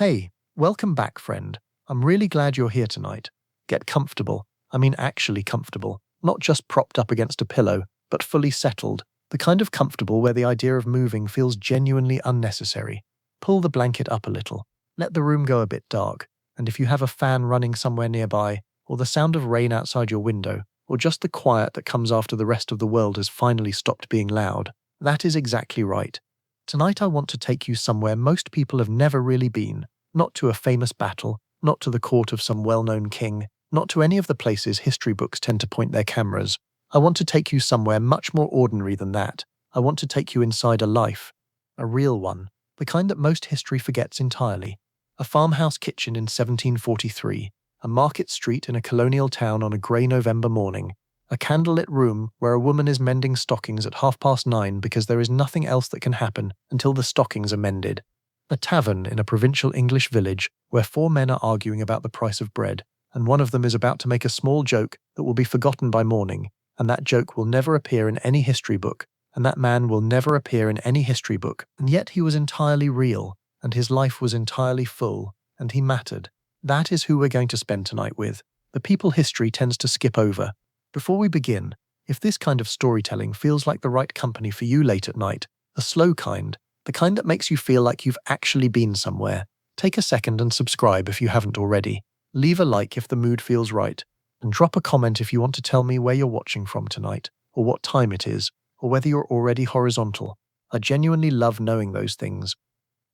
Hey, welcome back, friend. I'm really glad you're here tonight. Get comfortable. I mean, actually comfortable. Not just propped up against a pillow, but fully settled. The kind of comfortable where the idea of moving feels genuinely unnecessary. Pull the blanket up a little. Let the room go a bit dark. And if you have a fan running somewhere nearby, or the sound of rain outside your window, or just the quiet that comes after the rest of the world has finally stopped being loud, that is exactly right. Tonight I want to take you somewhere most people have never really been. Not to a famous battle, not to the court of some well-known king, not to any of the places history books tend to point their cameras. I want to take you somewhere much more ordinary than that. I want to take you inside a life. A real one. The kind that most history forgets entirely. A farmhouse kitchen in 1743. A market street in a colonial town on a grey November morning. A candlelit room where a woman is mending stockings at 9:30 because there is nothing else that can happen until the stockings are mended. A tavern in a provincial English village where four men are arguing about the price of bread, and one of them is about to make a small joke that will be forgotten by morning, and that joke will never appear in any history book, and that man will never appear in any history book, and yet he was entirely real, and his life was entirely full, and he mattered. That is who we're going to spend tonight with, the people history tends to skip over. Before we begin, if this kind of storytelling feels like the right company for you late at night, the slow kind, the kind that makes you feel like you've actually been somewhere, take a second and subscribe if you haven't already. Leave a like if the mood feels right, and drop a comment if you want to tell me where you're watching from tonight, or what time it is, or whether you're already horizontal. I genuinely love knowing those things.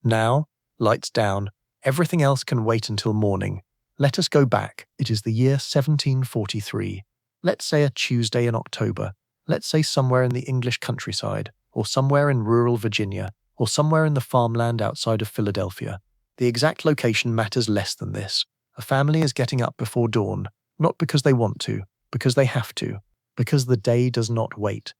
Now, lights down, everything else can wait until morning. Let us go back. It is the year 1743. Let's say a Tuesday in October. Let's say somewhere in the English countryside, or somewhere in rural Virginia, or somewhere in the farmland outside of Philadelphia. The exact location matters less than this. A family is getting up before dawn, not because they want to, because they have to, because the day does not wait.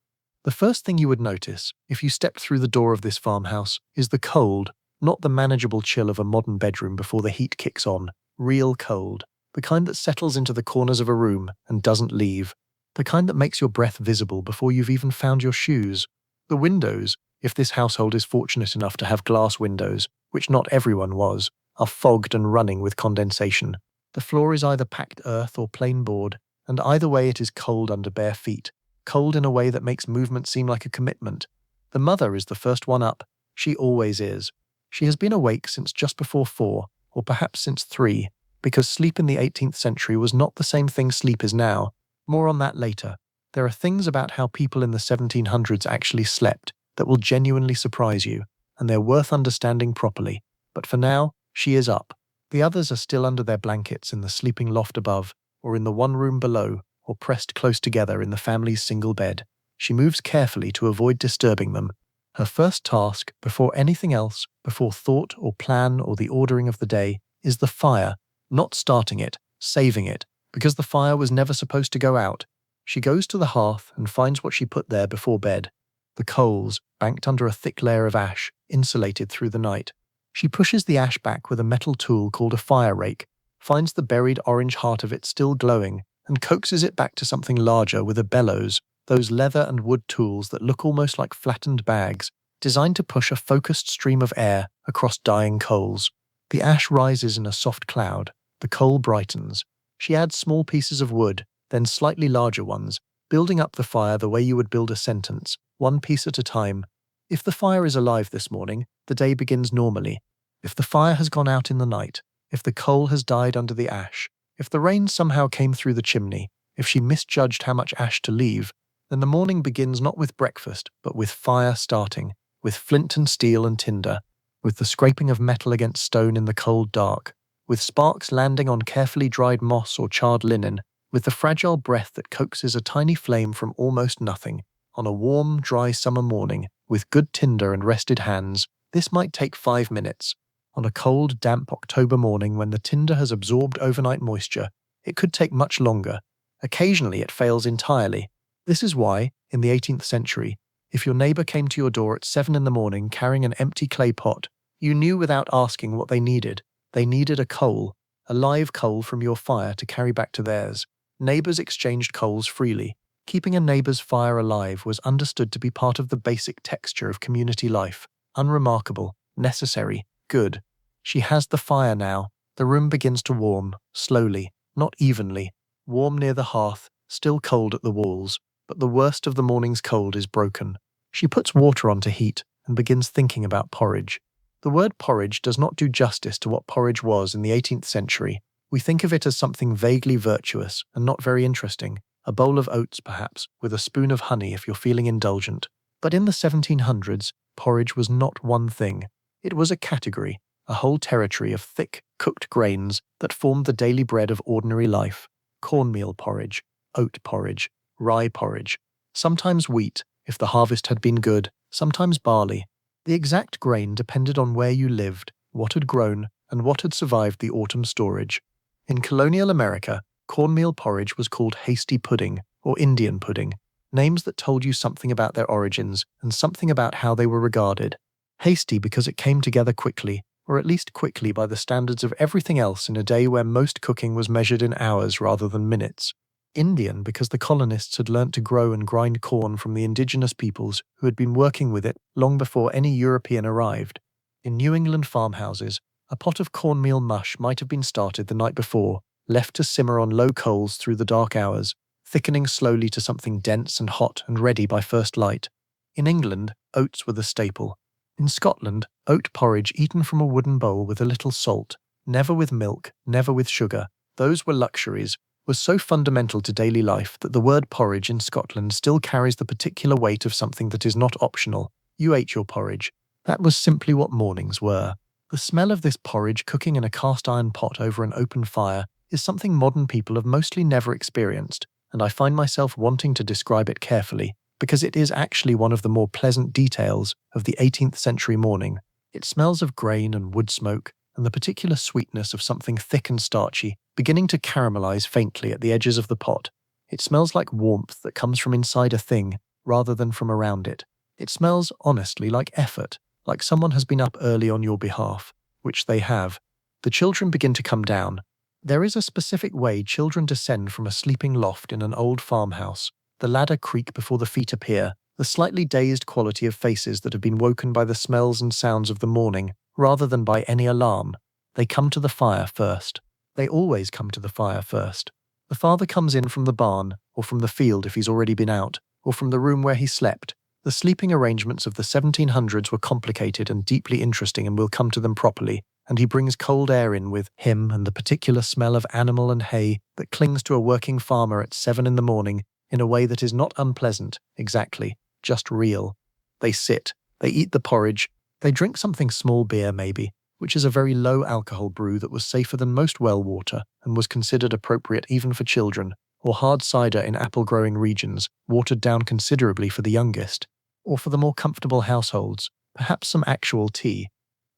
The first thing you would notice, if you stepped through the door of this farmhouse, is the cold, not the manageable chill of a modern bedroom before the heat kicks on. Real cold. The kind that settles into the corners of a room and doesn't leave. The kind that makes your breath visible before you've even found your shoes. The windows, if this household is fortunate enough to have glass windows, which not everyone was, are fogged and running with condensation. The floor is either packed earth or plain board, and either way it is cold under bare feet, cold in a way that makes movement seem like a commitment. The mother is the first one up. She always is. She has been awake since just before 4, or perhaps since 3, because sleep in the 18th century was not the same thing sleep is now. More on that later. There are things about how people in the 1700s actually slept that will genuinely surprise you, and they're worth understanding properly. But for now, she is up. The others are still under their blankets in the sleeping loft above, or in the one room below, or pressed close together in the family's single bed. She moves carefully to avoid disturbing them. Her first task, before anything else, before thought or plan or the ordering of the day, is the fire, not starting it, saving it, because the fire was never supposed to go out. She goes to the hearth and finds what she put there before bed. The coals, banked under a thick layer of ash, insulated through the night. She pushes the ash back with a metal tool called a fire rake, finds the buried orange heart of it still glowing, and coaxes it back to something larger with a bellows, those leather and wood tools that look almost like flattened bags, designed to push a focused stream of air across dying coals. The ash rises in a soft cloud. The coal brightens. She adds small pieces of wood, then slightly larger ones, building up the fire the way you would build a sentence, one piece at a time. If the fire is alive this morning, the day begins normally. If the fire has gone out in the night, if the coal has died under the ash, if the rain somehow came through the chimney, if she misjudged how much ash to leave, then the morning begins not with breakfast, but with fire starting, with flint and steel and tinder, with the scraping of metal against stone in the cold dark, with sparks landing on carefully dried moss or charred linen, with the fragile breath that coaxes a tiny flame from almost nothing. On a warm, dry summer morning, with good tinder and rested hands, this might take 5 minutes. On a cold, damp October morning when the tinder has absorbed overnight moisture, it could take much longer. Occasionally it fails entirely. This is why, in the 18th century, if your neighbor came to your door at 7 in the morning carrying an empty clay pot, you knew without asking what they needed. They needed a coal, a live coal from your fire to carry back to theirs. Neighbors exchanged coals freely. Keeping a neighbor's fire alive was understood to be part of the basic texture of community life. Unremarkable, necessary, good. She has the fire now. The room begins to warm, slowly, not evenly. Warm near the hearth, still cold at the walls, but the worst of the morning's cold is broken. She puts water on to heat and begins thinking about porridge. The word porridge does not do justice to what porridge was in the 18th century. We think of it as something vaguely virtuous and not very interesting, a bowl of oats perhaps, with a spoon of honey if you're feeling indulgent. But in the 1700s, porridge was not one thing. It was a category, a whole territory of thick, cooked grains that formed the daily bread of ordinary life. Cornmeal porridge, oat porridge, rye porridge, sometimes wheat, if the harvest had been good, sometimes barley. The exact grain depended on where you lived, what had grown, and what had survived the autumn storage. In colonial America, cornmeal porridge was called hasty pudding or Indian pudding, names that told you something about their origins and something about how they were regarded. Hasty because it came together quickly, or at least quickly by the standards of everything else in a day where most cooking was measured in hours rather than minutes. Indian because the colonists had learnt to grow and grind corn from the indigenous peoples who had been working with it long before any European arrived. In New England farmhouses, a pot of cornmeal mush might have been started the night before, left to simmer on low coals through the dark hours, thickening slowly to something dense and hot and ready by first light. In England, oats were the staple. In Scotland, oat porridge eaten from a wooden bowl with a little salt, never with milk, never with sugar, those were luxuries, was so fundamental to daily life that the word porridge in Scotland still carries the particular weight of something that is not optional. You ate your porridge. That was simply what mornings were. The smell of this porridge cooking in a cast-iron pot over an open fire is something modern people have mostly never experienced, and I find myself wanting to describe it carefully, because it is actually one of the more pleasant details of the 18th century morning. It smells of grain and wood smoke, and the particular sweetness of something thick and starchy, beginning to caramelize faintly at the edges of the pot. It smells like warmth that comes from inside a thing, rather than from around it. It smells, honestly, like effort, like someone has been up early on your behalf, which they have. The children begin to come down. There is a specific way children descend from a sleeping loft in an old farmhouse. The ladder creak before the feet appear, the slightly dazed quality of faces that have been woken by the smells and sounds of the morning, rather than by any alarm. They come to the fire first. They always come to the fire first. The father comes in from the barn, or from the field if he's already been out, or from the room where he slept. The sleeping arrangements of the 1700s were complicated and deeply interesting, and we'll come to them properly, and he brings cold air in with him and the particular smell of animal and hay that clings to a working farmer at 7 in the morning in a way that is not unpleasant, exactly, just real. They sit, they eat the porridge, they drink something small beer maybe, which is a very low alcohol brew that was safer than most well water and was considered appropriate even for children, or hard cider in apple-growing regions, watered down considerably for the youngest, or for the more comfortable households, perhaps some actual tea.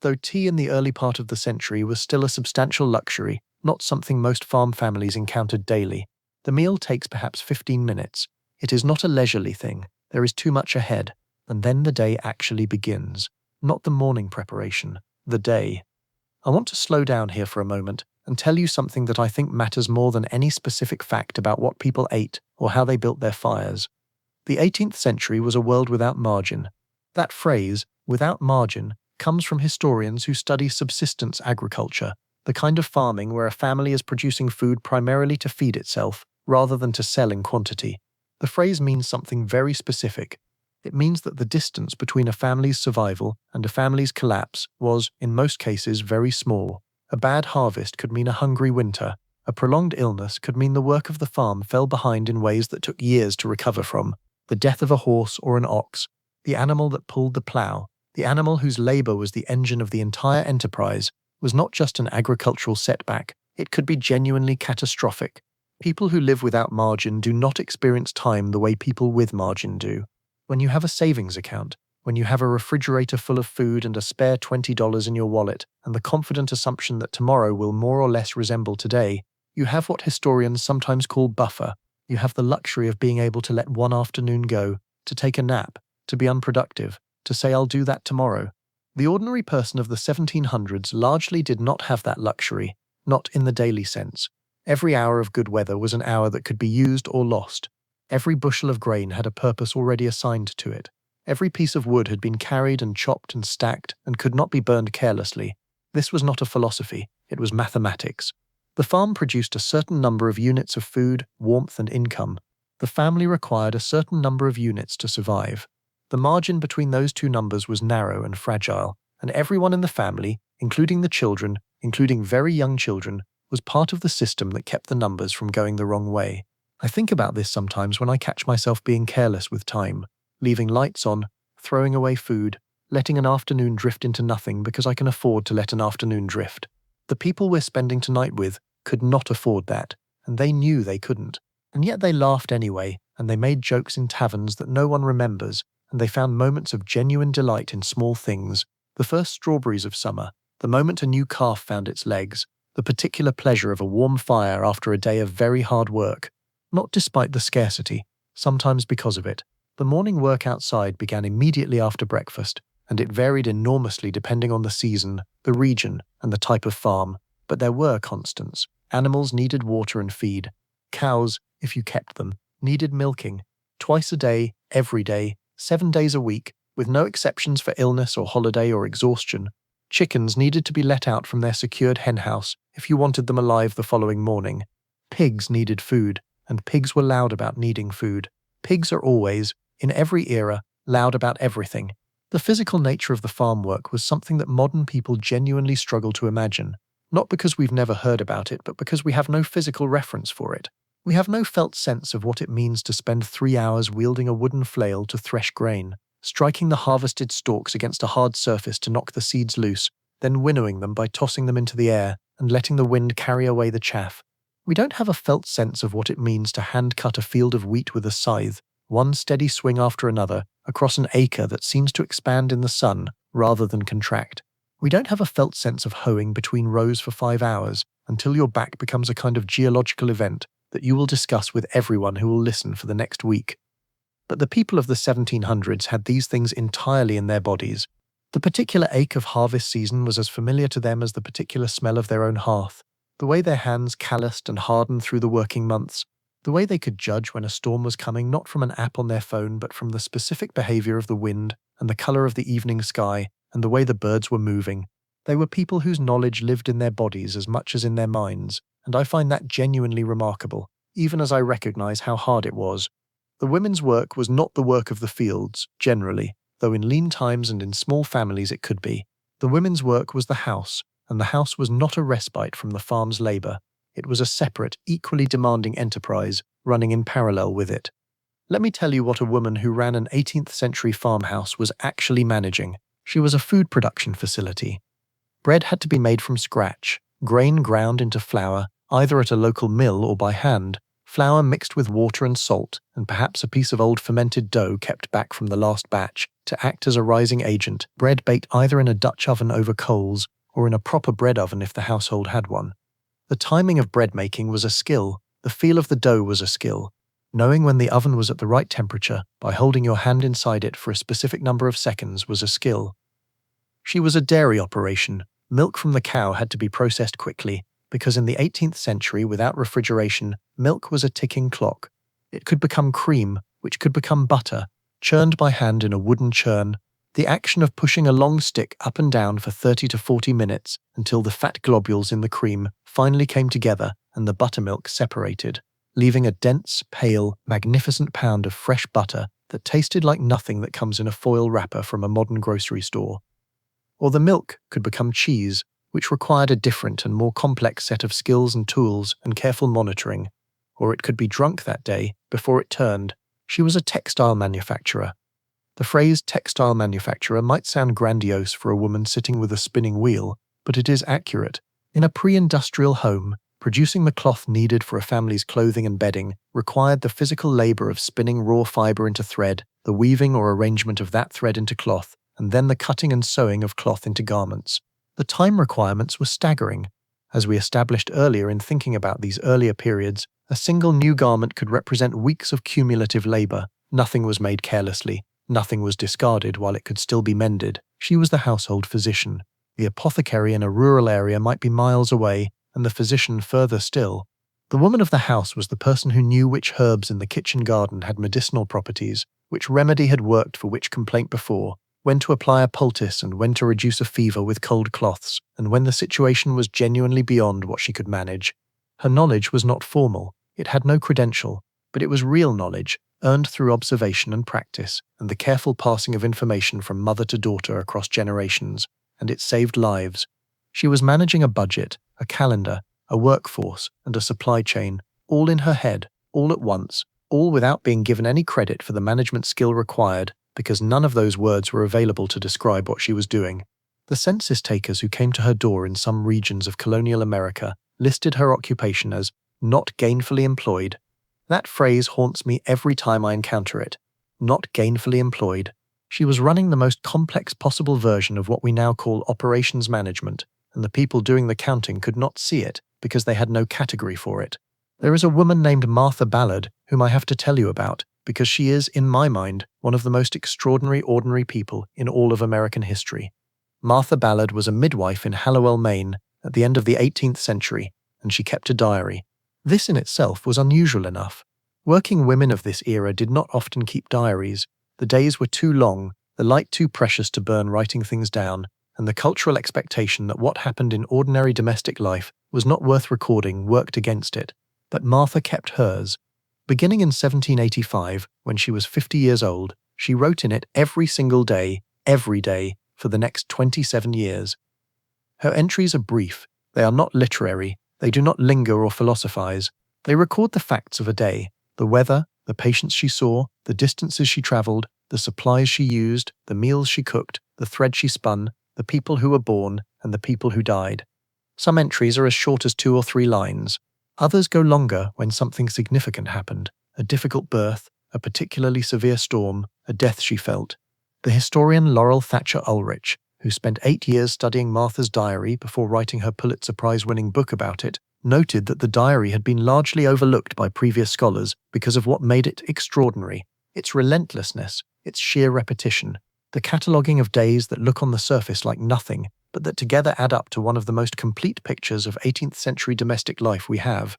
Though tea in the early part of the century was still a substantial luxury, not something most farm families encountered daily. The meal takes perhaps 15 minutes. It is not a leisurely thing. There is too much ahead, and then the day actually begins. Not the morning preparation, the day. I want to slow down here for a moment and tell you something that I think matters more than any specific fact about what people ate or how they built their fires. The 18th century was a world without margin. That phrase, without margin, comes from historians who study subsistence agriculture, the kind of farming where a family is producing food primarily to feed itself, rather than to sell in quantity. The phrase means something very specific. It means that the distance between a family's survival and a family's collapse was, in most cases, very small. A bad harvest could mean a hungry winter. A prolonged illness could mean the work of the farm fell behind in ways that took years to recover from. The death of a horse or an ox, the animal that pulled the plough, the animal whose labor was the engine of the entire enterprise, was not just an agricultural setback, it could be genuinely catastrophic. People who live without margin do not experience time the way people with margin do. When you have a savings account, when you have a refrigerator full of food and a spare $20 in your wallet, and the confident assumption that tomorrow will more or less resemble today, you have what historians sometimes call buffer. You have the luxury of being able to let one afternoon go, to take a nap, to be unproductive, to say I'll do that tomorrow. The ordinary person of the 1700s largely did not have that luxury, not in the daily sense. Every hour of good weather was an hour that could be used or lost. Every bushel of grain had a purpose already assigned to it. Every piece of wood had been carried and chopped and stacked and could not be burned carelessly. This was not a philosophy, it was mathematics. The farm produced a certain number of units of food, warmth, and income. The family required a certain number of units to survive. The margin between those two numbers was narrow and fragile, and everyone in the family, including the children, including very young children, was part of the system that kept the numbers from going the wrong way. I think about this sometimes when I catch myself being careless with time, leaving lights on, throwing away food, letting an afternoon drift into nothing because I can afford to let an afternoon drift. The people we're spending tonight with could not afford that, and they knew they couldn't. And yet they laughed anyway, and they made jokes in taverns that no one remembers, and they found moments of genuine delight in small things. The first strawberries of summer, the moment a new calf found its legs, the particular pleasure of a warm fire after a day of very hard work. Not despite the scarcity, sometimes because of it. The morning work outside began immediately after breakfast, and it varied enormously depending on the season, the region, and the type of farm. But there were constants. Animals needed water and feed. Cows, if you kept them, needed milking. Twice a day, every day, 7 days a week, with no exceptions for illness or holiday or exhaustion. Chickens needed to be let out from their secured henhouse if you wanted them alive the following morning. Pigs needed food, and pigs were loud about needing food. Pigs are always, in every era, loud about everything. The physical nature of the farm work was something that modern people genuinely struggle to imagine, not because we've never heard about it, but because we have no physical reference for it. We have no felt sense of what it means to spend 3 hours wielding a wooden flail to thresh grain, striking the harvested stalks against a hard surface to knock the seeds loose, then winnowing them by tossing them into the air and letting the wind carry away the chaff. We don't have a felt sense of what it means to hand-cut a field of wheat with a scythe, one steady swing after another, across an acre that seems to expand in the sun rather than contract. We don't have a felt sense of hoeing between rows for 5 hours until your back becomes a kind of geological event that you will discuss with everyone who will listen for the next week. But the people of the 1700s had these things entirely in their bodies. The particular ache of harvest season was as familiar to them as the particular smell of their own hearth, the way their hands calloused and hardened through the working months, the way they could judge when a storm was coming not from an app on their phone but from the specific behavior of the wind and the color of the evening sky and the way the birds were moving. They were people whose knowledge lived in their bodies as much as in their minds, and I find that genuinely remarkable, even as I recognize how hard it was. The women's work was not the work of the fields, generally, though in lean times and in small families it could be. The women's work was the house, and the house was not a respite from the farm's labor. It was a separate, equally demanding enterprise, running in parallel with it. Let me tell you what a woman who ran an 18th-century farmhouse was actually managing. She was a food production facility. Bread had to be made from scratch, grain ground into flour, either at a local mill or by hand, flour mixed with water and salt, and perhaps a piece of old fermented dough kept back from the last batch, to act as a rising agent, bread baked either in a Dutch oven over coals, or in a proper bread oven if the household had one. The timing of bread making was a skill, the feel of the dough was a skill. Knowing when the oven was at the right temperature, by holding your hand inside it for a specific number of seconds, was a skill. She was a dairy operation. Milk from the cow had to be processed quickly, because in the 18th century, without refrigeration, milk was a ticking clock. It could become cream, which could become butter, churned by hand in a wooden churn. The action of pushing a long stick up and down for 30 to 40 minutes until the fat globules in the cream finally came together and the buttermilk separated, leaving a dense, pale, magnificent pound of fresh butter that tasted like nothing that comes in a foil wrapper from a modern grocery store. Or the milk could become cheese, which required a different and more complex set of skills and tools and careful monitoring. Or it could be drunk that day, before it turned. She was a textile manufacturer. The phrase textile manufacturer might sound grandiose for a woman sitting with a spinning wheel, but it is accurate. In a pre-industrial home, producing the cloth needed for a family's clothing and bedding required the physical labor of spinning raw fiber into thread, the weaving or arrangement of that thread into cloth, and then the cutting and sewing of cloth into garments. The time requirements were staggering. As we established earlier in thinking about these earlier periods, a single new garment could represent weeks of cumulative labor. Nothing was made carelessly. Nothing was discarded while it could still be mended. She was the household physician. The apothecary in a rural area might be miles away, and the physician further still. The woman of the house was the person who knew which herbs in the kitchen garden had medicinal properties, which remedy had worked for which complaint before, when to apply a poultice and when to reduce a fever with cold cloths, and when the situation was genuinely beyond what she could manage. Her knowledge was not formal, it had no credential, but it was real knowledge, earned through observation and practice, and the careful passing of information from mother to daughter across generations, and it saved lives. She was managing a budget, a calendar, a workforce, and a supply chain, all in her head, all at once, all without being given any credit for the management skill required, because none of those words were available to describe what she was doing. The census takers who came to her door in some regions of colonial America listed her occupation as not gainfully employed. That phrase haunts me every time I encounter it. Not gainfully employed. She was running the most complex possible version of what we now call operations management, and the people doing the counting could not see it because they had no category for it. There is a woman named Martha Ballard whom I have to tell you about because she is, in my mind, one of the most extraordinary ordinary people in all of American history. Martha Ballard was a midwife in Hallowell, Maine, at the end of the 18th century, and she kept a diary. This in itself was unusual enough. Working women of this era did not often keep diaries. The days were too long, the light too precious to burn writing things down, and the cultural expectation that what happened in ordinary domestic life was not worth recording worked against it. But Martha kept hers. Beginning in 1785, when she was 50 years old, she wrote in it every single day, every day, for the next 27 years. Her entries are brief, they are not literary, they do not linger or philosophize. They record the facts of a day, the weather, the patients she saw, the distances she traveled, the supplies she used, the meals she cooked, the thread she spun, the people who were born, and the people who died. Some entries are as short as 2 or 3 lines. Others go longer when something significant happened, a difficult birth, a particularly severe storm, a death she felt. The historian Laurel Thatcher Ulrich, who spent 8 years studying Martha's diary before writing her Pulitzer Prize-winning book about it, noted that the diary had been largely overlooked by previous scholars because of what made it extraordinary, its relentlessness, its sheer repetition, the cataloguing of days that look on the surface like nothing, but that together add up to one of the most complete pictures of 18th century domestic life we have.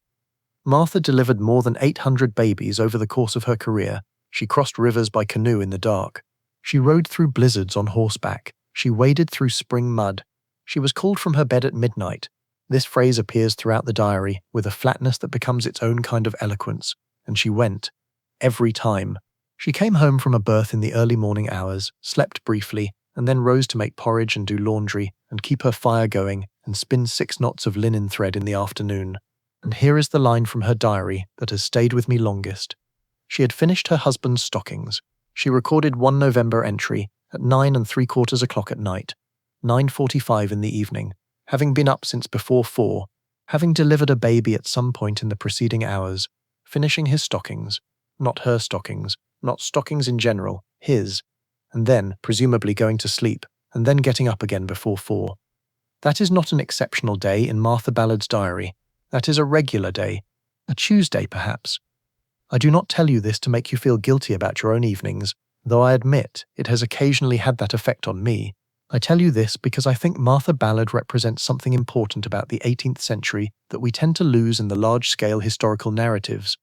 Martha delivered more than 800 babies over the course of her career. She crossed rivers by canoe in the dark. She rode through blizzards on horseback. She waded through spring mud. She was called from her bed at midnight. This phrase appears throughout the diary with a flatness that becomes its own kind of eloquence. And she went. Every time. She came home from a birth in the early morning hours, slept briefly, and then rose to make porridge and do laundry and keep her fire going and spin 6 knots of linen thread in the afternoon. And here is the line from her diary that has stayed with me longest. She had finished her husband's stockings. She recorded one November entry at 9:75 at night, 9:45 in the evening, having been up since before 4, having delivered a baby at some point in the preceding hours, finishing his stockings, not her stockings, not stockings in general, his, and then presumably going to sleep, and then getting up again before 4. That is not an exceptional day in Martha Ballard's diary. That is a regular day, a Tuesday perhaps. I do not tell you this to make you feel guilty about your own evenings, though I admit it has occasionally had that effect on me. I tell you this because I think Martha Ballard represents something important about the 18th century that we tend to lose in the large-scale historical narratives.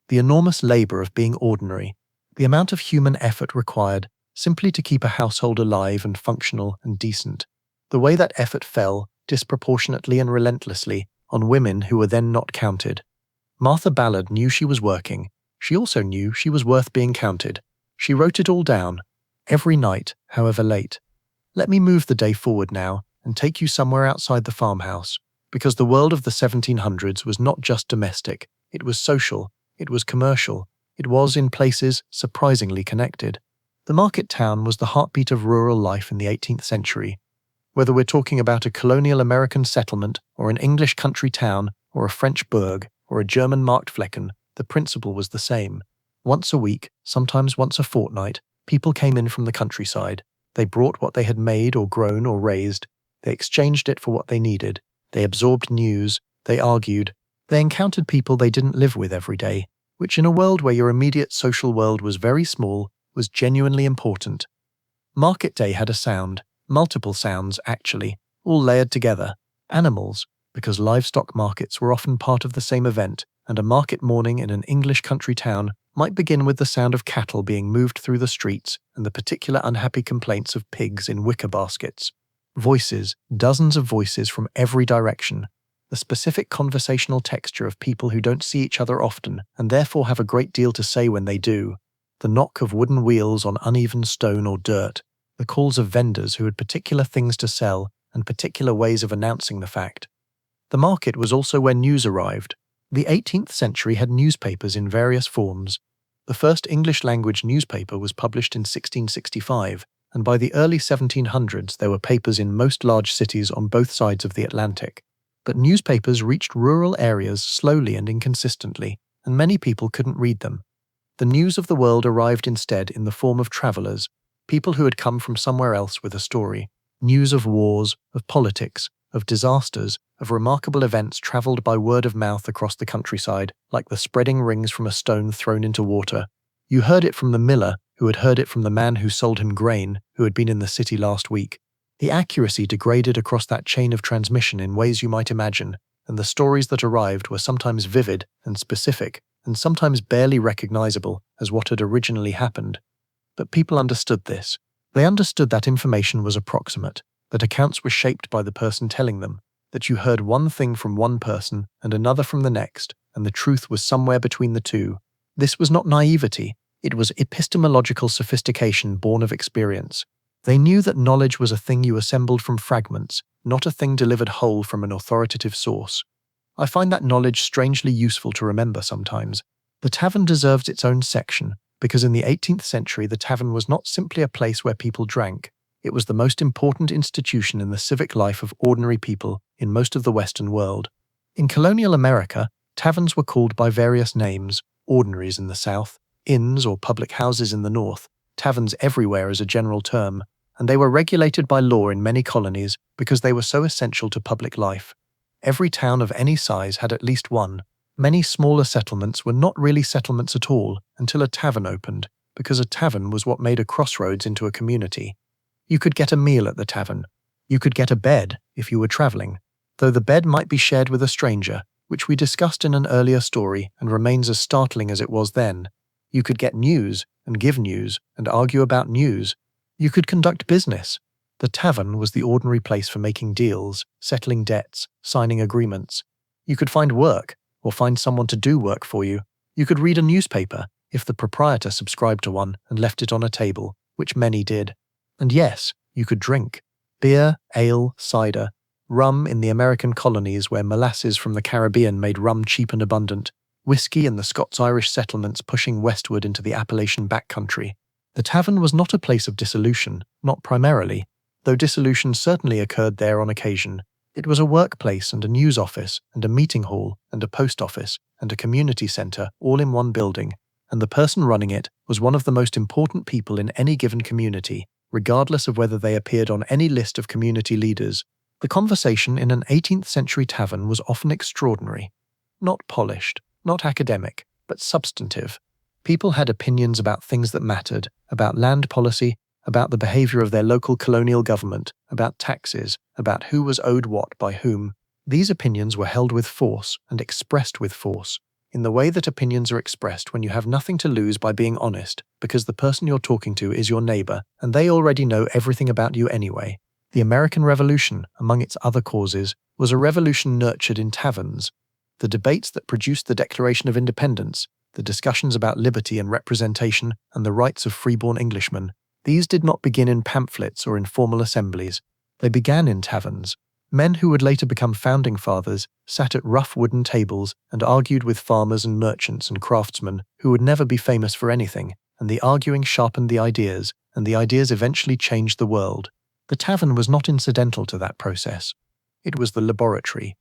The enormous labor of being ordinary, the amount of human effort required simply to keep a household alive and functional and decent. The way that effort fell, disproportionately and relentlessly, on women who were then not counted. Martha Ballard knew she was working. She also knew she was worth being counted. She wrote it all down, every night, however late. Let me move the day forward now and take you somewhere outside the farmhouse, because the world of the 1700s was not just domestic, it was social, it was commercial, it was, in places, surprisingly connected. The market town was the heartbeat of rural life in the 18th century. Whether we're talking about a colonial American settlement, or an English country town, or a French burg, or a German Marktflecken, the principle was the same. Once a week, sometimes once a fortnight, people came in from the countryside. They brought what they had made or grown or raised. They exchanged it for what they needed. They absorbed news. They argued. They encountered people they didn't live with every day, which in a world where your immediate social world was very small, was genuinely important. Market day had a sound, multiple sounds actually, all layered together. Animals, because livestock markets were often part of the same event, and a market morning in an English country town might begin with the sound of cattle being moved through the streets and the particular unhappy complaints of pigs in wicker baskets. Voices, dozens of voices from every direction. The specific conversational texture of people who don't see each other often and therefore have a great deal to say when they do. The knock of wooden wheels on uneven stone or dirt. The calls of vendors who had particular things to sell and particular ways of announcing the fact. The market was also where news arrived. The 18th century had newspapers in various forms. The first English-language newspaper was published in 1665, and by the early 1700s there were papers in most large cities on both sides of the Atlantic. But newspapers reached rural areas slowly and inconsistently, and many people couldn't read them. The news of the world arrived instead in the form of travelers, people who had come from somewhere else with a story. News of wars, of politics, of disasters, of remarkable events travelled by word of mouth across the countryside, like the spreading rings from a stone thrown into water. You heard it from the miller, who had heard it from the man who sold him grain, who had been in the city last week. The accuracy degraded across that chain of transmission in ways you might imagine, and the stories that arrived were sometimes vivid and specific, and sometimes barely recognizable as what had originally happened. But people understood this. They understood that information was approximate, that accounts were shaped by the person telling them, that you heard one thing from one person and another from the next, and the truth was somewhere between the two. This was not naivety, it was epistemological sophistication born of experience. They knew that knowledge was a thing you assembled from fragments, not a thing delivered whole from an authoritative source. I find that knowledge strangely useful to remember sometimes. The tavern deserves its own section, because in the 18th century the tavern was not simply a place where people drank. It was the most important institution in the civic life of ordinary people in most of the Western world. In colonial America, taverns were called by various names: ordinaries in the South, inns or public houses in the North, taverns everywhere as a general term, and they were regulated by law in many colonies because they were so essential to public life. Every town of any size had at least one. Many smaller settlements were not really settlements at all until a tavern opened, because a tavern was what made a crossroads into a community. You could get a meal at the tavern. You could get a bed if you were traveling, though the bed might be shared with a stranger, which we discussed in an earlier story and remains as startling as it was then. You could get news and give news and argue about news. You could conduct business. The tavern was the ordinary place for making deals, settling debts, signing agreements. You could find work, or find someone to do work for you. You could read a newspaper, if the proprietor subscribed to one and left it on a table, which many did. And yes, you could drink. Beer, ale, cider, rum in the American colonies where molasses from the Caribbean made rum cheap and abundant, whiskey in the Scots-Irish settlements pushing westward into the Appalachian backcountry. The tavern was not a place of dissolution, not primarily, though dissolution certainly occurred there on occasion. It was a workplace and a news office and a meeting hall and a post office and a community centre all in one building, and the person running it was one of the most important people in any given community, regardless of whether they appeared on any list of community leaders. The conversation in an 18th century tavern was often extraordinary. Not polished, not academic, but substantive. People had opinions about things that mattered, about land policy, about the behavior of their local colonial government, about taxes, about who was owed what by whom. These opinions were held with force and expressed with force, in the way that opinions are expressed when you have nothing to lose by being honest, because the person you're talking to is your neighbor, and they already know everything about you anyway. The American Revolution, among its other causes, was a revolution nurtured in taverns. The debates that produced the Declaration of Independence, the discussions about liberty and representation and the rights of freeborn Englishmen, these did not begin in pamphlets or in formal assemblies. They began in taverns. Men who would later become founding fathers sat at rough wooden tables and argued with farmers and merchants and craftsmen who would never be famous for anything, and the arguing sharpened the ideas, and the ideas eventually changed the world. The tavern was not incidental to that process. It was the laboratory.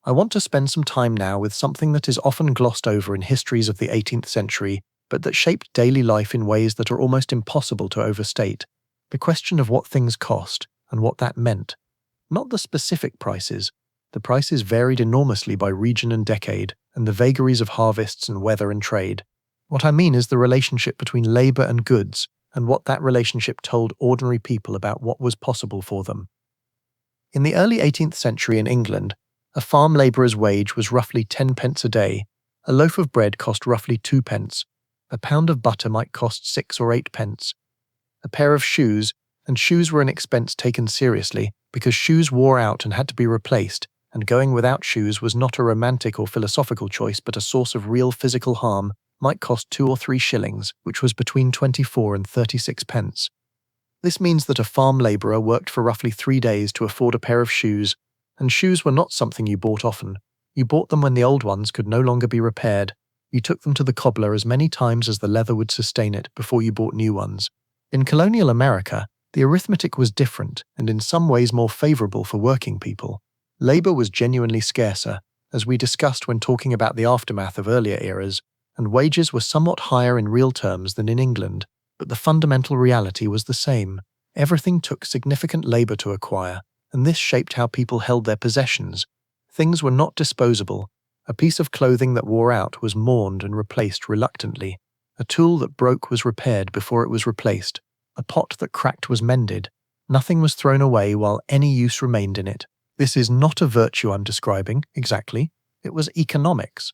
I want to spend some time now with something that is often glossed over in histories of the 18th century, but that shaped daily life in ways that are almost impossible to overstate. The question of what things cost and what that meant. Not the specific prices. The prices varied enormously by region and decade, and the vagaries of harvests and weather and trade. What I mean is the relationship between labor and goods, and what that relationship told ordinary people about what was possible for them. In the early 18th century in England, a farm labourer's wage was roughly 10 pence a day. A loaf of bread cost roughly 2 pence. A pound of butter might cost 6 or 8 pence. A pair of shoes, and shoes were an expense taken seriously because shoes wore out and had to be replaced, and going without shoes was not a romantic or philosophical choice but a source of real physical harm, might cost 2 or 3 shillings, which was between 24 and 36 pence. This means that a farm labourer worked for roughly 3 days to afford a pair of shoes, and shoes were not something you bought often. You bought them when the old ones could no longer be repaired. You took them to the cobbler as many times as the leather would sustain it before you bought new ones. In colonial America, the arithmetic was different and in some ways more favourable for working people. Labour was genuinely scarcer, as we discussed when talking about the aftermath of earlier eras, and wages were somewhat higher in real terms than in England, but the fundamental reality was the same. Everything took significant labour to acquire, and this shaped how people held their possessions. Things were not disposable. A piece of clothing that wore out was mourned and replaced reluctantly. A tool that broke was repaired before it was replaced. A pot that cracked was mended. Nothing was thrown away while any use remained in it. This is not a virtue I'm describing, exactly. It was economics.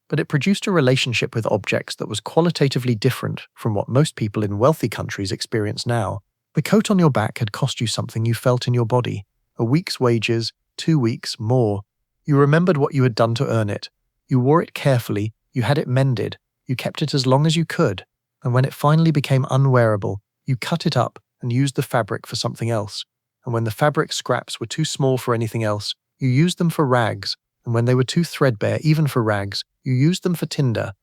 But it produced a relationship with objects that was qualitatively different from what most people in wealthy countries experience now. The coat on your back had cost you something you felt in your body. A week's wages, 2 weeks, more. You remembered what you had done to earn it. You wore it carefully, you had it mended, you kept it as long as you could, and when it finally became unwearable, you cut it up and used the fabric for something else. And when the fabric scraps were too small for anything else, you used them for rags, and when they were too threadbare even for rags, you used them for tinder.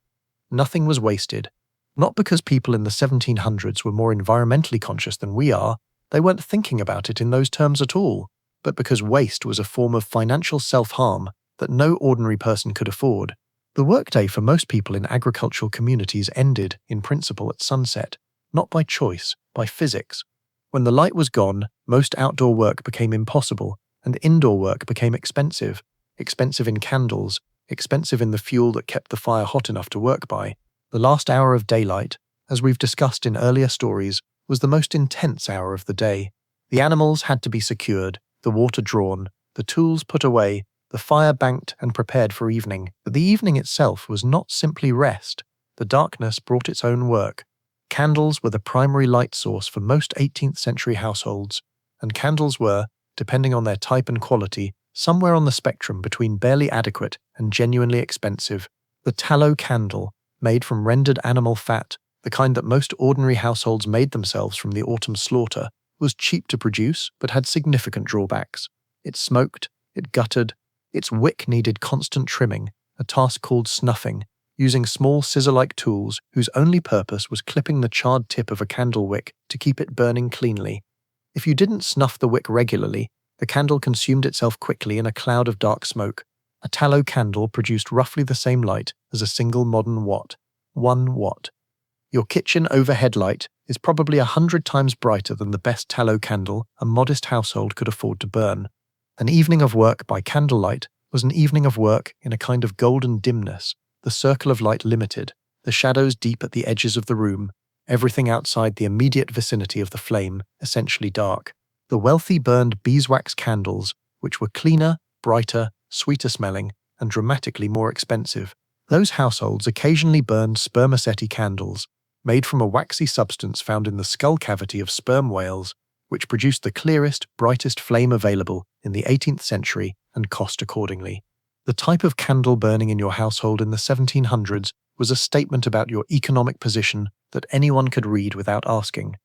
Nothing was wasted. Not because people in the 1700s were more environmentally conscious than we are, they weren't thinking about it in those terms at all, but because waste was a form of financial self-harm that no ordinary person could afford. The workday for most people in agricultural communities ended, in principle, at sunset, not by choice, by physics. When the light was gone, most outdoor work became impossible, and indoor work became expensive. Expensive in candles, expensive in the fuel that kept the fire hot enough to work by. The last hour of daylight, as we've discussed in earlier stories, was the most intense hour of the day. The animals had to be secured, the water drawn, the tools put away, the fire banked and prepared for evening. But the evening itself was not simply rest. The darkness brought its own work. Candles were the primary light source for most 18th-century households, and candles were, depending on their type and quality, somewhere on the spectrum between barely adequate and genuinely expensive. The tallow candle, made from rendered animal fat, the kind that most ordinary households made themselves from the autumn slaughter, was cheap to produce but had significant drawbacks. It smoked, it guttered, its wick needed constant trimming, a task called snuffing, using small scissor-like tools whose only purpose was clipping the charred tip of a candle wick to keep it burning cleanly. If you didn't snuff the wick regularly, the candle consumed itself quickly in a cloud of dark smoke. A tallow candle produced roughly the same light as a single modern watt. 1 watt. Your kitchen overhead light is probably 100 times brighter than the best tallow candle a modest household could afford to burn. An evening of work by candlelight was an evening of work in a kind of golden dimness, the circle of light limited, the shadows deep at the edges of the room, everything outside the immediate vicinity of the flame essentially dark. The wealthy burned beeswax candles, which were cleaner, brighter, sweeter smelling, and dramatically more expensive. Those households occasionally burned spermaceti candles, made from a waxy substance found in the skull cavity of sperm whales, which produced the clearest, brightest flame available in the 18th century and cost accordingly. The type of candle burning in your household in the 1700s was a statement about your economic position that anyone could read without asking.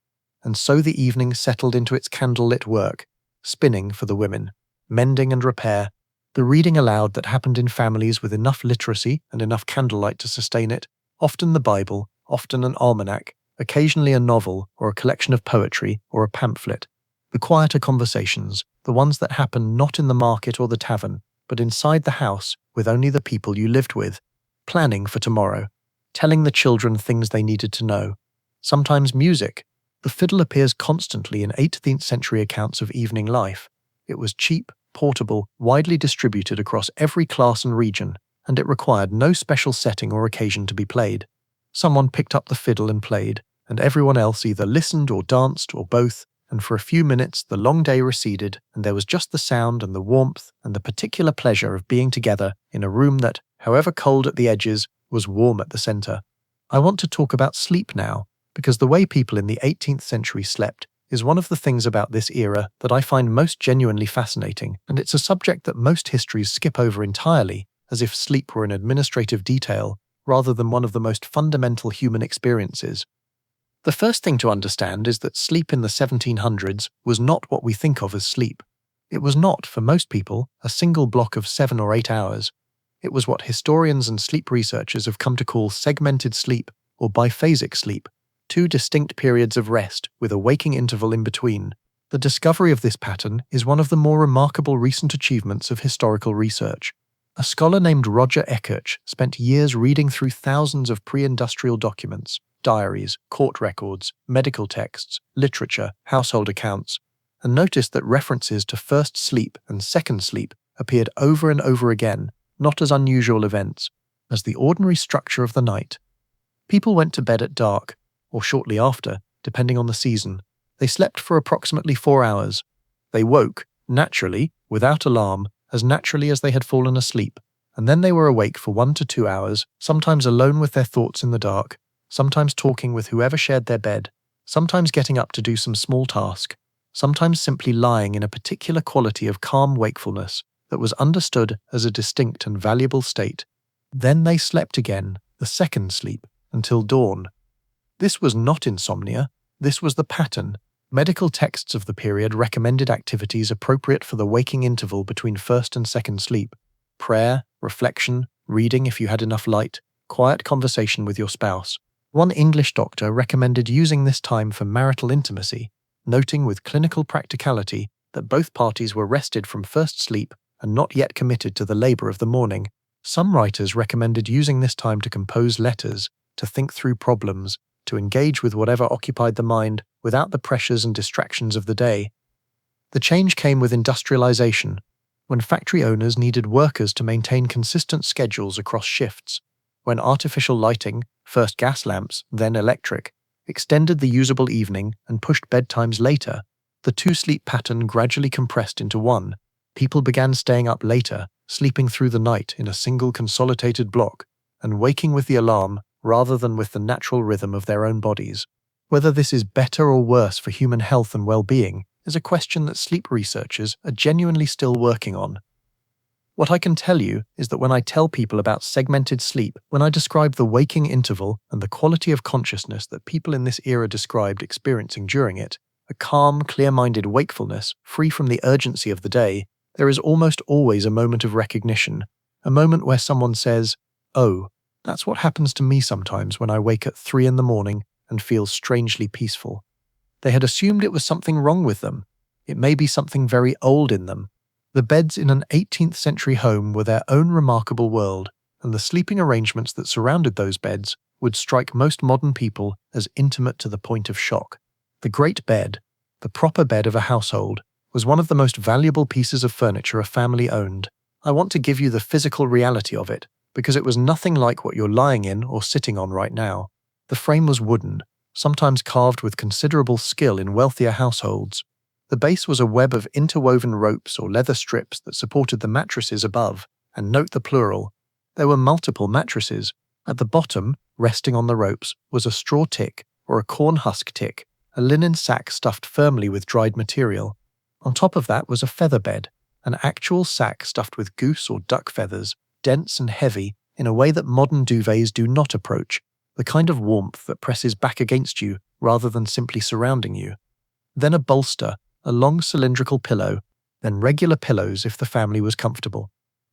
And so the evening settled into its candle-lit work, spinning for the women, mending and repair, the reading aloud that happened in families with enough literacy and enough candlelight to sustain it, often the Bible, often an almanac, occasionally a novel or a collection of poetry or a pamphlet. The quieter conversations, the ones that happened not in the market or the tavern, but inside the house with only the people you lived with, planning for tomorrow, telling the children things they needed to know. Sometimes music. The fiddle appears constantly in 18th century accounts of evening life. It was cheap, portable, widely distributed across every class and region, and it required no special setting or occasion to be played. Someone picked up the fiddle and played, and everyone else either listened or danced or both, and for a few minutes the long day receded and there was just the sound and the warmth and the particular pleasure of being together in a room that, However cold at the edges, was warm at the center. I want to talk about sleep now, because the way people in the 18th century slept is one of the things about this era that I find most genuinely fascinating, and it's a subject that most histories skip over entirely, as if sleep were an administrative detail rather than one of the most fundamental human experiences. The first thing to understand is that sleep in the 1700s was not what we think of as sleep. It was not, for most people, a single block of 7 or 8 hours. It was what historians and sleep researchers have come to call segmented sleep or biphasic sleep, 2 distinct periods of rest with a waking interval in between. The discovery of this pattern is one of the more remarkable recent achievements of historical research. A scholar named Roger Ekirch spent years reading through thousands of pre-industrial documents, diaries, court records, medical texts, literature, household accounts, and noticed that references to first sleep and second sleep appeared over and over again, not as unusual events, as the ordinary structure of the night. People went to bed at dark, or shortly after, depending on the season. They slept for approximately 4 hours. They woke, naturally, without alarm, as naturally as they had fallen asleep, and then they were awake for 1 to 2 hours, sometimes alone with their thoughts in the dark, sometimes talking with whoever shared their bed, sometimes getting up to do some small task, sometimes simply lying in a particular quality of calm wakefulness that was understood as a distinct and valuable state. Then they slept again, the second sleep, until dawn. This was not insomnia, this was the pattern. Medical texts of the period recommended activities appropriate for the waking interval between first and second sleep: prayer, reflection, reading if you had enough light, quiet conversation with your spouse. One English doctor recommended using this time for marital intimacy, noting with clinical practicality that both parties were rested from first sleep and not yet committed to the labor of the morning. Some writers recommended using this time to compose letters, to think through problems, to engage with whatever occupied the mind without the pressures and distractions of the day. The change came with industrialization, when factory owners needed workers to maintain consistent schedules across shifts, when artificial lighting, first gas lamps, then electric, extended the usable evening and pushed bedtimes later. The 2-sleep pattern gradually compressed into one. People began staying up later, sleeping through the night in a single consolidated block, and waking with the alarm rather than with the natural rhythm of their own bodies. Whether this is better or worse for human health and well-being is a question that sleep researchers are genuinely still working on. What I can tell you is that when I tell people about segmented sleep, when I describe the waking interval and the quality of consciousness that people in this era described experiencing during it, a calm, clear-minded wakefulness free from the urgency of the day, there is almost always a moment of recognition, a moment where someone says, "Oh, that's what happens to me sometimes when I wake at 3 in the morning and feel strangely peaceful." They had assumed it was something wrong with them. It may be something very old in them. The beds in an 18th century home were their own remarkable world, and the sleeping arrangements that surrounded those beds would strike most modern people as intimate to the point of shock. The great bed, the proper bed of a household, was one of the most valuable pieces of furniture a family owned. I want to give you the physical reality of it, because it was nothing like what you're lying in or sitting on right now. The frame was wooden, sometimes carved with considerable skill in wealthier households. The base was a web of interwoven ropes or leather strips that supported the mattresses above, and note the plural. There were multiple mattresses. At the bottom, resting on the ropes, was a straw tick or a corn husk tick, a linen sack stuffed firmly with dried material. On top of that was a feather bed, an actual sack stuffed with goose or duck feathers, dense and heavy in a way that modern duvets do not approach, the kind of warmth that presses back against you rather than simply surrounding you. Then a bolster, a long cylindrical pillow, then regular pillows if the family was comfortable.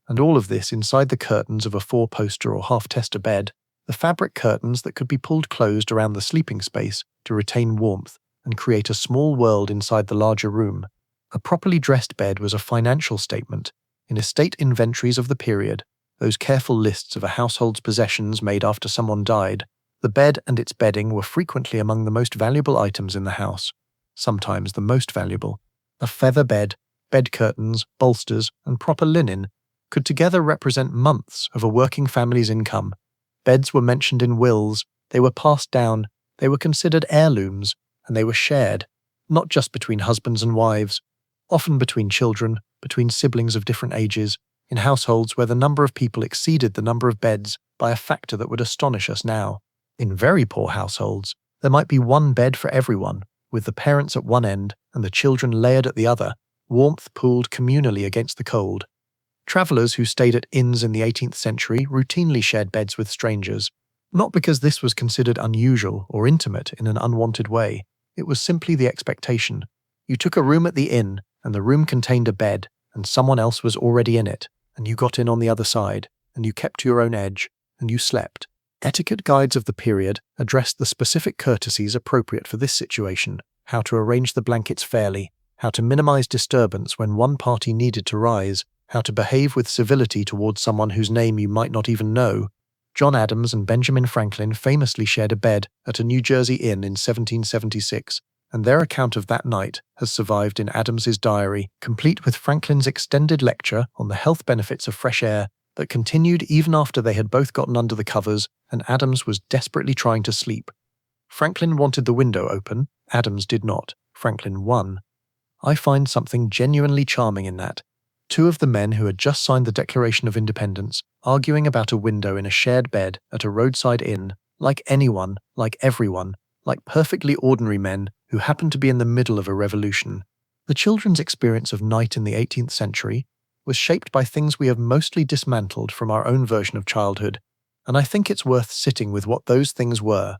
And all of this inside the curtains of a 4-poster or half-tester bed, the fabric curtains that could be pulled closed around the sleeping space to retain warmth and create a small world inside the larger room. A properly dressed bed was a financial statement. In estate inventories of the period, those careful lists of a household's possessions made after someone died, the bed and its bedding were frequently among the most valuable items in the house. Sometimes the most valuable. A feather bed, bed curtains, bolsters, and proper linen could together represent months of a working family's income. Beds were mentioned in wills, they were passed down, they were considered heirlooms, and they were shared, not just between husbands and wives, often between children, between siblings of different ages, in households where the number of people exceeded the number of beds by a factor that would astonish us now. In very poor households, there might be one bed for everyone, with the parents at one end and the children layered at the other, warmth pooled communally against the cold. Travellers who stayed at inns in the 18th century routinely shared beds with strangers, not because this was considered unusual or intimate in an unwanted way. It was simply the expectation. You took a room at the inn, and the room contained a bed, and someone else was already in it, and you got in on the other side, and you kept to your own edge, and you slept. Etiquette guides of the period addressed the specific courtesies appropriate for this situation, how to arrange the blankets fairly, how to minimize disturbance when one party needed to rise, how to behave with civility towards someone whose name you might not even know. John Adams and Benjamin Franklin famously shared a bed at a New Jersey inn in 1776, and their account of that night has survived in Adams's diary, complete with Franklin's extended lecture on the health benefits of fresh air that continued even after they had both gotten under the covers and Adams was desperately trying to sleep. Franklin wanted the window open, Adams did not. Franklin won. I find something genuinely charming in that. Two of the men who had just signed the Declaration of Independence arguing about a window in a shared bed at a roadside inn, like anyone, like everyone, like perfectly ordinary men who happened to be in the middle of a revolution. The children's experience of night in the 18th century was shaped by things we have mostly dismantled from our own version of childhood, and I think it's worth sitting with what those things were.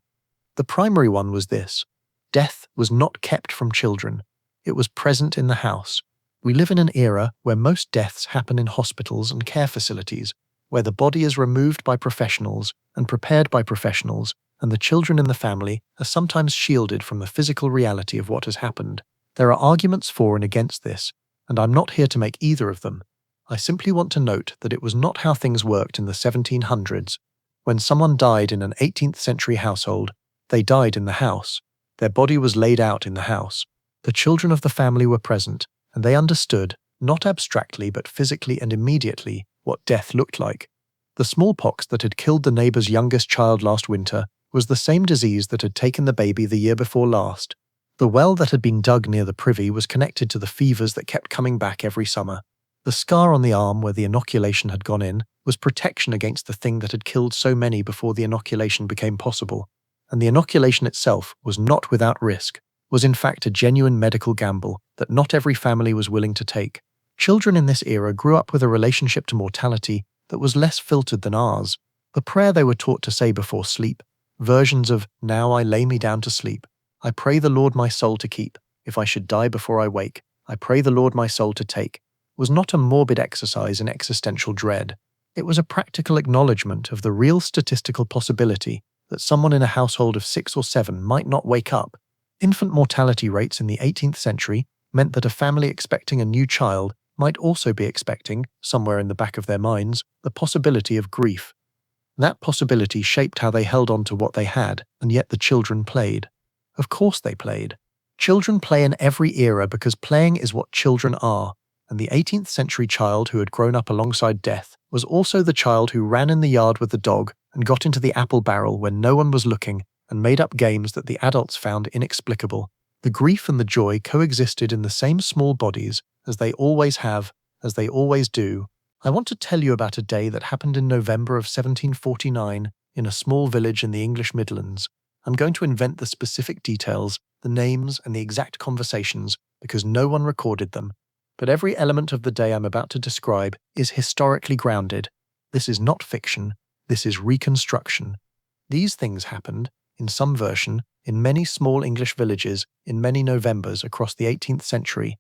The primary one was this: death was not kept from children. It was present in the house. We live in an era where most deaths happen in hospitals and care facilities, where the body is removed by professionals and prepared by professionals, and the children in the family are sometimes shielded from the physical reality of what has happened. There are arguments for and against this, and I'm not here to make either of them. I simply want to note that it was not how things worked in the 1700s. When someone died in an 18th century household, they died in the house. Their body was laid out in the house. The children of the family were present, and they understood, not abstractly but physically and immediately, what death looked like. The smallpox that had killed the neighbour's youngest child last winter was the same disease that had taken the baby the year before last. The well that had been dug near the privy was connected to the fevers that kept coming back every summer. The scar on the arm where the inoculation had gone in was protection against the thing that had killed so many before the inoculation became possible. And the inoculation itself was not without risk, was in fact a genuine medical gamble that not every family was willing to take. Children in this era grew up with a relationship to mortality that was less filtered than ours. The prayer they were taught to say before sleep, versions of "Now I lay me down to sleep, I pray the Lord my soul to keep, if I should die before I wake, I pray the Lord my soul to take," was not a morbid exercise in existential dread. It was a practical acknowledgement of the real statistical possibility that someone in a household of 6 or 7 might not wake up. Infant mortality rates in the 18th century meant that a family expecting a new child might also be expecting, somewhere in the back of their minds, the possibility of grief. That possibility shaped how they held on to what they had, and yet the children played. Of course they played. Children play in every era because playing is what children are, and the 18th century child who had grown up alongside death was also the child who ran in the yard with the dog and got into the apple barrel when no one was looking and made up games that the adults found inexplicable. The grief and the joy coexisted in the same small bodies, as they always have, as they always do. I want to tell you about a day that happened in November of 1749 in a small village in the English Midlands. I'm going to invent the specific details, the names, and the exact conversations, because no one recorded them. But every element of the day I'm about to describe is historically grounded. This is not fiction, this is reconstruction. These things happened, in some version, in many small English villages in many Novembers across the 18th century.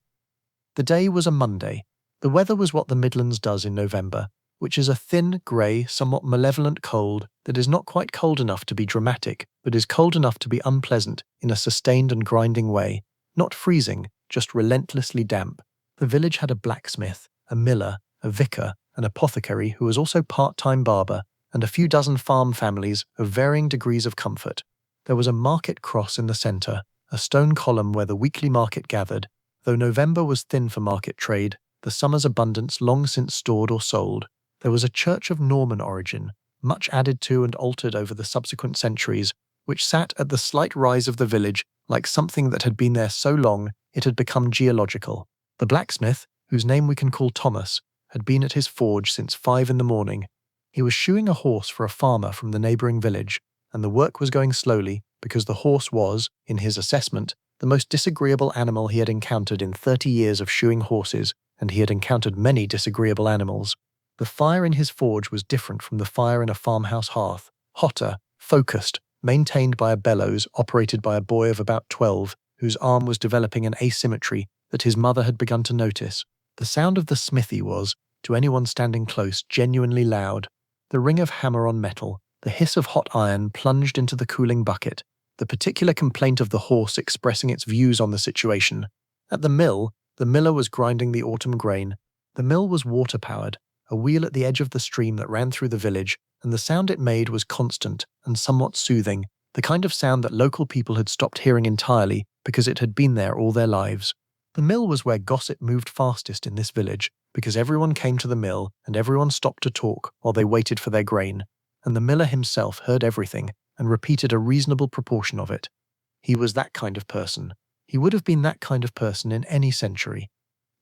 The day was a Monday. The weather was what the Midlands does in November, which is a thin, grey, somewhat malevolent cold that is not quite cold enough to be dramatic, but is cold enough to be unpleasant in a sustained and grinding way, not freezing, just relentlessly damp. The village had a blacksmith, a miller, a vicar, an apothecary who was also part-time barber, and a few dozen farm families of varying degrees of comfort. There was a market cross in the centre, a stone column where the weekly market gathered. Though November was thin for market trade, the summer's abundance long since stored or sold. There was a church of Norman origin, much added to and altered over the subsequent centuries, which sat at the slight rise of the village like something that had been there so long it had become geological. The blacksmith, whose name we can call Thomas, had been at his forge since 5 in the morning. He was shoeing a horse for a farmer from the neighboring village, and the work was going slowly because the horse was, in his assessment, the most disagreeable animal he had encountered in 30 years of shoeing horses, and he had encountered many disagreeable animals. The fire in his forge was different from the fire in a farmhouse hearth, hotter, focused, maintained by a bellows operated by a boy of about 12, whose arm was developing an asymmetry that his mother had begun to notice. The sound of the smithy was, to anyone standing close, genuinely loud. The ring of hammer on metal, the hiss of hot iron plunged into the cooling bucket, the particular complaint of the horse expressing its views on the situation. At the mill, the miller was grinding the autumn grain. The mill was water-powered, a wheel at the edge of the stream that ran through the village, and the sound it made was constant and somewhat soothing, the kind of sound that local people had stopped hearing entirely because it had been there all their lives. The mill was where gossip moved fastest in this village, because everyone came to the mill and everyone stopped to talk while they waited for their grain, and the miller himself heard everything and repeated a reasonable proportion of it. He was that kind of person. He would have been that kind of person in any century.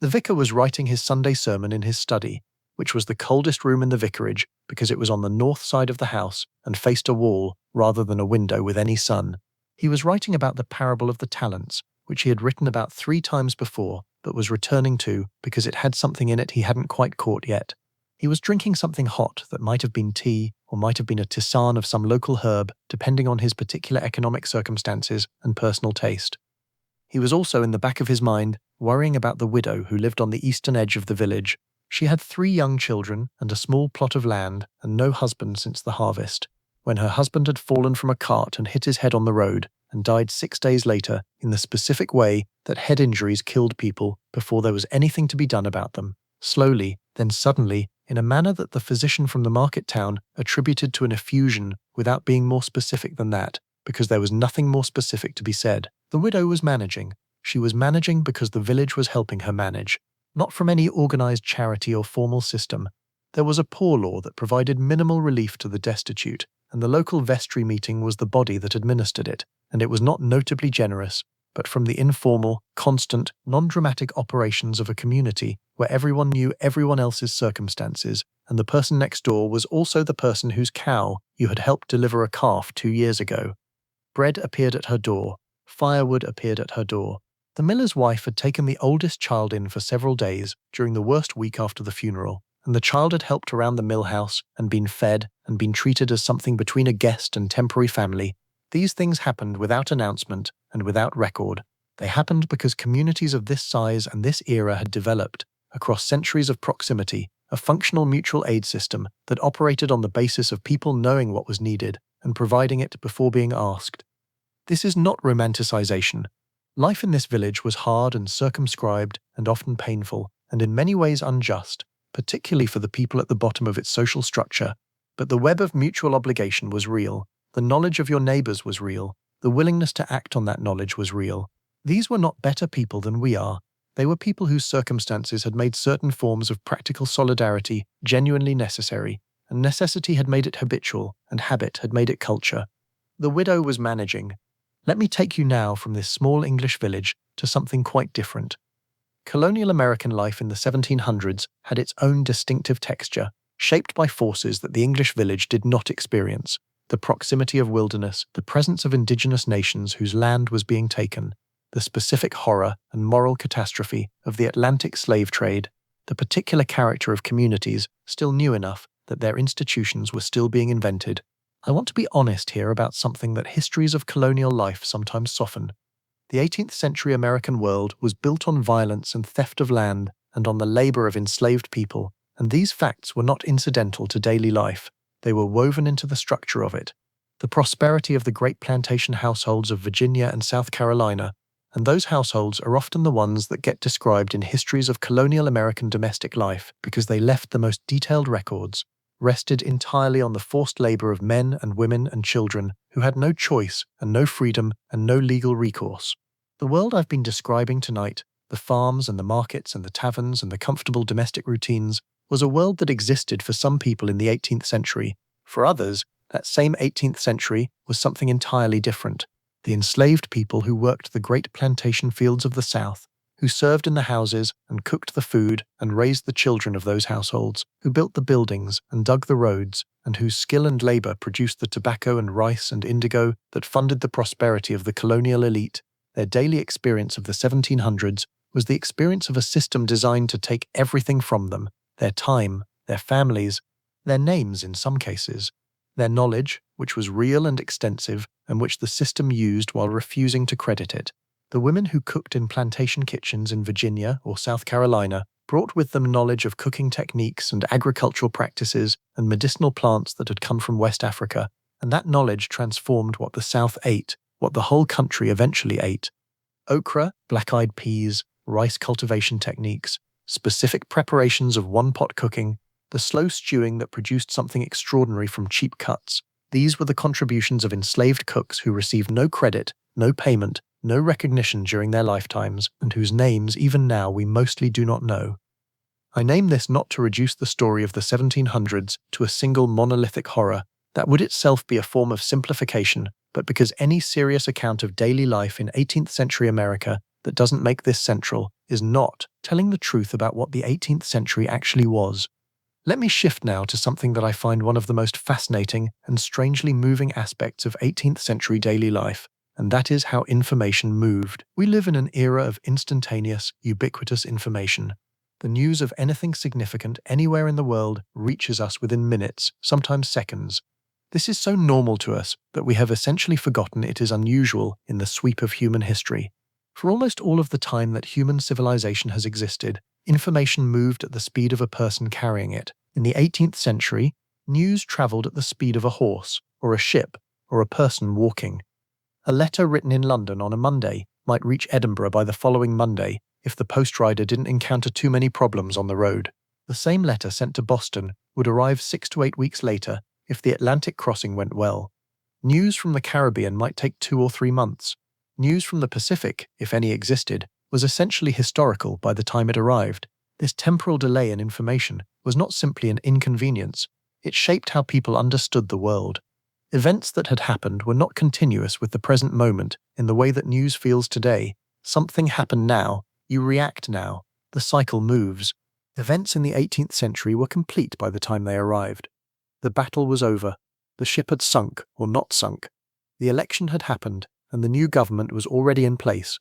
The vicar was writing his Sunday sermon in his study, which was the coldest room in the vicarage because it was on the north side of the house and faced a wall rather than a window with any sun. He was writing about the parable of the talents, which he had written about 3 times before, but was returning to because it had something in it he hadn't quite caught yet. He was drinking something hot that might have been tea or might have been a tisane of some local herb, depending on his particular economic circumstances and personal taste. He was also, in the back of his mind, worrying about the widow who lived on the eastern edge of the village. She had 3 young children and a small plot of land and no husband since the harvest, when her husband had fallen from a cart and hit his head on the road and died 6 days later in the specific way that head injuries killed people before there was anything to be done about them, slowly, then suddenly, in a manner that the physician from the market town attributed to an effusion without being more specific than that, because there was nothing more specific to be said. The widow was managing. She was managing because the village was helping her manage, not from any organized charity or formal system. There was a poor law that provided minimal relief to the destitute, and the local vestry meeting was the body that administered it, and it was not notably generous, but from the informal, constant, non-dramatic operations of a community where everyone knew everyone else's circumstances, and the person next door was also the person whose cow you had helped deliver a calf 2 years ago. Bread appeared at her door. Firewood appeared at her door. The miller's wife had taken the oldest child in for several days during the worst week after the funeral, and the child had helped around the mill house and been fed and been treated as something between a guest and temporary family. These things happened without announcement and without record. They happened because communities of this size and this era had developed, across centuries of proximity, a functional mutual aid system that operated on the basis of people knowing what was needed and providing it before being asked. This is not romanticization. Life in this village was hard and circumscribed and often painful, and in many ways unjust, particularly for the people at the bottom of its social structure. But the web of mutual obligation was real. The knowledge of your neighbors was real. The willingness to act on that knowledge was real. These were not better people than we are. They were people whose circumstances had made certain forms of practical solidarity genuinely necessary, and necessity had made it habitual, and habit had made it culture. The widow was managing. Let me take you now from this small English village to something quite different. Colonial American life in the 1700s had its own distinctive texture, shaped by forces that the English village did not experience. The proximity of wilderness, the presence of indigenous nations whose land was being taken, the specific horror and moral catastrophe of the Atlantic slave trade, the particular character of communities still new enough that their institutions were still being invented. I want to be honest here about something that histories of colonial life sometimes soften. The 18th-century American world was built on violence and theft of land and on the labor of enslaved people, and these facts were not incidental to daily life. They were woven into the structure of it. The prosperity of the great plantation households of Virginia and South Carolina, and those households are often the ones that get described in histories of colonial American domestic life because they left the most detailed records, rested entirely on the forced labor of men and women and children who had no choice and no freedom and no legal recourse. The world I've been describing tonight, the farms and the markets and the taverns and the comfortable domestic routines, was a world that existed for some people in the 18th century. For others, that same 18th century was something entirely different. The enslaved people who worked the great plantation fields of the South, who served in the houses and cooked the food and raised the children of those households, who built the buildings and dug the roads, and whose skill and labor produced the tobacco and rice and indigo that funded the prosperity of the colonial elite. Their daily experience of the 1700s was the experience of a system designed to take everything from them: their time, their families, their names in some cases, their knowledge, which was real and extensive, and which the system used while refusing to credit it. The women who cooked in plantation kitchens in Virginia or South Carolina brought with them knowledge of cooking techniques and agricultural practices and medicinal plants that had come from West Africa, and that knowledge transformed what the South ate, what the whole country eventually ate. Okra, black-eyed peas, rice cultivation techniques, specific preparations of one-pot cooking, the slow stewing that produced something extraordinary from cheap cuts. These were the contributions of enslaved cooks who received no credit, no payment, no recognition during their lifetimes, and whose names even now we mostly do not know. I name this not to reduce the story of the 1700s to a single monolithic horror. That would itself be a form of simplification, but because any serious account of daily life in 18th century America that doesn't make this central is not telling the truth about what the 18th century actually was. Let me shift now to something that I find one of the most fascinating and strangely moving aspects of 18th century daily life, and that is how information moved. We live in an era of instantaneous, ubiquitous information. The news of anything significant anywhere in the world reaches us within minutes, sometimes seconds. This is so normal to us that we have essentially forgotten it is unusual in the sweep of human history. For almost all of the time that human civilization has existed, information moved at the speed of a person carrying it. In the 18th century, news traveled at the speed of a horse, or a ship, or a person walking. A letter written in London on a Monday might reach Edinburgh by the following Monday if the post-rider didn't encounter too many problems on the road. The same letter sent to Boston would arrive 6 to 8 weeks later if the Atlantic crossing went well. News from the Caribbean might take 2 or 3 months. News from the Pacific, if any existed, was essentially historical by the time it arrived. This temporal delay in information was not simply an inconvenience, it shaped how people understood the world. Events that had happened were not continuous with the present moment in the way that news feels today. Something happened now, you react now, the cycle moves. Events in the 18th century were complete by the time they arrived. The battle was over, the ship had sunk or not sunk, the election had happened, and the new government was already in place.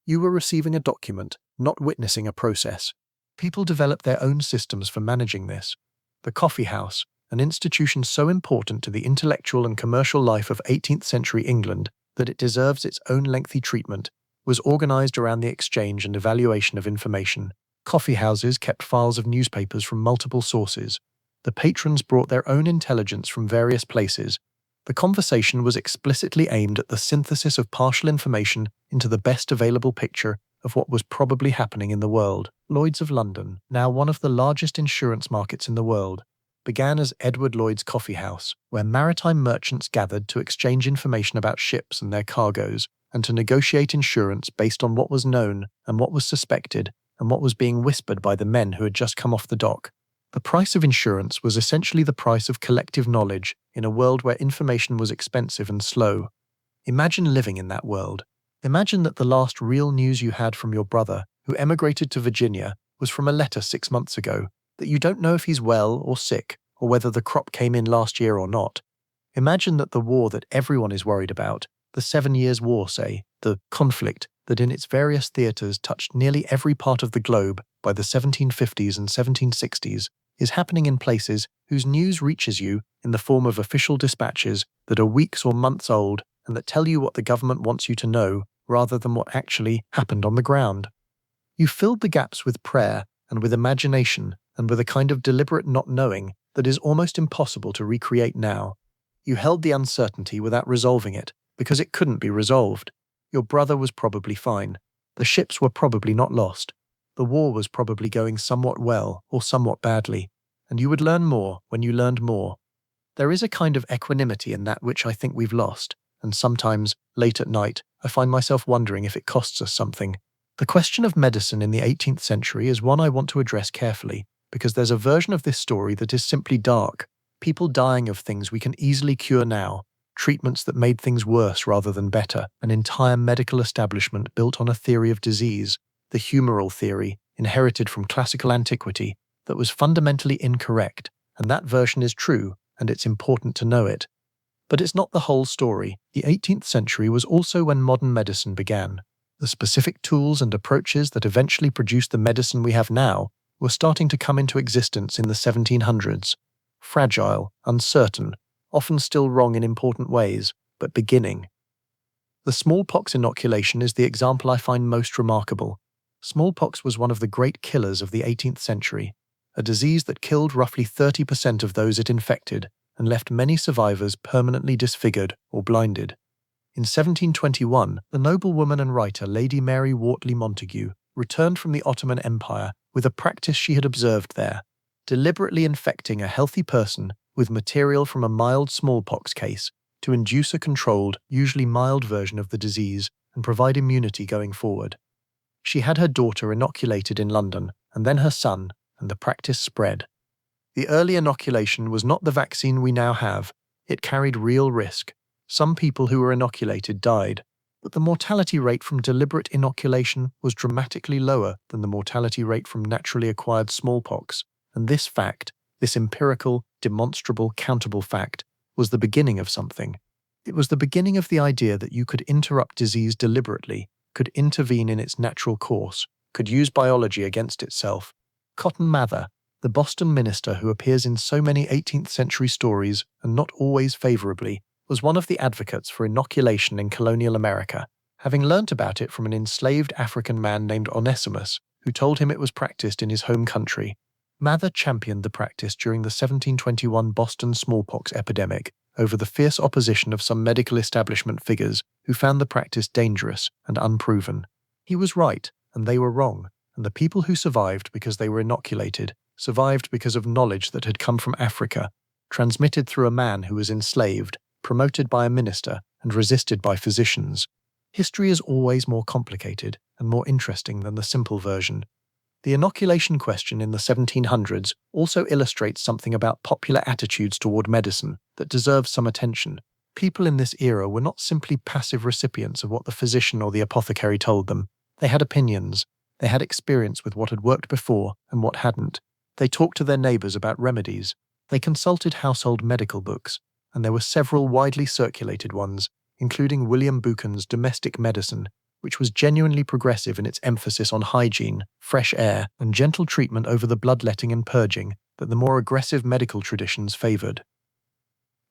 You were receiving a document, not witnessing a process. People developed their own systems for managing this. The coffee house, an institution so important to the intellectual and commercial life of 18th century England that it deserves its own lengthy treatment, was organized around the exchange and evaluation of information. Coffee houses kept files of newspapers from multiple sources. The patrons brought their own intelligence from various places. The conversation was explicitly aimed at the synthesis of partial information into the best available picture of what was probably happening in the world. Lloyd's of London, now one of the largest insurance markets in the world, began as Edward Lloyd's Coffee House, where maritime merchants gathered to exchange information about ships and their cargoes, and to negotiate insurance based on what was known and what was suspected and what was being whispered by the men who had just come off the dock. The price of insurance was essentially the price of collective knowledge in a world where information was expensive and slow. Imagine living in that world. Imagine that the last real news you had from your brother, who emigrated to Virginia, was from a letter 6 months ago, that you don't know if he's well or sick, or whether the crop came in last year or not. Imagine that the war that everyone is worried about, the 7 Years' War, say, the conflict that in its various theaters touched nearly every part of the globe by the 1750s and 1760s, is happening in places whose news reaches you in the form of official dispatches that are weeks or months old and that tell you what the government wants you to know rather than what actually happened on the ground. You filled the gaps with prayer and with imagination and with a kind of deliberate not knowing that is almost impossible to recreate now. You held the uncertainty without resolving it, because it couldn't be resolved. Your brother was probably fine. The ships were probably not lost. The war was probably going somewhat well or somewhat badly, and you would learn more when you learned more. There is a kind of equanimity in that which I think we've lost, and sometimes, late at night, I find myself wondering if it costs us something. The question of medicine in the 18th century is one I want to address carefully, because there's a version of this story that is simply dark. People dying of things we can easily cure now, treatments that made things worse rather than better, an entire medical establishment built on a theory of disease. the humoral theory, inherited from classical antiquity, that was fundamentally incorrect, and that version is true, and it's important to know it. But it's not the whole story. The 18th century was also when modern medicine began. The specific tools and approaches that eventually produced the medicine we have now were starting to come into existence in the 1700s. Fragile, uncertain, often still wrong in important ways, but beginning. The smallpox inoculation is the example I find most remarkable. Smallpox was one of the great killers of the 18th century, a disease that killed roughly 30% of those it infected and left many survivors permanently disfigured or blinded. In 1721, the noblewoman and writer Lady Mary Wortley Montagu returned from the Ottoman Empire with a practice she had observed there, deliberately infecting a healthy person with material from a mild smallpox case to induce a controlled, usually mild version of the disease and provide immunity going forward. She had her daughter inoculated in London, and then her son, and the practice spread. The early inoculation was not the vaccine we now have. It carried real risk. Some people who were inoculated died, but the mortality rate from deliberate inoculation was dramatically lower than the mortality rate from naturally acquired smallpox, and this fact, this empirical, demonstrable, countable fact, was the beginning of something. It was the beginning of the idea that you could interrupt disease deliberately, could intervene in its natural course, could use biology against itself. Cotton Mather, the Boston minister who appears in so many 18th century stories, and not always favorably, was one of the advocates for inoculation in colonial America, having learnt about it from an enslaved African man named Onesimus, who told him it was practiced in his home country. Mather championed the practice during the 1721 Boston smallpox epidemic over the fierce opposition of some medical establishment figures who found the practice dangerous and unproven. He was right, and they were wrong, and the people who survived because they were inoculated survived because of knowledge that had come from Africa, transmitted through a man who was enslaved, promoted by a minister, and resisted by physicians. History is always more complicated and more interesting than the simple version. The inoculation question in the 1700s also illustrates something about popular attitudes toward medicine that deserves some attention. People in this era were not simply passive recipients of what the physician or the apothecary told them. They had opinions. They had experience with what had worked before and what hadn't. They talked to their neighbors about remedies. They consulted household medical books, and there were several widely circulated ones, including William Buchan's Domestic Medicine, which was genuinely progressive in its emphasis on hygiene, fresh air, and gentle treatment over the bloodletting and purging that the more aggressive medical traditions favored.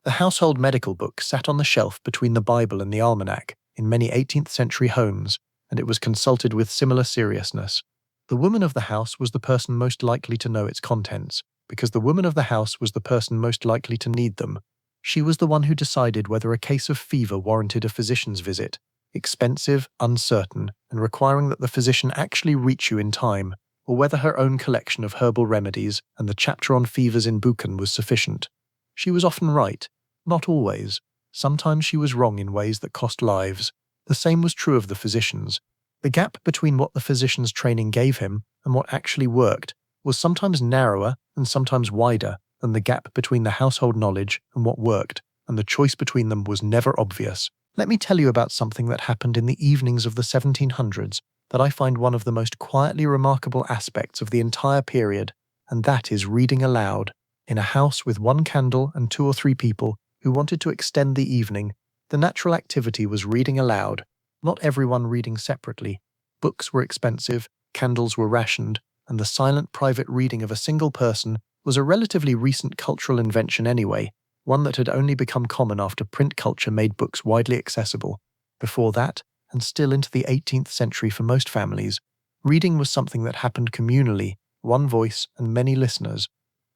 The household medical book sat on the shelf between the Bible and the almanac in many 18th century homes, and it was consulted with similar seriousness. The woman of the house was the person most likely to know its contents, because the woman of the house was the person most likely to need them. She was the one who decided whether a case of fever warranted a physician's visit, expensive, uncertain, and requiring that the physician actually reach you in time, or whether her own collection of herbal remedies and the chapter on fevers in Buchan was sufficient. She was often right, not always. Sometimes she was wrong in ways that cost lives. The same was true of the physicians. The gap between what the physician's training gave him and what actually worked was sometimes narrower and sometimes wider than the gap between the household knowledge and what worked, and the choice between them was never obvious. Let me tell you about something that happened in the evenings of the 1700s that I find one of the most quietly remarkable aspects of the entire period, and that is reading aloud. In a house with one candle and 2 or 3 people who wanted to extend the evening, the natural activity was reading aloud, not everyone reading separately. Books were expensive, candles were rationed, and the silent private reading of a single person was a relatively recent cultural invention anyway, one that had only become common after print culture made books widely accessible. Before that, and still into the 18th century for most families, reading was something that happened communally, one voice and many listeners.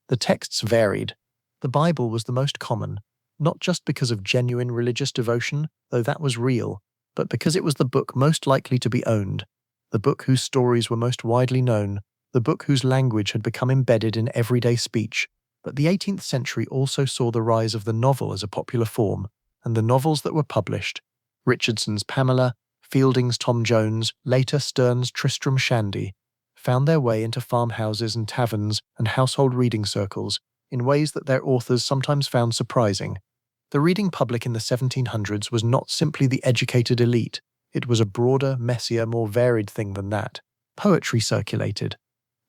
The texts varied. The Bible was the most common, not just because of genuine religious devotion, though that was real, but because it was the book most likely to be owned, the book whose stories were most widely known, the book whose language had become embedded in everyday speech. But the 18th century also saw the rise of the novel as a popular form, and the novels that were published, Richardson's Pamela, Fielding's Tom Jones, later Sterne's Tristram Shandy, found their way into farmhouses and taverns and household reading circles in ways that their authors sometimes found surprising. The reading public in the 1700s was not simply the educated elite. It was a broader, messier, more varied thing than that. Poetry circulated.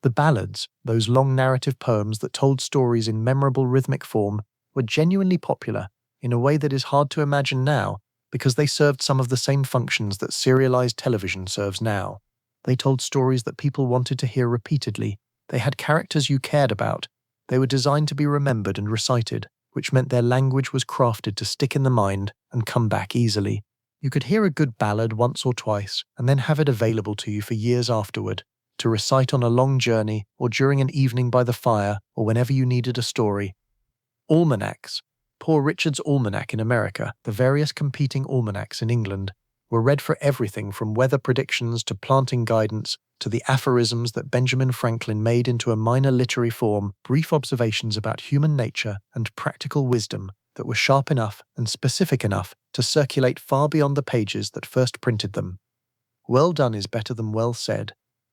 The ballads, those long narrative poems that told stories in memorable rhythmic form, were genuinely popular in a way that is hard to imagine now because they served some of the same functions that serialized television serves now. They told stories that people wanted to hear repeatedly. They had characters you cared about. They were designed to be remembered and recited, which meant their language was crafted to stick in the mind and come back easily. You could hear a good ballad once or twice and then have it available to you for years afterward, to recite on a long journey or during an evening by the fire or whenever you needed a story. Almanacs. Poor Richard's Almanac in America, the various competing almanacs in England, were read for everything from weather predictions to planting guidance to the aphorisms that Benjamin Franklin made into a minor literary form, brief observations about human nature and practical wisdom that were sharp enough and specific enough to circulate far beyond the pages that first printed them. Well done is better than well said.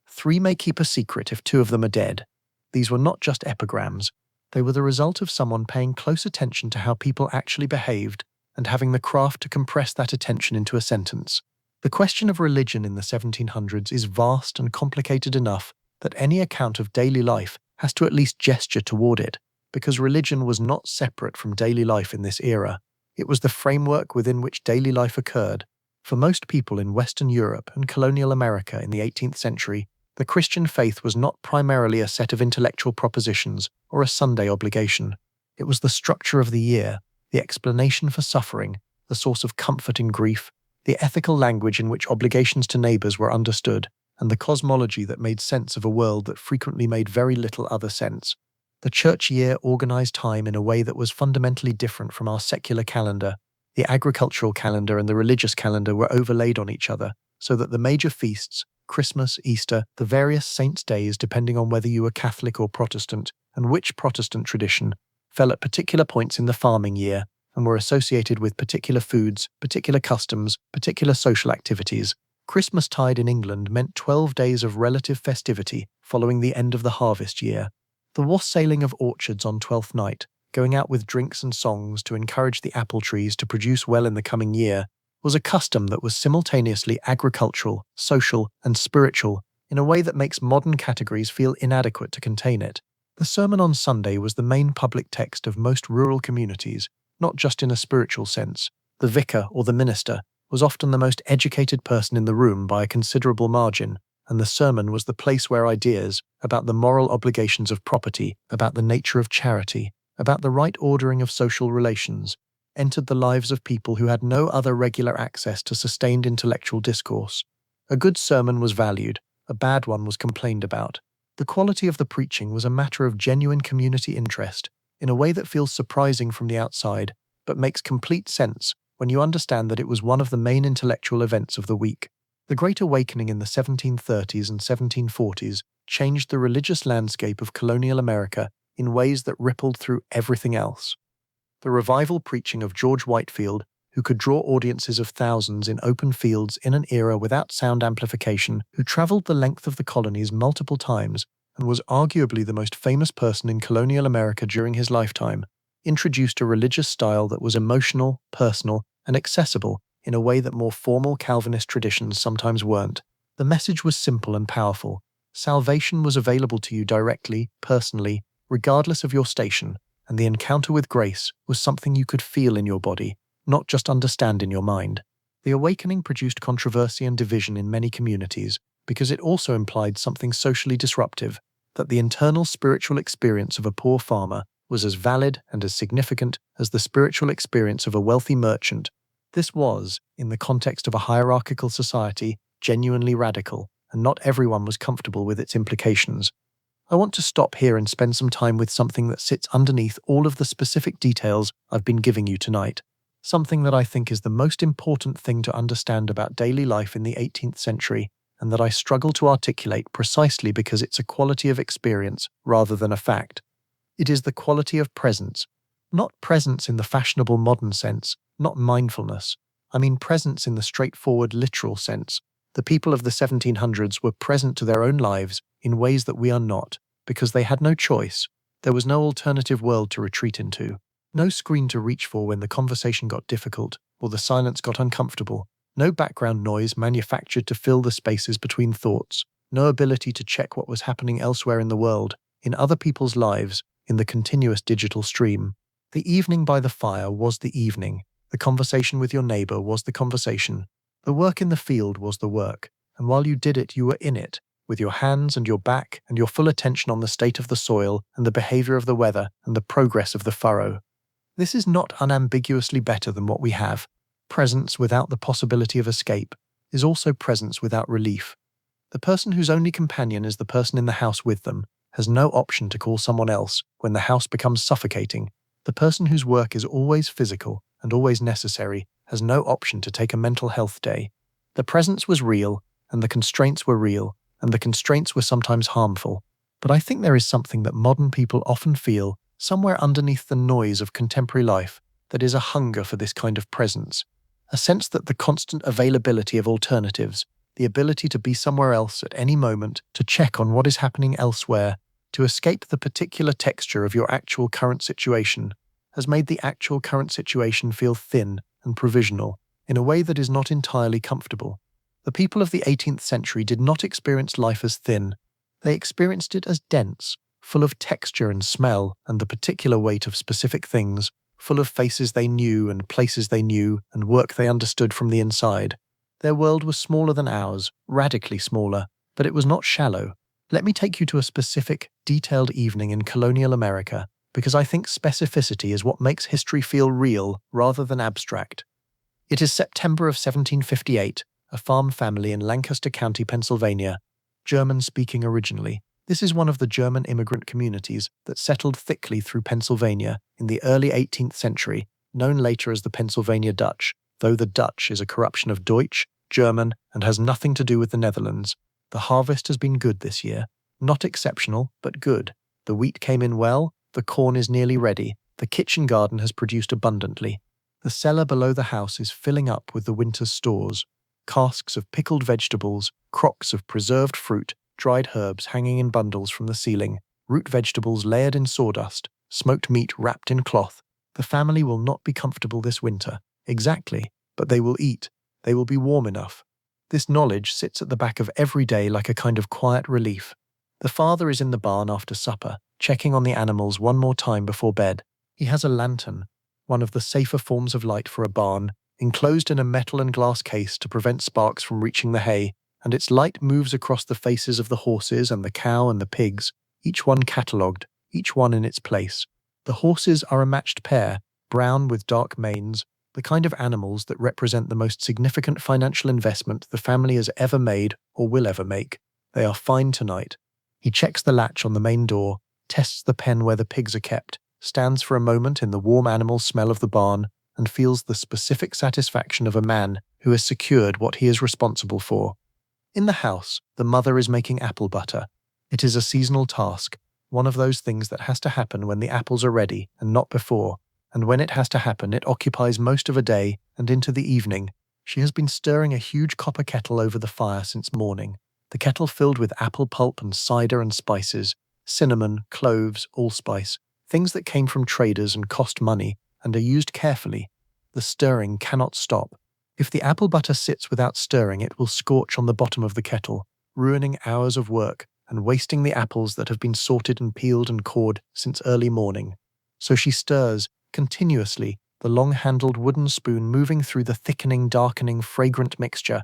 3 may keep a secret if 2 of them are dead. These were not just epigrams. They were the result of someone paying close attention to how people actually behaved and having the craft to compress that attention into a sentence. The question of religion in the 1700s is vast and complicated enough that any account of daily life has to at least gesture toward it, because religion was not separate from daily life in this era. It was the framework within which daily life occurred. For most people in Western Europe and colonial America in the 18th century, the Christian faith was not primarily a set of intellectual propositions or a Sunday obligation. It was the structure of the year, the explanation for suffering, the source of comfort in grief, the ethical language in which obligations to neighbors were understood, and the cosmology that made sense of a world that frequently made very little other sense. The church year organized time in a way that was fundamentally different from our secular calendar. The agricultural calendar and the religious calendar were overlaid on each other, so that the major feasts, Christmas, Easter, the various saints' days depending on whether you were Catholic or Protestant, and which Protestant tradition, fell at particular points in the farming year and were associated with particular foods, particular customs, particular social activities. Christmastide in England meant 12 days of relative festivity following the end of the harvest year. The wassailing of orchards on Twelfth Night, going out with drinks and songs to encourage the apple trees to produce well in the coming year, was a custom that was simultaneously agricultural, social, and spiritual in a way that makes modern categories feel inadequate to contain it. The sermon on Sunday was the main public text of most rural communities, not just in a spiritual sense. The vicar or the minister was often the most educated person in the room by a considerable margin, and the sermon was the place where ideas about the moral obligations of property, about the nature of charity, about the right ordering of social relations, entered the lives of people who had no other regular access to sustained intellectual discourse. A good sermon was valued, a bad one was complained about. The quality of the preaching was a matter of genuine community interest, in a way that feels surprising from the outside, but makes complete sense when you understand that it was one of the main intellectual events of the week. The Great Awakening in the 1730s and 1740s changed the religious landscape of colonial America in ways that rippled through everything else. The revival preaching of George Whitefield, who could draw audiences of thousands in open fields in an era without sound amplification, who traveled the length of the colonies multiple times, and was arguably the most famous person in colonial America during his lifetime, introduced a religious style that was emotional, personal, and accessible in a way that more formal Calvinist traditions sometimes weren't. The message was simple and powerful. Salvation was available to you directly, personally, regardless of your station, and the encounter with grace was something you could feel in your body, not just understand in your mind. The awakening produced controversy and division in many communities because it also implied something socially disruptive, that the internal spiritual experience of a poor farmer was as valid and as significant as the spiritual experience of a wealthy merchant. This was, in the context of a hierarchical society, genuinely radical, and not everyone was comfortable with its implications. I want to stop here and spend some time with something that sits underneath all of the specific details I've been giving you tonight. Something that I think is the most important thing to understand about daily life in the 18th century, and that I struggle to articulate precisely because it's a quality of experience rather than a fact. It is the quality of presence. Not presence in the fashionable modern sense, not mindfulness. I mean presence in the straightforward literal sense. The people of the 1700s were present to their own lives in ways that we are not, because they had no choice. There was no alternative world to retreat into. No screen to reach for when the conversation got difficult or the silence got uncomfortable. No background noise manufactured to fill the spaces between thoughts. no ability to check what was happening elsewhere in the world, in other people's lives, in the continuous digital stream. The evening by the fire was the evening. The conversation with your neighbor was the conversation. The work in the field was the work. And while you did it, you were in it, with your hands and your back and your full attention on the state of the soil and the behavior of the weather and the progress of the furrow. This is not unambiguously better than what we have. Presence without the possibility of escape is also presence without relief. The person whose only companion is the person in the house with them has no option to call someone else when the house becomes suffocating. The person whose work is always physical and always necessary has no option to take a mental health day. The presence was real, and the constraints were real, and the constraints were sometimes harmful. But I think there is something that modern people often feel, somewhere underneath the noise of contemporary life, that is a hunger for this kind of presence. A sense that the constant availability of alternatives, the ability to be somewhere else at any moment, to check on what is happening elsewhere, to escape the particular texture of your actual current situation, has made the actual current situation feel thin and provisional, in a way that is not entirely comfortable. The people of the 18th century did not experience life as thin. They experienced it as dense, full of texture and smell and the particular weight of specific things, full of faces they knew and places they knew and work they understood from the inside. Their world was smaller than ours, radically smaller, but it was not shallow. Let me take you to a specific, detailed evening in colonial America, because I think specificity is what makes history feel real rather than abstract. It is September of 1758, a farm family in Lancaster County, Pennsylvania, German-speaking originally. This is one of the German immigrant communities that settled thickly through Pennsylvania in the early 18th century, known later as the Pennsylvania Dutch, though the Dutch is a corruption of Deutsch, German, and has nothing to do with the Netherlands. The harvest has been good this year. Not exceptional, but good. The wheat came in well, the corn is nearly ready, the kitchen garden has produced abundantly. The cellar below the house is filling up with the winter's stores. Casks of pickled vegetables, crocks of preserved fruit, dried herbs hanging in bundles from the ceiling, root vegetables layered in sawdust, smoked meat wrapped in cloth. The family will not be comfortable this winter. Exactly, but they will eat. They will be warm enough. This knowledge sits at the back of every day like a kind of quiet relief. The father is in the barn after supper, checking on the animals one more time before bed. He has a lantern, one of the safer forms of light for a barn, enclosed in a metal and glass case to prevent sparks from reaching the hay, and its light moves across the faces of the horses and the cow and the pigs, each one catalogued, each one in its place. The horses are a matched pair, brown with dark manes, the kind of animals that represent the most significant financial investment the family has ever made or will ever make. They are fine tonight. He checks the latch on the main door, tests the pen where the pigs are kept, stands for a moment in the warm animal smell of the barn, and feels the specific satisfaction of a man who has secured what he is responsible for. In the house, the mother is making apple butter. It is a seasonal task, one of those things that has to happen when the apples are ready and not before, and when it has to happen it occupies most of a day and into the evening. She has been stirring a huge copper kettle over the fire since morning, the kettle filled with apple pulp and cider and spices, cinnamon, cloves, allspice, things that came from traders and cost money and are used carefully. The stirring cannot stop. If the apple butter sits without stirring, it will scorch on the bottom of the kettle, ruining hours of work and wasting the apples that have been sorted and peeled and cored since early morning. So she stirs, continuously, the long-handled wooden spoon moving through the thickening, darkening, fragrant mixture.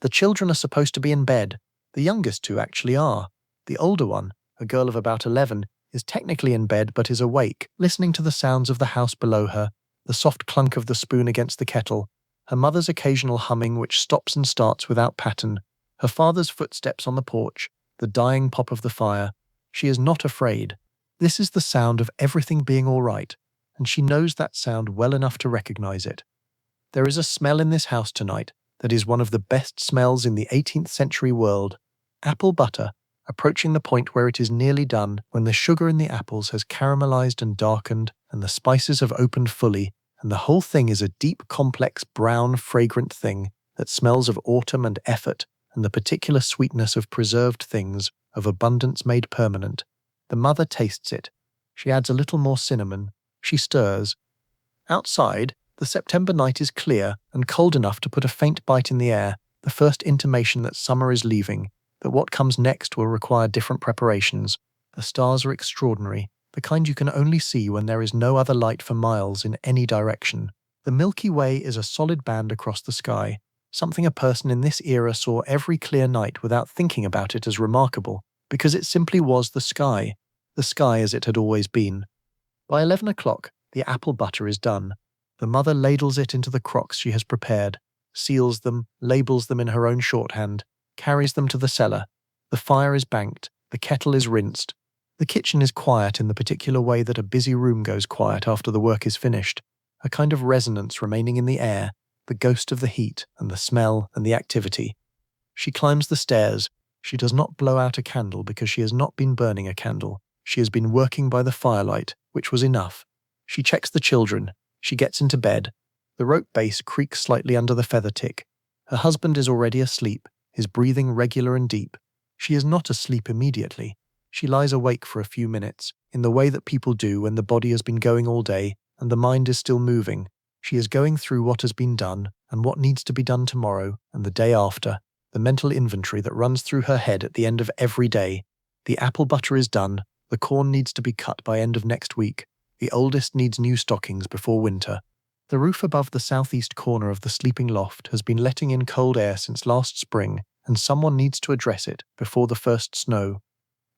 The children are supposed to be in bed. The youngest two actually are. The older one, a girl of about 11, is technically in bed but is awake, listening to the sounds of the house below her, the soft clunk of the spoon against the kettle, her mother's occasional humming which stops and starts without pattern, her father's footsteps on the porch, the dying pop of the fire. She is not afraid. This is the sound of everything being all right, and she knows that sound well enough to recognize it. There is a smell in this house tonight that is one of the best smells in the 18th century world. Apple butter, approaching the point where it is nearly done, when the sugar in the apples has caramelized and darkened and the spices have opened fully, and the whole thing is a deep, complex, brown, fragrant thing that smells of autumn and effort and the particular sweetness of preserved things, of abundance made permanent. The mother tastes it. She adds a little more cinnamon. She stirs. Outside, the September night is clear and cold enough to put a faint bite in the air, the first intimation that summer is leaving. that what comes next will require different preparations. The stars are extraordinary, the kind you can only see when there is no other light for miles in any direction. The Milky Way is a solid band across the sky, something a person in this era saw every clear night without thinking about it as remarkable, because it simply was the sky as it had always been. By 11 o'clock, the apple butter is done. The mother ladles it into the crocks she has prepared, seals them, labels them in her own shorthand, carries them to the cellar. The fire is banked, the kettle is rinsed. The kitchen is quiet in the particular way that a busy room goes quiet after the work is finished, a kind of resonance remaining in the air, the ghost of the heat and the smell and the activity. She climbs the stairs. She does not blow out a candle because she has not been burning a candle. She has been working by the firelight, which was enough. She checks the children. She gets into bed. The rope base creaks slightly under the feather tick. Her husband is already asleep, his breathing regular and deep. She is not asleep immediately. She lies awake for a few minutes, in the way that people do when the body has been going all day and the mind is still moving. She is going through what has been done and what needs to be done tomorrow and the day after, the mental inventory that runs through her head at the end of every day. The apple butter is done. The corn needs to be cut by end of next week. The oldest needs new stockings before winter. The roof above the southeast corner of the sleeping loft has been letting in cold air since last spring, and someone needs to address it before the first snow.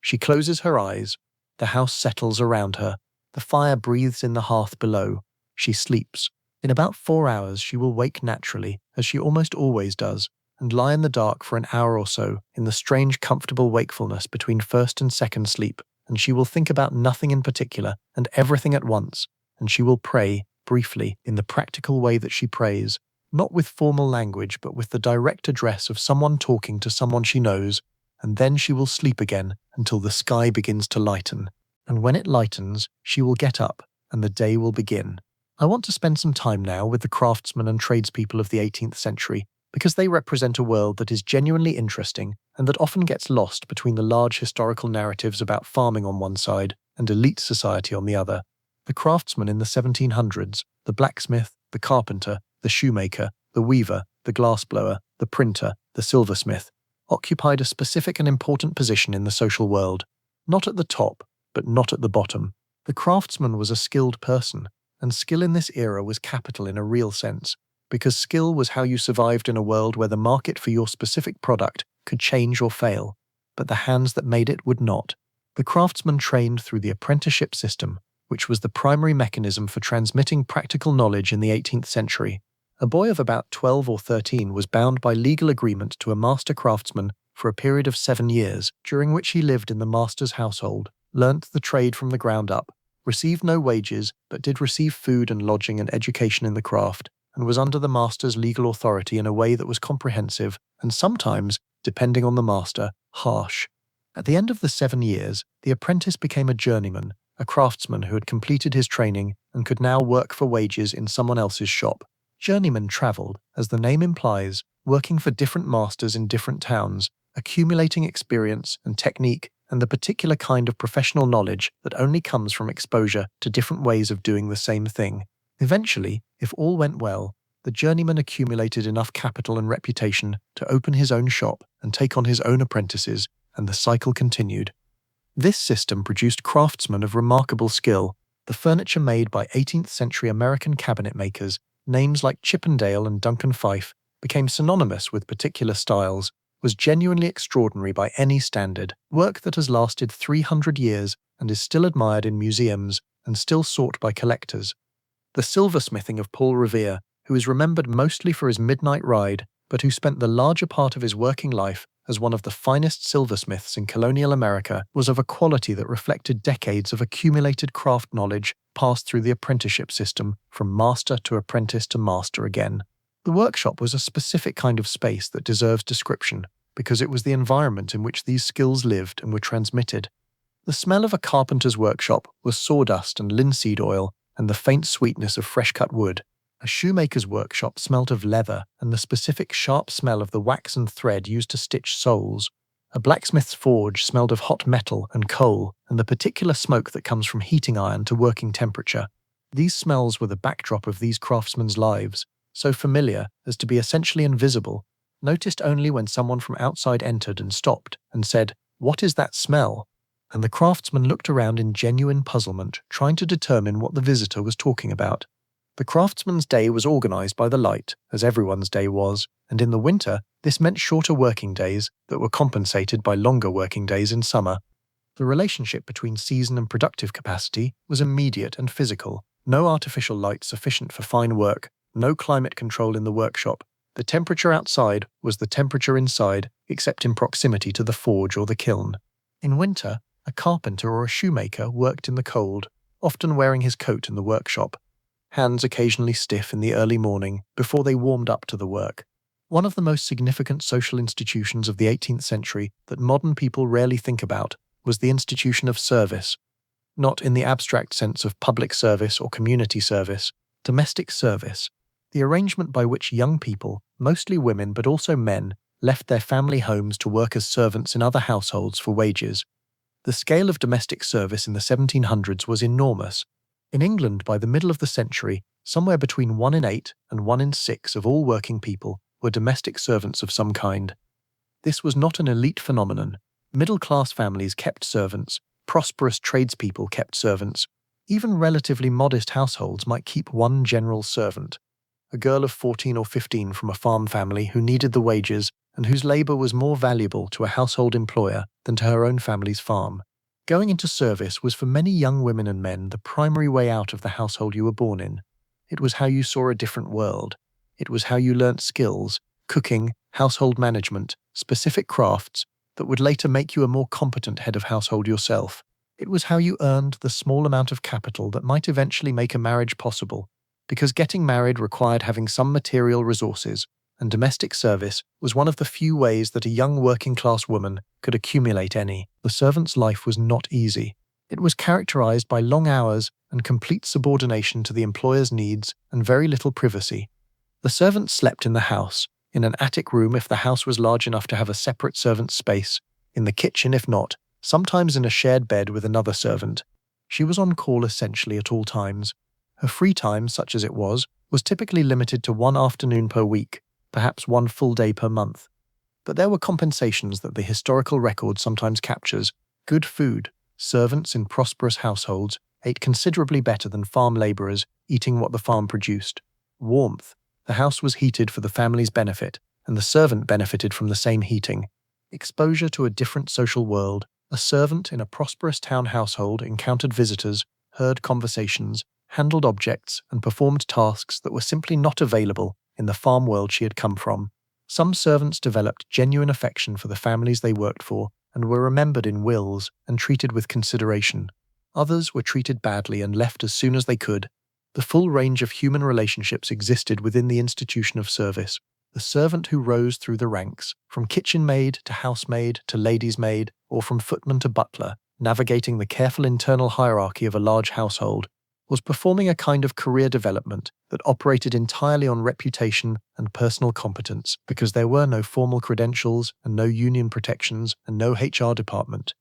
She closes her eyes. The house settles around her. The fire breathes in the hearth below. She sleeps. In about 4 hours she will wake naturally, as she almost always does, and lie in the dark for an hour or so, in the strange comfortable wakefulness between first and second sleep, and she will think about nothing in particular and everything at once, and she will pray, briefly, in the practical way that she prays, not with formal language but with the direct address of someone talking to someone she knows, and then she will sleep again until the sky begins to lighten. And when it lightens, she will get up, and the day will begin. I want to spend some time now with the craftsmen and tradespeople of the 18th century, because they represent a world that is genuinely interesting and that often gets lost between the large historical narratives about farming on one side and elite society on the other. The craftsman in the 1700s, the blacksmith, the carpenter, the shoemaker, the weaver, the glassblower, the printer, the silversmith, occupied a specific and important position in the social world, not at the top, but not at the bottom. The craftsman was a skilled person, and skill in this era was capital in a real sense, because skill was how you survived in a world where the market for your specific product could change or fail, but the hands that made it would not. The craftsman trained through the apprenticeship system, which was the primary mechanism for transmitting practical knowledge in the 18th century. A boy of about 12 or 13 was bound by legal agreement to a master craftsman for a period of 7 years, during which he lived in the master's household, learnt the trade from the ground up, received no wages but did receive food and lodging and education in the craft, and was under the master's legal authority in a way that was comprehensive and sometimes, depending on the master, harsh. At the end of the 7 years, the apprentice became a journeyman, a craftsman who had completed his training and could now work for wages in someone else's shop. Journeymen travelled, as the name implies, working for different masters in different towns, accumulating experience and technique and the particular kind of professional knowledge that only comes from exposure to different ways of doing the same thing. Eventually, if all went well, the journeyman accumulated enough capital and reputation to open his own shop and take on his own apprentices, and the cycle continued. This system produced craftsmen of remarkable skill. The furniture made by 18th-century American cabinet makers, names like Chippendale and Duncan Fife, became synonymous with particular styles, was genuinely extraordinary by any standard, work that has lasted 300 years and is still admired in museums and still sought by collectors. The silversmithing of Paul Revere, who is remembered mostly for his midnight ride, but who spent the larger part of his working life as one of the finest silversmiths in colonial America, was of a quality that reflected decades of accumulated craft knowledge passed through the apprenticeship system from master to apprentice to master again. The workshop was a specific kind of space that deserves description, because it was the environment in which these skills lived and were transmitted. The smell of a carpenter's workshop was sawdust and linseed oil and the faint sweetness of fresh-cut wood. A shoemaker's workshop smelt of leather and the specific sharp smell of the wax and thread used to stitch soles. A blacksmith's forge smelled of hot metal and coal and the particular smoke that comes from heating iron to working temperature. These smells were the backdrop of these craftsmen's lives, so familiar as to be essentially invisible, noticed only when someone from outside entered and stopped and said, "What is that smell?" And the craftsman looked around in genuine puzzlement, trying to determine what the visitor was talking about. The craftsman's day was organized by the light, as everyone's day was, and in the winter, this meant shorter working days that were compensated by longer working days in summer. The relationship between season and productive capacity was immediate and physical. No artificial light sufficient for fine work, no climate control in the workshop. The temperature outside was the temperature inside, except in proximity to the forge or the kiln. In winter, a carpenter or a shoemaker worked in the cold, often wearing his coat in the workshop, hands occasionally stiff in the early morning before they warmed up to the work. One of the most significant social institutions of the 18th century that modern people rarely think about was the institution of service. Not in the abstract sense of public service or community service, domestic service, the arrangement by which young people, mostly women but also men, left their family homes to work as servants in other households for wages. The scale of domestic service in the 1700s was enormous. In England, by the middle of the century, somewhere between 1 in 8 and 1 in 6 of all working people were domestic servants of some kind. This was not an elite phenomenon. Middle-class families kept servants, prosperous tradespeople kept servants. Even relatively modest households might keep one general servant, a girl of 14 or 15 from a farm family who needed the wages and whose labor was more valuable to a household employer than to her own family's farm. Going into service was for many young women and men the primary way out of the household you were born in. It was how you saw a different world. It was how you learnt skills, cooking, household management, specific crafts, that would later make you a more competent head of household yourself. It was how you earned the small amount of capital that might eventually make a marriage possible, because getting married required having some material resources, and domestic service was one of the few ways that a young working-class woman could accumulate any. The servant's life was not easy. It was characterized by long hours and complete subordination to the employer's needs and very little privacy. The servant slept in the house, in an attic room if the house was large enough to have a separate servant's space, in the kitchen if not, sometimes in a shared bed with another servant. She was on call essentially at all times. Her free time, such as it was typically limited to one afternoon per week, perhaps one full day per month. But there were compensations that the historical record sometimes captures. Good food. Servants in prosperous households ate considerably better than farm laborers eating what the farm produced. Warmth. The house was heated for the family's benefit, and the servant benefited from the same heating. Exposure to a different social world. A servant in a prosperous town household encountered visitors, heard conversations, handled objects, and performed tasks that were simply not available in the farm world she had come from. Some servants developed genuine affection for the families they worked for and were remembered in wills and treated with consideration. Others were treated badly and left as soon as they could. The full range of human relationships existed within the institution of service. The servant who rose through the ranks, from kitchen maid to housemaid to lady's maid, or from footman to butler, navigating the careful internal hierarchy of a large household, was performing a kind of career development that operated entirely on reputation and personal competence because there were no formal credentials and no union protections and no HR department.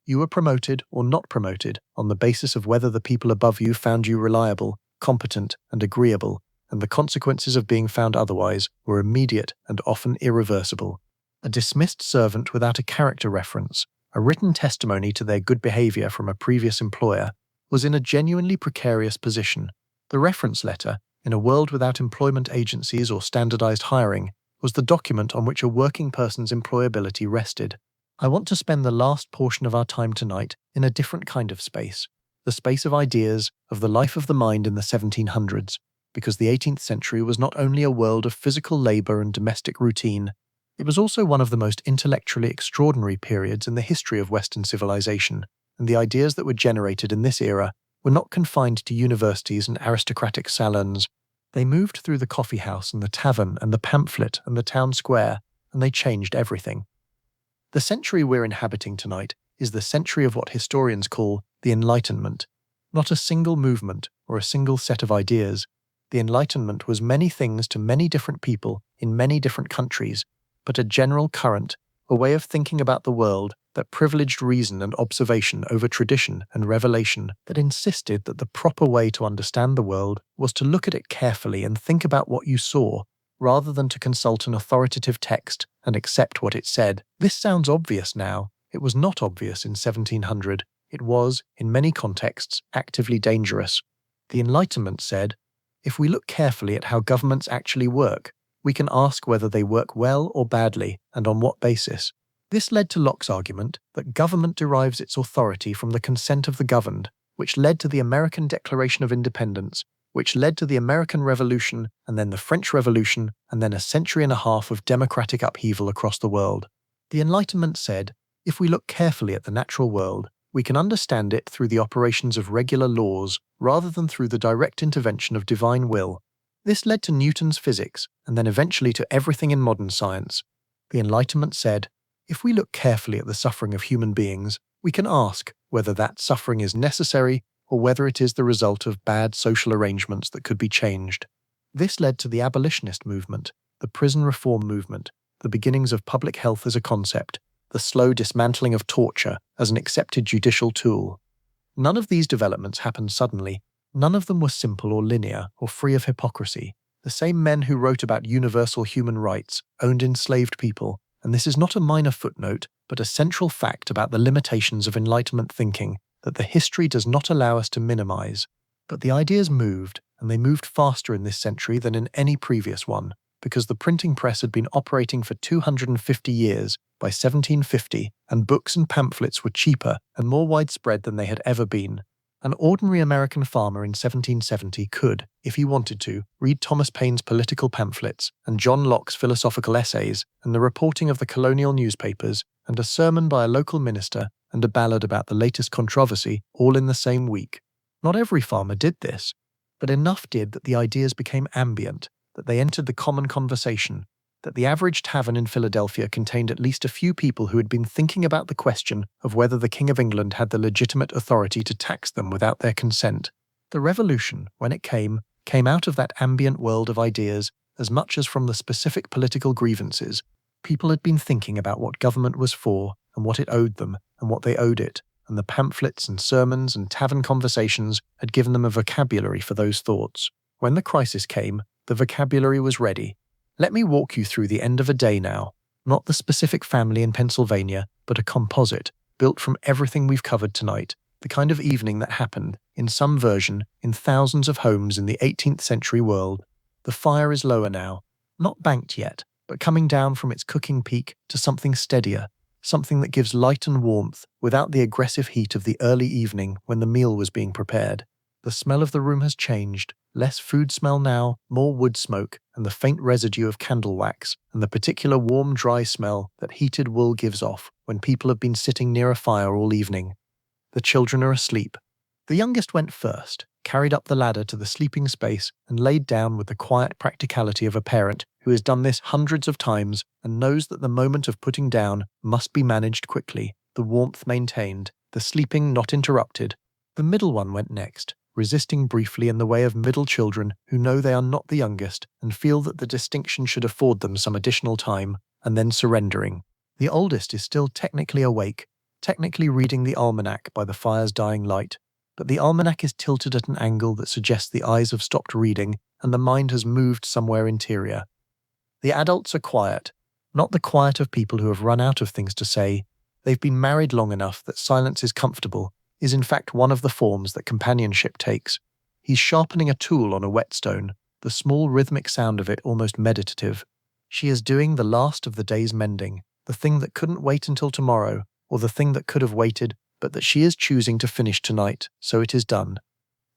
You were promoted or not promoted on the basis of whether the people above you found you reliable, competent, and agreeable, and the consequences of being found otherwise were immediate and often irreversible. A dismissed servant without a character reference, a written testimony to their good behavior from a previous employer, was in a genuinely precarious position. The reference letter, in a world without employment agencies or standardized hiring, was the document on which a working person's employability rested. I want to spend the last portion of our time tonight in a different kind of space, the space of ideas, of the life of the mind in the 1700s, because the 18th century was not only a world of physical labor and domestic routine, it was also one of the most intellectually extraordinary periods in the history of Western civilization, and the ideas that were generated in this era were not confined to universities and aristocratic salons. They moved through the coffee house and the tavern and the pamphlet and the town square, and they changed everything. The century we're inhabiting tonight is the century of what historians call the Enlightenment. Not a single movement or a single set of ideas. The Enlightenment was many things to many different people in many different countries, but a general current, a way of thinking about the world that privileged reason and observation over tradition and revelation, that insisted that the proper way to understand the world was to look at it carefully and think about what you saw, rather than to consult an authoritative text and accept what it said. This sounds obvious now. It was not obvious in 1700. It was, in many contexts, actively dangerous. The Enlightenment said, if we look carefully at how governments actually work, we can ask whether they work well or badly, and on what basis. This led to Locke's argument that government derives its authority from the consent of the governed, which led to the American Declaration of Independence, which led to the American Revolution, and then the French Revolution, and then a century and a half of democratic upheaval across the world. The Enlightenment said, if we look carefully at the natural world, we can understand it through the operations of regular laws, rather than through the direct intervention of divine will. This led to Newton's physics, and then eventually to everything in modern science. The Enlightenment said, if we look carefully at the suffering of human beings, we can ask whether that suffering is necessary or whether it is the result of bad social arrangements that could be changed. This led to the abolitionist movement, the prison reform movement, the beginnings of public health as a concept, the slow dismantling of torture as an accepted judicial tool. None of these developments happened suddenly. None of them were simple or linear or free of hypocrisy. The same men who wrote about universal human rights owned enslaved people, and this is not a minor footnote, but a central fact about the limitations of Enlightenment thinking that the history does not allow us to minimize. But the ideas moved, and they moved faster in this century than in any previous one, because the printing press had been operating for 250 years by 1750, and books and pamphlets were cheaper and more widespread than they had ever been. An ordinary American farmer in 1770 could, if he wanted to, read Thomas Paine's political pamphlets and John Locke's philosophical essays and the reporting of the colonial newspapers and a sermon by a local minister and a ballad about the latest controversy all in the same week. Not every farmer did this, but enough did that the ideas became ambient, that they entered the common conversation, that the average tavern in Philadelphia contained at least a few people who had been thinking about the question of whether the King of England had the legitimate authority to tax them without their consent. The Revolution, when it came out of that ambient world of ideas as much as from the specific political grievances. People had been thinking about what government was for and what it owed them and what they owed it, and the pamphlets and sermons and tavern conversations had given them a vocabulary for those thoughts. When the crisis came, the vocabulary was ready. Let me walk you through the end of a day now, not the specific family in Pennsylvania, but a composite, built from everything we've covered tonight, the kind of evening that happened, in some version, in thousands of homes in the 18th-century world. The fire is lower now, not banked yet, but coming down from its cooking peak to something steadier, something that gives light and warmth without the aggressive heat of the early evening when the meal was being prepared. The smell of the room has changed, less food smell now, more wood smoke, and the faint residue of candle wax, and the particular warm, dry smell that heated wool gives off when people have been sitting near a fire all evening. The children are asleep. The youngest went first, carried up the ladder to the sleeping space, and laid down with the quiet practicality of a parent who has done this hundreds of times and knows that the moment of putting down must be managed quickly, the warmth maintained, the sleeping not interrupted. The middle one went next, resisting briefly in the way of middle children who know they are not the youngest and feel that the distinction should afford them some additional time, and then surrendering. The oldest is still technically awake, technically reading the almanac by the fire's dying light, but the almanac is tilted at an angle that suggests the eyes have stopped reading and the mind has moved somewhere interior. The adults are quiet, not the quiet of people who have run out of things to say. They've been married long enough that silence is comfortable, is in fact one of the forms that companionship takes. He's sharpening a tool on a whetstone, the small rhythmic sound of it almost meditative. She is doing the last of the day's mending, the thing that couldn't wait until tomorrow, or the thing that could have waited, but that she is choosing to finish tonight, so it is done.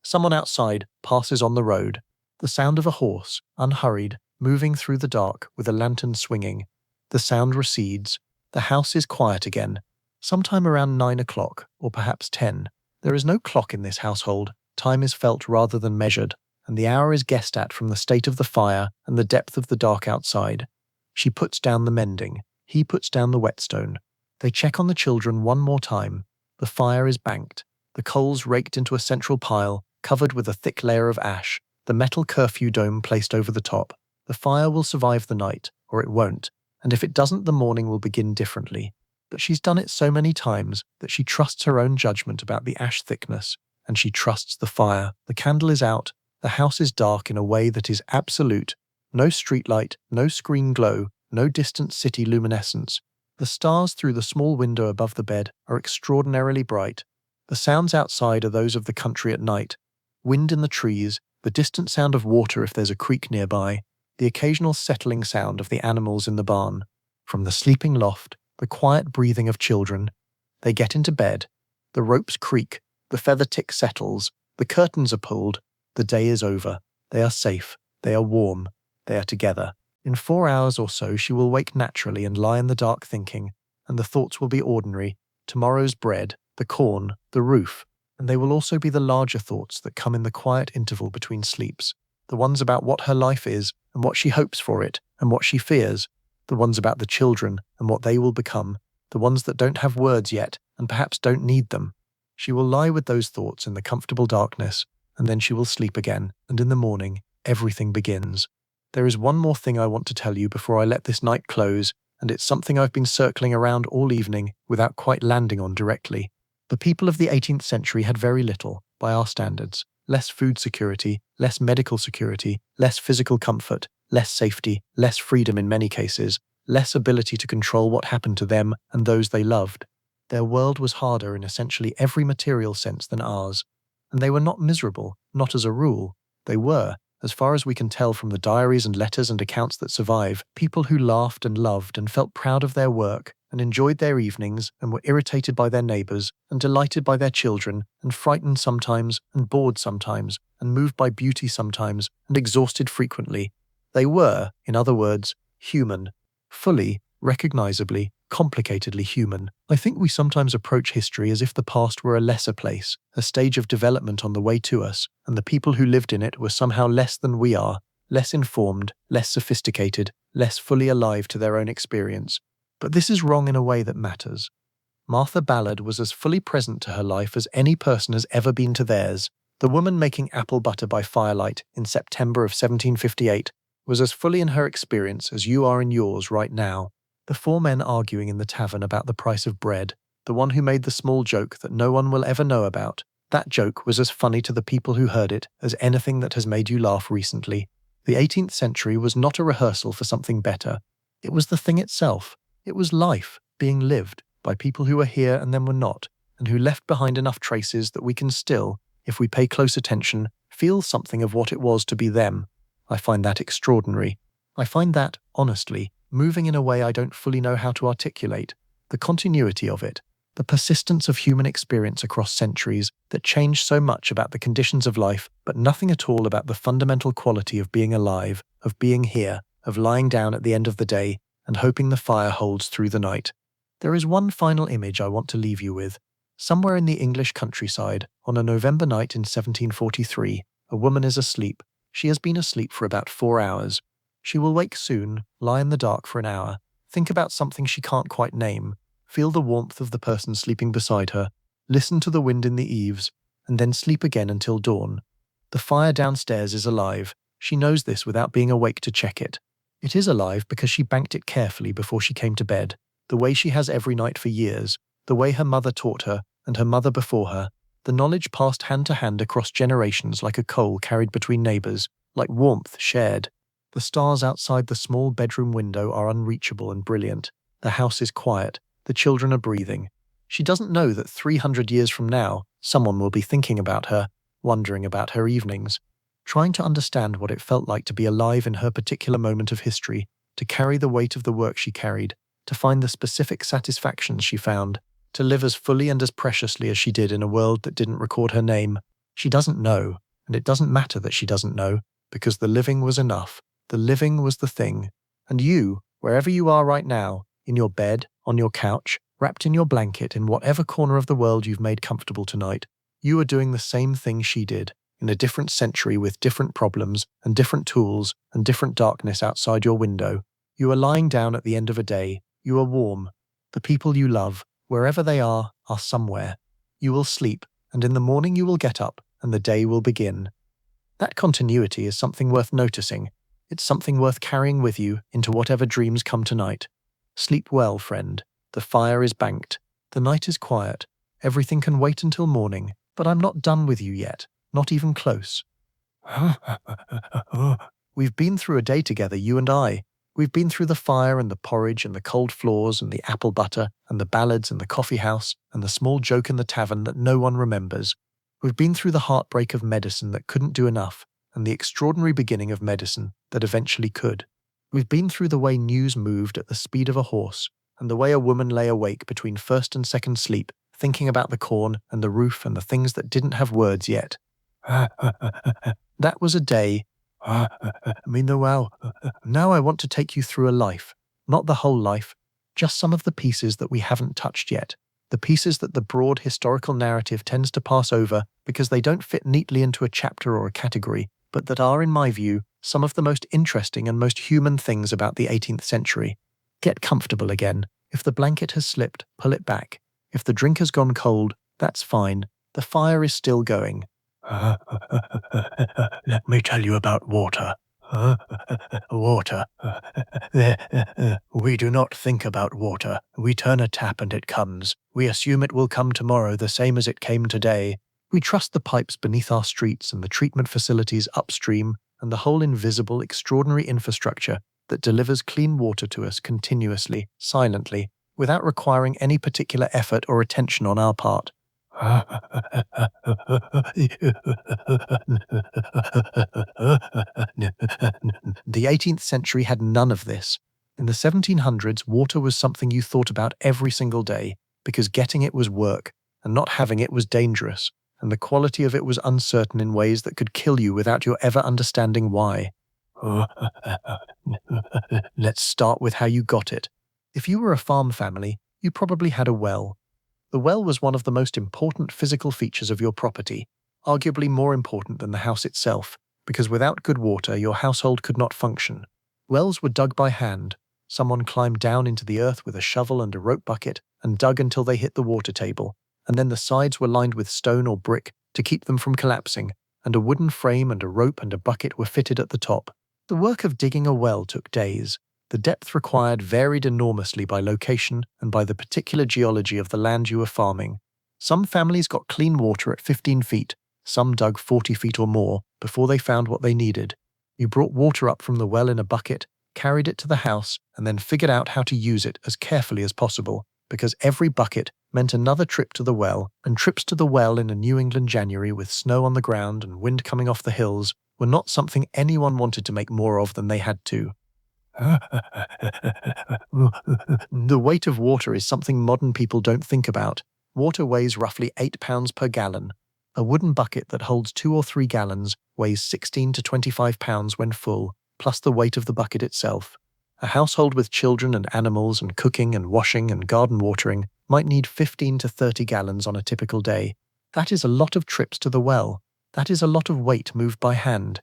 Someone outside passes on the road, the sound of a horse, unhurried, moving through the dark with a lantern swinging. The sound recedes. The house is quiet again, sometime around 9 o'clock, or perhaps 10. There is no clock in this household. Time is felt rather than measured, and the hour is guessed at from the state of the fire and the depth of the dark outside. She puts down the mending. He puts down the whetstone. They check on the children one more time. The fire is banked, the coals raked into a central pile, covered with a thick layer of ash, the metal curfew dome placed over the top. The fire will survive the night, or it won't, and if it doesn't, the morning will begin differently. But she's done it so many times that she trusts her own judgment about the ash thickness, and she trusts the fire. The candle is out, the house is dark in a way that is absolute, No streetlight, no screen glow, no distant city luminescence. The stars through the small window above the bed are extraordinarily bright. The sounds outside are those of the country at night. Wind in the trees, the distant sound of water if there's a creek nearby, the occasional settling sound of the animals in the barn. From the sleeping loft, the quiet breathing of children. They get into bed. The ropes creak, the feather tick settles, the curtains are pulled. The day is over. They are safe. They are warm. They are together. In 4 hours or so she will wake naturally and lie in the dark thinking, and the thoughts will be ordinary, tomorrow's bread, the corn, the roof, and they will also be the larger thoughts that come in the quiet interval between sleeps, the ones about what her life is and what she hopes for it and what she fears, the ones about the children and what they will become, the ones that don't have words yet and perhaps don't need them. She will lie with those thoughts in the comfortable darkness, and then she will sleep again, and in the morning, everything begins. There is one more thing I want to tell you before I let this night close, and it's something I've been circling around all evening without quite landing on directly. The people of the 18th century had very little, by our standards. Less food security, less medical security, less physical comfort, less safety, less freedom in many cases, less ability to control what happened to them and those they loved. Their world was harder in essentially every material sense than ours. And they were not miserable, not as a rule. They were, as far as we can tell from the diaries and letters and accounts that survive, people who laughed and loved and felt proud of their work and enjoyed their evenings and were irritated by their neighbours and delighted by their children and frightened sometimes and bored sometimes and moved by beauty sometimes and exhausted frequently. They were, in other words, human, fully, recognisably, complicatedly human. I think we sometimes approach history as if the past were a lesser place, a stage of development on the way to us, and the people who lived in it were somehow less than we are, less informed, less sophisticated, less fully alive to their own experience. But this is wrong in a way that matters. Martha Ballard was as fully present to her life as any person has ever been to theirs. The woman making apple butter by firelight in September of 1758 was as fully in her experience as you are in yours right now. The 4 men arguing in the tavern about the price of bread, the one who made the small joke that no one will ever know about, that joke was as funny to the people who heard it as anything that has made you laugh recently. The 18th century was not a rehearsal for something better. It was the thing itself. It was life being lived by people who were here and then were not, and who left behind enough traces that we can still, if we pay close attention, feel something of what it was to be them. I find that extraordinary. I find that, honestly, moving in a way I don't fully know how to articulate. The continuity of it, the persistence of human experience across centuries that changed so much about the conditions of life, but nothing at all about the fundamental quality of being alive, of being here, of lying down at the end of the day and hoping the fire holds through the night. There is one final image I want to leave you with. Somewhere in the English countryside, on a November night in 1743, a woman is asleep. She has been asleep for about 4 hours. She will wake soon, lie in the dark for an hour, think about something she can't quite name, feel the warmth of the person sleeping beside her, listen to the wind in the eaves, and then sleep again until dawn. The fire downstairs is alive. She knows this without being awake to check it. It is alive because she banked it carefully before she came to bed, the way she has every night for years, the way her mother taught her and her mother before her, the knowledge passed hand to hand across generations like a coal carried between neighbours, like warmth shared. The stars outside the small bedroom window are unreachable and brilliant. The house is quiet. The children are breathing. She doesn't know that 300 years from now, someone will be thinking about her, wondering about her evenings, trying to understand what it felt like to be alive in her particular moment of history, to carry the weight of the work she carried, to find the specific satisfactions she found, to live as fully and as preciously as she did in a world that didn't record her name. She doesn't know, and it doesn't matter that she doesn't know, because the living was enough. The living was the thing. And you, wherever you are right now, in your bed, on your couch, wrapped in your blanket in whatever corner of the world you've made comfortable tonight, you are doing the same thing she did, in a different century with different problems and different tools and different darkness outside your window. You are lying down at the end of a day. You are warm. The people you love, wherever they are somewhere. You will sleep, and in the morning you will get up, and the day will begin. That continuity is something worth noticing. It's something worth carrying with you into whatever dreams come tonight. Sleep well, friend. The fire is banked. The night is quiet. Everything can wait until morning, but I'm not done with you yet, not even close. We've been through a day together, you and I. We've been through the fire and the porridge and the cold floors and the apple butter and the ballads and the coffee house and the small joke in the tavern that no one remembers. We've been through the heartbreak of medicine that couldn't do enough and the extraordinary beginning of medicine that eventually could. We've been through the way news moved at the speed of a horse and the way a woman lay awake between first and second sleep, thinking about the corn and the roof and the things that didn't have words yet. That was a day. Now I want to take you through a life, not the whole life, just some of the pieces that we haven't touched yet, the pieces that the broad historical narrative tends to pass over because they don't fit neatly into a chapter or a category, but that are, in my view, some of the most interesting and most human things about the 18th century. Get comfortable again. If the blanket has slipped, pull it back. If the drink has gone cold, that's fine. The fire is still going. Let me tell you about water. Water. We do not think about water. We turn a tap and it comes. We assume it will come tomorrow the same as it came today. We trust the pipes beneath our streets and the treatment facilities upstream and the whole invisible, extraordinary infrastructure that delivers clean water to us continuously, silently, without requiring any particular effort or attention on our part. The 18th century had none of this. In the 1700s, water was something you thought about every single day, because getting it was work, and not having it was dangerous, and the quality of it was uncertain in ways that could kill you without your ever understanding why. Let's start with how you got it. If you were a farm family, you probably had a well. The well was one of the most important physical features of your property, arguably more important than the house itself, because without good water your household could not function. Wells were dug by hand. Someone climbed down into the earth with a shovel and a rope bucket and dug until they hit the water table, and then the sides were lined with stone or brick to keep them from collapsing, and a wooden frame and a rope and a bucket were fitted at the top. The work of digging a well took days. The depth required varied enormously by location and by the particular geology of the land you were farming. Some families got clean water at 15 feet, some dug 40 feet or more before they found what they needed. You brought water up from the well in a bucket, carried it to the house, and then figured out how to use it as carefully as possible, because every bucket meant another trip to the well, and trips to the well in a New England January with snow on the ground and wind coming off the hills were not something anyone wanted to make more of than they had to. The weight of water is something modern people don't think about. Water weighs roughly 8 pounds per gallon. A wooden bucket that holds 2 or 3 gallons weighs 16 to 25 pounds when full, plus the weight of the bucket itself. A household with children and animals and cooking and washing and garden watering might need 15 to 30 gallons on a typical day. That is a lot of trips to the well. That is a lot of weight moved by hand.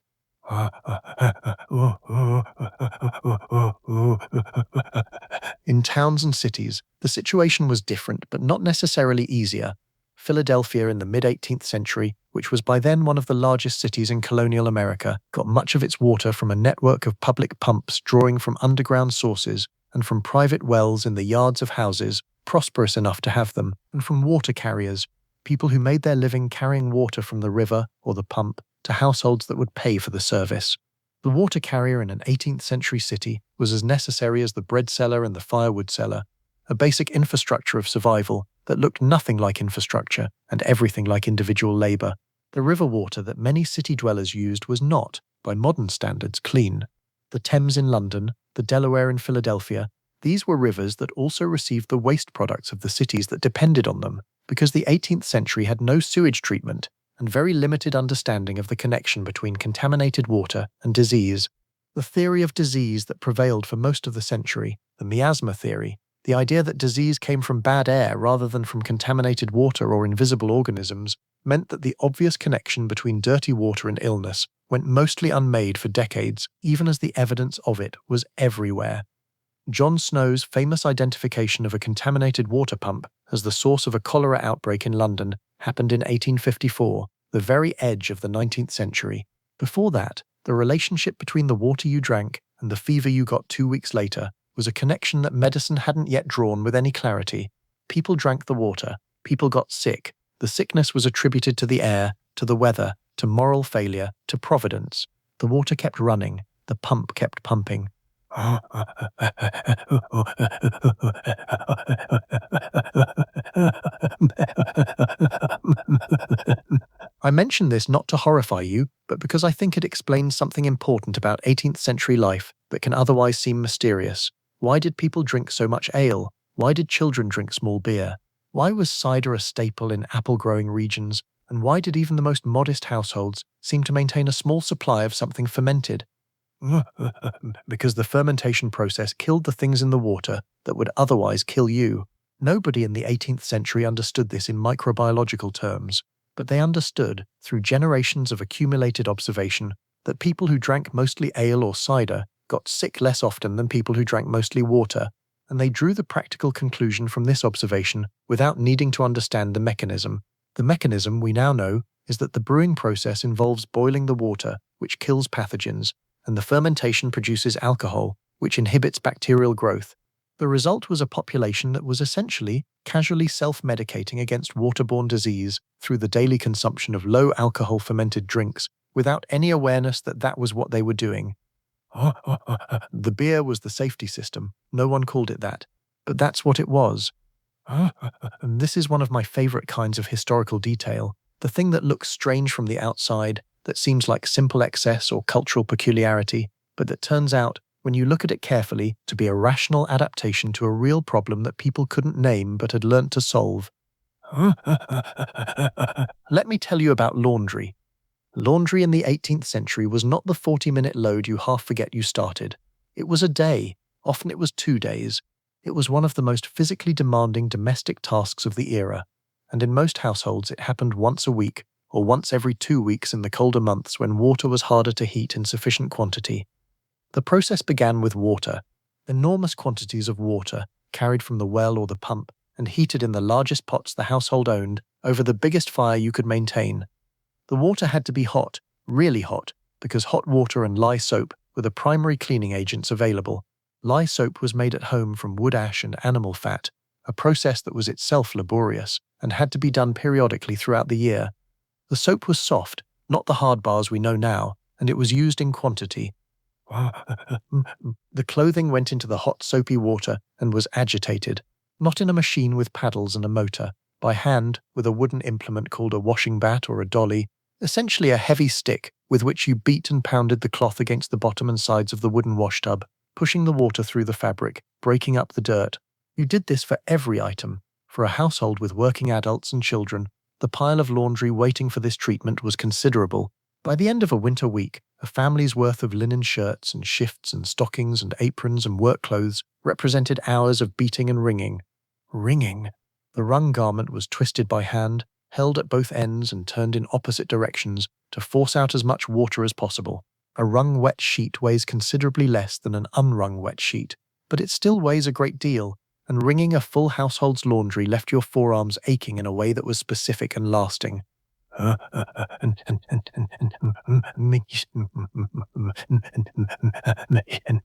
In towns and cities, the situation was different but not necessarily easier. Philadelphia in the mid-18th century, which was by then one of the largest cities in colonial America, got much of its water from a network of public pumps drawing from underground sources and from private wells in the yards of houses, prosperous enough to have them, and from water carriers, people who made their living carrying water from the river or the pump to households that would pay for the service. The water carrier in an 18th century city was as necessary as the bread cellar and the firewood cellar, a basic infrastructure of survival that looked nothing like infrastructure and everything like individual labor. The river water that many city dwellers used was not, by modern standards, clean. The Thames in London, the Delaware in Philadelphia, these were rivers that also received the waste products of the cities that depended on them, because the 18th century had no sewage treatment and very limited understanding of the connection between contaminated water and disease. The theory of disease that prevailed for most of the century, the miasma theory, the idea that disease came from bad air rather than from contaminated water or invisible organisms, meant that the obvious connection between dirty water and illness went mostly unmade for decades, even as the evidence of it was everywhere. John Snow's famous identification of a contaminated water pump as the source of a cholera outbreak in London happened in 1854, the very edge of the 19th century. Before that, the relationship between the water you drank and the fever you got 2 weeks later was a connection that medicine hadn't yet drawn with any clarity. People drank the water, people got sick. The sickness was attributed to the air, to the weather, to moral failure, to providence. The water kept running. The pump kept pumping. I mention this not to horrify you, but because I think it explains something important about 18th century life that can otherwise seem mysterious. Why did people drink so much ale? Why did children drink small beer? Why was cider a staple in apple-growing regions? And why did even the most modest households seem to maintain a small supply of something fermented? Because the fermentation process killed the things in the water that would otherwise kill you. Nobody in the 18th century understood this in microbiological terms, but they understood, through generations of accumulated observation, that people who drank mostly ale or cider got sick less often than people who drank mostly water, and they drew the practical conclusion from this observation without needing to understand the mechanism. The mechanism, we now know, is that the brewing process involves boiling the water, which kills pathogens, and the fermentation produces alcohol, which inhibits bacterial growth. The result was a population that was essentially casually self-medicating against waterborne disease through the daily consumption of low-alcohol fermented drinks without any awareness that that was what they were doing. The beer was the safety system. No one called it that, but that's what it was. And this is one of my favorite kinds of historical detail, the thing that looks strange from the outside, that seems like simple excess or cultural peculiarity, but that turns out, when you look at it carefully, to be a rational adaptation to a real problem that people couldn't name but had learnt to solve. Let me tell you about laundry. Laundry in the 18th century was not the 40-minute load you half forget you started. It was a day. Often it was 2 days. It was one of the most physically demanding domestic tasks of the era, and in most households it happened once a week, or once every 2 weeks in the colder months when water was harder to heat in sufficient quantity. The process began with water, enormous quantities of water carried from the well or the pump and heated in the largest pots the household owned over the biggest fire you could maintain. The water had to be hot, really hot, because hot water and lye soap were the primary cleaning agents available. Lye soap was made at home from wood ash and animal fat, a process that was itself laborious and had to be done periodically throughout the year. The soap was soft, not the hard bars we know now, and it was used in quantity. The clothing went into the hot soapy water and was agitated, not in a machine with paddles and a motor, by hand with a wooden implement called a washing bat or a dolly, essentially a heavy stick with which you beat and pounded the cloth against the bottom and sides of the wooden washtub, pushing the water through the fabric, breaking up the dirt. You did this for every item. For a household with working adults and children, the pile of laundry waiting for this treatment was considerable. By the end of a winter week, a family's worth of linen shirts and shifts and stockings and aprons and work clothes represented hours of beating and wringing. Wringing. The wrung garment was twisted by hand, held at both ends and turned in opposite directions to force out as much water as possible. A wrung wet sheet weighs considerably less than an unwrung wet sheet, but it still weighs a great deal, and wringing a full household's laundry left your forearms aching in a way that was specific and lasting. And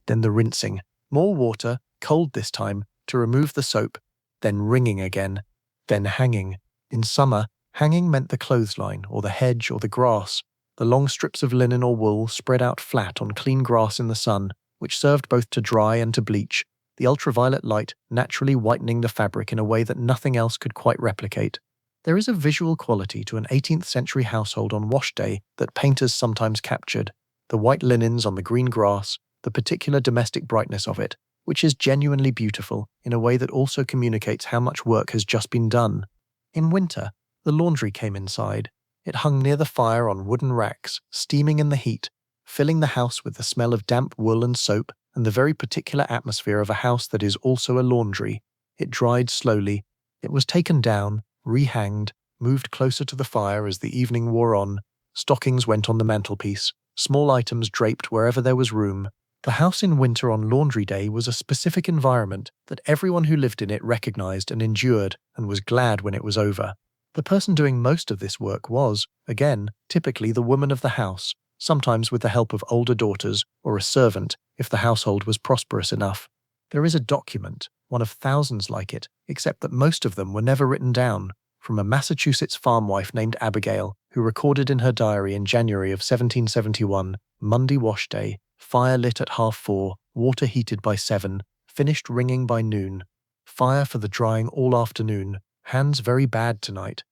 then the rinsing. More water, cold this time, to remove the soap, then wringing again, then hanging. In summer, hanging meant the clothesline, or the hedge, or the grass, the long strips of linen or wool spread out flat on clean grass in the sun, which served both to dry and to bleach, the ultraviolet light naturally whitening the fabric in a way that nothing else could quite replicate. There is a visual quality to an 18th century household on wash day that painters sometimes captured, the white linens on the green grass, the particular domestic brightness of it, which is genuinely beautiful in a way that also communicates how much work has just been done. In winter, the laundry came inside. It hung near the fire on wooden racks, steaming in the heat, filling the house with the smell of damp wool and soap and the very particular atmosphere of a house that is also a laundry. It dried slowly. It was taken down, rehanged, moved closer to the fire as the evening wore on. Stockings went on the mantelpiece, small items draped wherever there was room. The house in winter on laundry day was a specific environment that everyone who lived in it recognized and endured and was glad when it was over. The person doing most of this work was, again, typically the woman of the house, sometimes with the help of older daughters or a servant if the household was prosperous enough. There is a document, one of thousands like it, except that most of them were never written down, from a Massachusetts farm wife named Abigail, who recorded in her diary in January of 1771, Monday wash day, Fire lit at 4:30, water heated by 7, finished ringing by noon. Fire for the drying all afternoon. Hands very bad tonight.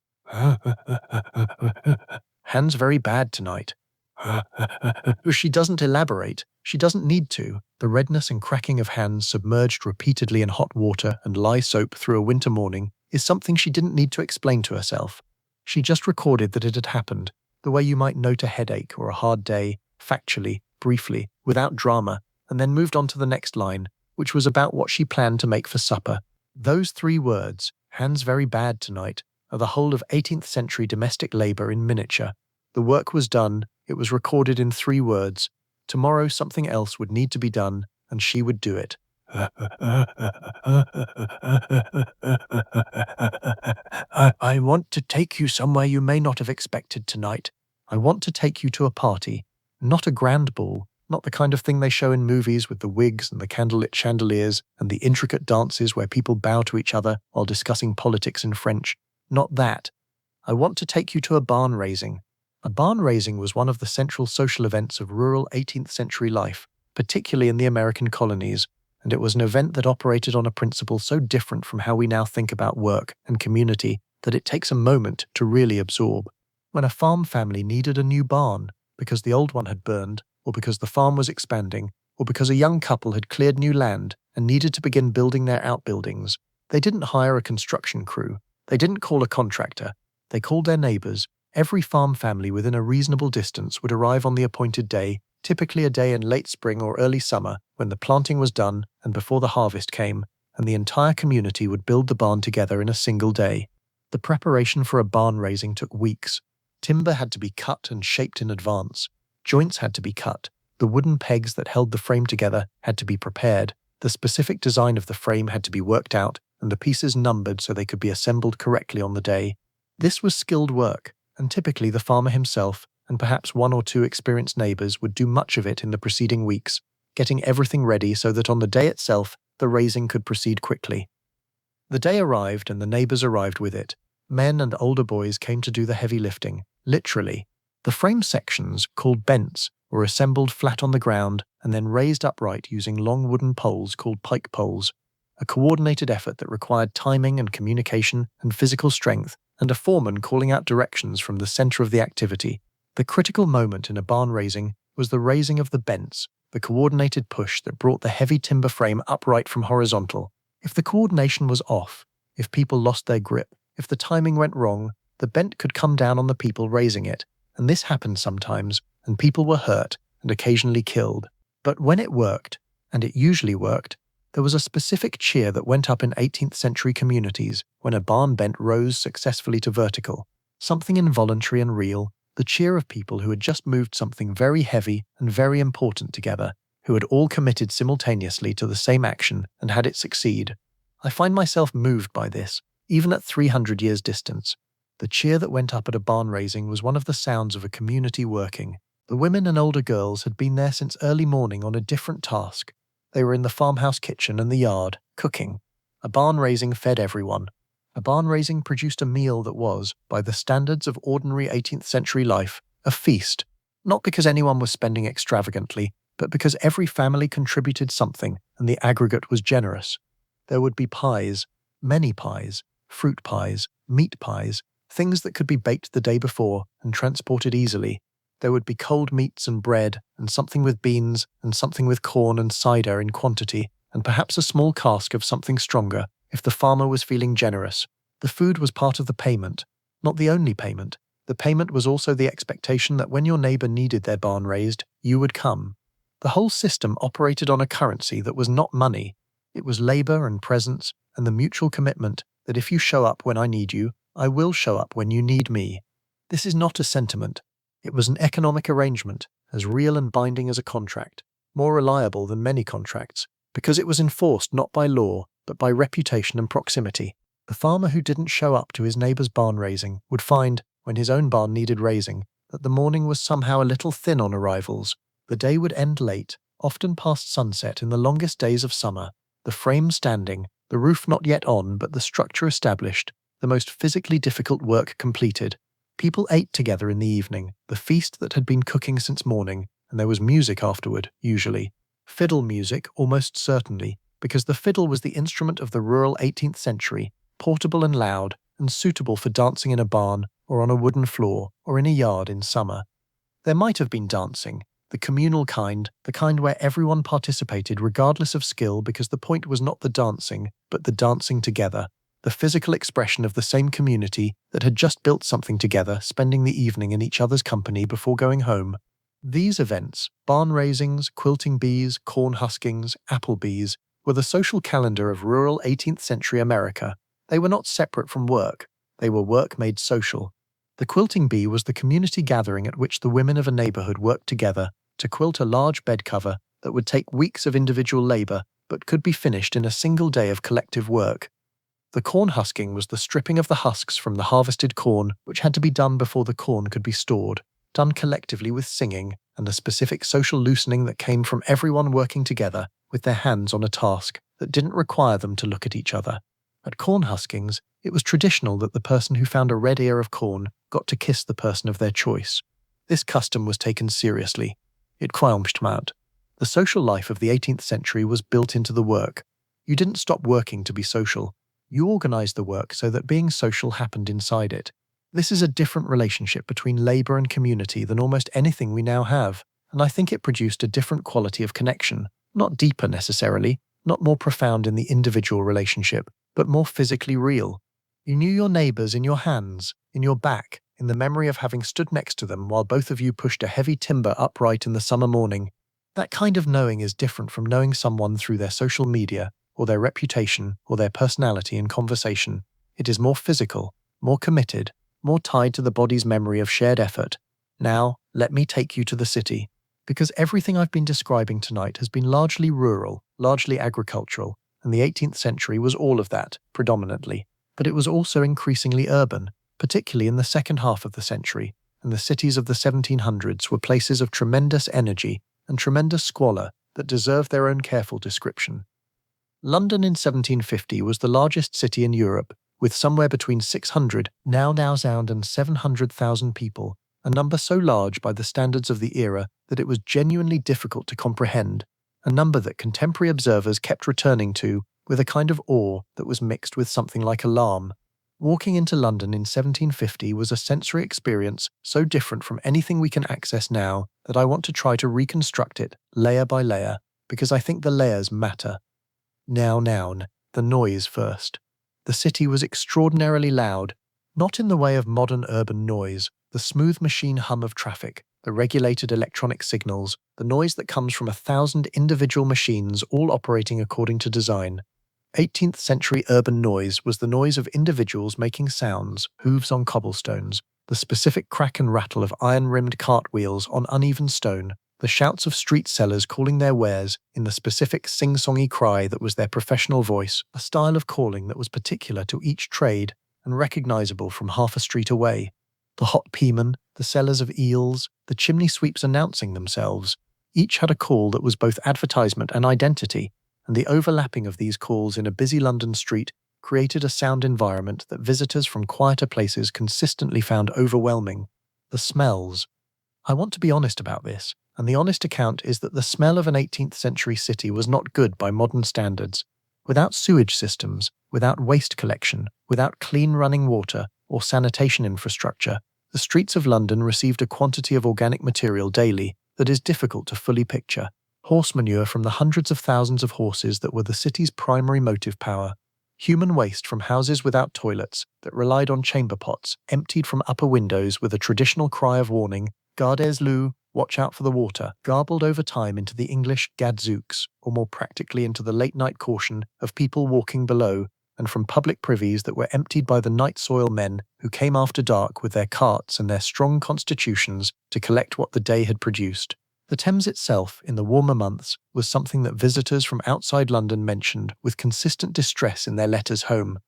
Hands very bad tonight. She doesn't elaborate. She doesn't need to. The redness and cracking of hands submerged repeatedly in hot water and lye soap through a winter morning is something she didn't need to explain to herself. She just recorded that it had happened, the way you might note a headache or a hard day, factually, briefly, without drama, and then moved on to the next line, which was about what she planned to make for supper. Those 3 words, hands very bad tonight, are the whole of 18th century domestic labor in miniature. The work was done, it was recorded in 3 words. Tomorrow something else would need to be done, and she would do it. I want to take you somewhere you may not have expected tonight. I want to take you to a party. Not a grand ball, not the kind of thing they show in movies with the wigs and the candlelit chandeliers and the intricate dances where people bow to each other while discussing politics in French. Not that. I want to take you to a barn raising. A barn raising was one of the central social events of rural 18th century life, particularly in the American colonies, and it was an event that operated on a principle so different from how we now think about work and community that it takes a moment to really absorb. When a farm family needed a new barn, because the old one had burned, or because the farm was expanding, or because a young couple had cleared new land and needed to begin building their outbuildings, they didn't hire a construction crew. They didn't call a contractor. They called their neighbors. Every farm family within a reasonable distance would arrive on the appointed day, typically a day in late spring or early summer when the planting was done and before the harvest came, and the entire community would build the barn together in a single day. The preparation for a barn raising took weeks. Timber had to be cut and shaped in advance. Joints had to be cut. The wooden pegs that held the frame together had to be prepared. The specific design of the frame had to be worked out and the pieces numbered so they could be assembled correctly on the day. This was skilled work, and typically the farmer himself and perhaps 1 or 2 experienced neighbors would do much of it in the preceding weeks, getting everything ready so that on the day itself the raising could proceed quickly. The day arrived and the neighbors arrived with it. Men and older boys came to do the heavy lifting, literally. The frame sections, called bents, were assembled flat on the ground and then raised upright using long wooden poles called pike poles, a coordinated effort that required timing and communication and physical strength, and a foreman calling out directions from the center of the activity. The critical moment in a barn raising was the raising of the bents, the coordinated push that brought the heavy timber frame upright from horizontal. If the coordination was off, if people lost their grip, if the timing went wrong, the bent could come down on the people raising it, and this happened sometimes, and people were hurt and occasionally killed. But when it worked, and it usually worked, there was a specific cheer that went up in 18th century communities when a barn bent rose successfully to vertical. Something involuntary and real, the cheer of people who had just moved something very heavy and very important together, who had all committed simultaneously to the same action and had it succeed. I find myself moved by this, even at 300 years' distance. The cheer that went up at a barn raising was one of the sounds of a community working. The women and older girls had been there since early morning on a different task. They were in the farmhouse kitchen and the yard, cooking. A barn raising fed everyone. A barn raising produced a meal that was, by the standards of ordinary 18th century life, a feast. Not because anyone was spending extravagantly, but because every family contributed something and the aggregate was generous. There would be pies, many pies, fruit pies, meat pies, things that could be baked the day before and transported easily. There would be cold meats and bread, and something with beans, and something with corn and cider in quantity, and perhaps a small cask of something stronger, if the farmer was feeling generous. The food was part of the payment, not the only payment. The payment was also the expectation that when your neighbor needed their barn raised, you would come. The whole system operated on a currency that was not money. It was labor and presence, and the mutual commitment that if you show up when I need you, I will show up when you need me. This is not a sentiment. It was an economic arrangement, as real and binding as a contract, more reliable than many contracts, because it was enforced not by law, but by reputation and proximity. The farmer who didn't show up to his neighbor's barn raising would find, when his own barn needed raising, that the morning was somehow a little thin on arrivals. The day would end late, often past sunset in the longest days of summer, the frame standing, the roof not yet on but the structure established, the most physically difficult work completed. People ate together in the evening, the feast that had been cooking since morning, and there was music afterward, usually. Fiddle music, almost certainly, because the fiddle was the instrument of the rural 18th century, portable and loud, and suitable for dancing in a barn or on a wooden floor or in a yard in summer. There might have been dancing, the communal kind, the kind where everyone participated regardless of skill because the point was not the dancing, but the dancing together, the physical expression of the same community that had just built something together, spending the evening in each other's company before going home. These events, barn raisings, quilting bees, corn huskings, apple bees, were the social calendar of rural 18th century America. They were not separate from work, they were work made social. The quilting bee was the community gathering at which the women of a neighborhood worked together to quilt a large bed cover that would take weeks of individual labor but could be finished in a single day of collective work. The corn husking was the stripping of the husks from the harvested corn, which had to be done before the corn could be stored, done collectively with singing and the specific social loosening that came from everyone working together with their hands on a task that didn't require them to look at each other. At corn huskings, it was traditional that the person who found a red ear of corn got to kiss the person of their choice. This custom was taken seriously. It Qualmstmaut. The social life of the 18th century was built into the work. You didn't stop working to be social. You organized the work so that being social happened inside it. This is a different relationship between labor and community than almost anything we now have, and I think it produced a different quality of connection, not deeper necessarily, not more profound in the individual relationship, but more physically real. You knew your neighbors in your hands, in your back, in the memory of having stood next to them while both of you pushed a heavy timber upright in the summer morning. That kind of knowing is different from knowing someone through their social media, or their reputation, or their personality in conversation. It is more physical, more committed, more tied to the body's memory of shared effort. Now, let me take you to the city. Because everything I've been describing tonight has been largely rural, largely agricultural, and the 18th century was all of that, predominantly. But it was also increasingly urban, particularly in the second half of the century, and the cities of the 1700s were places of tremendous energy and tremendous squalor that deserve their own careful description. London in 1750 was the largest city in Europe, with somewhere between 600 and 700,000 people, a number so large by the standards of the era that it was genuinely difficult to comprehend, a number that contemporary observers kept returning to with a kind of awe that was mixed with something like alarm. Walking into London in 1750 was a sensory experience so different from anything we can access now that I want to try to reconstruct it layer by layer, because I think the layers matter. Noun, the noise first. The city was extraordinarily loud, not in the way of modern urban noise, the smooth machine hum of traffic, the regulated electronic signals, the noise that comes from 1,000 individual machines all operating according to design. 18th century urban noise was the noise of individuals making sounds, hooves on cobblestones, the specific crack and rattle of iron-rimmed cartwheels on uneven stone, the shouts of street sellers calling their wares in the specific sing-songy cry that was their professional voice, a style of calling that was particular to each trade and recognizable from half a street away. The hot peamen, the sellers of eels, the chimney sweeps announcing themselves, each had a call that was both advertisement and identity, and the overlapping of these calls in a busy London street created a sound environment that visitors from quieter places consistently found overwhelming. The smells. I want to be honest about this, and the honest account is that the smell of an 18th century city was not good by modern standards. Without sewage systems, without waste collection, without clean running water or sanitation infrastructure, the streets of London received a quantity of organic material daily that is difficult to fully picture. Horse manure from the hundreds of thousands of horses that were the city's primary motive power. Human waste from houses without toilets that relied on chamber pots emptied from upper windows with a traditional cry of warning, Gardez Lou, watch out for the water, garbled over time into the English gadzooks, or more practically into the late-night caution of people walking below, and from public privies that were emptied by the nightsoil men who came after dark with their carts and their strong constitutions to collect what the day had produced. The Thames itself, in the warmer months, was something that visitors from outside London mentioned with consistent distress in their letters home.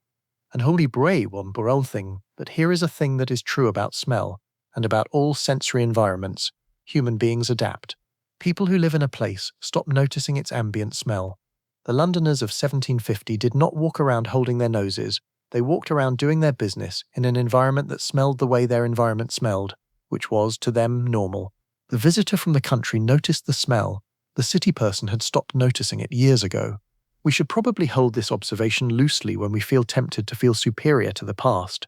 And holy bray, one poor old thing, but here is a thing that is true about smell, and about all sensory environments. Human beings adapt. People who live in a place stop noticing its ambient smell. The Londoners of 1750 did not walk around holding their noses. They walked around doing their business in an environment that smelled the way their environment smelled, which was, to them, normal. The The visitor from the country noticed the smell. The city person had stopped noticing it years ago. We should probably hold this observation loosely when we feel tempted to feel superior to the past.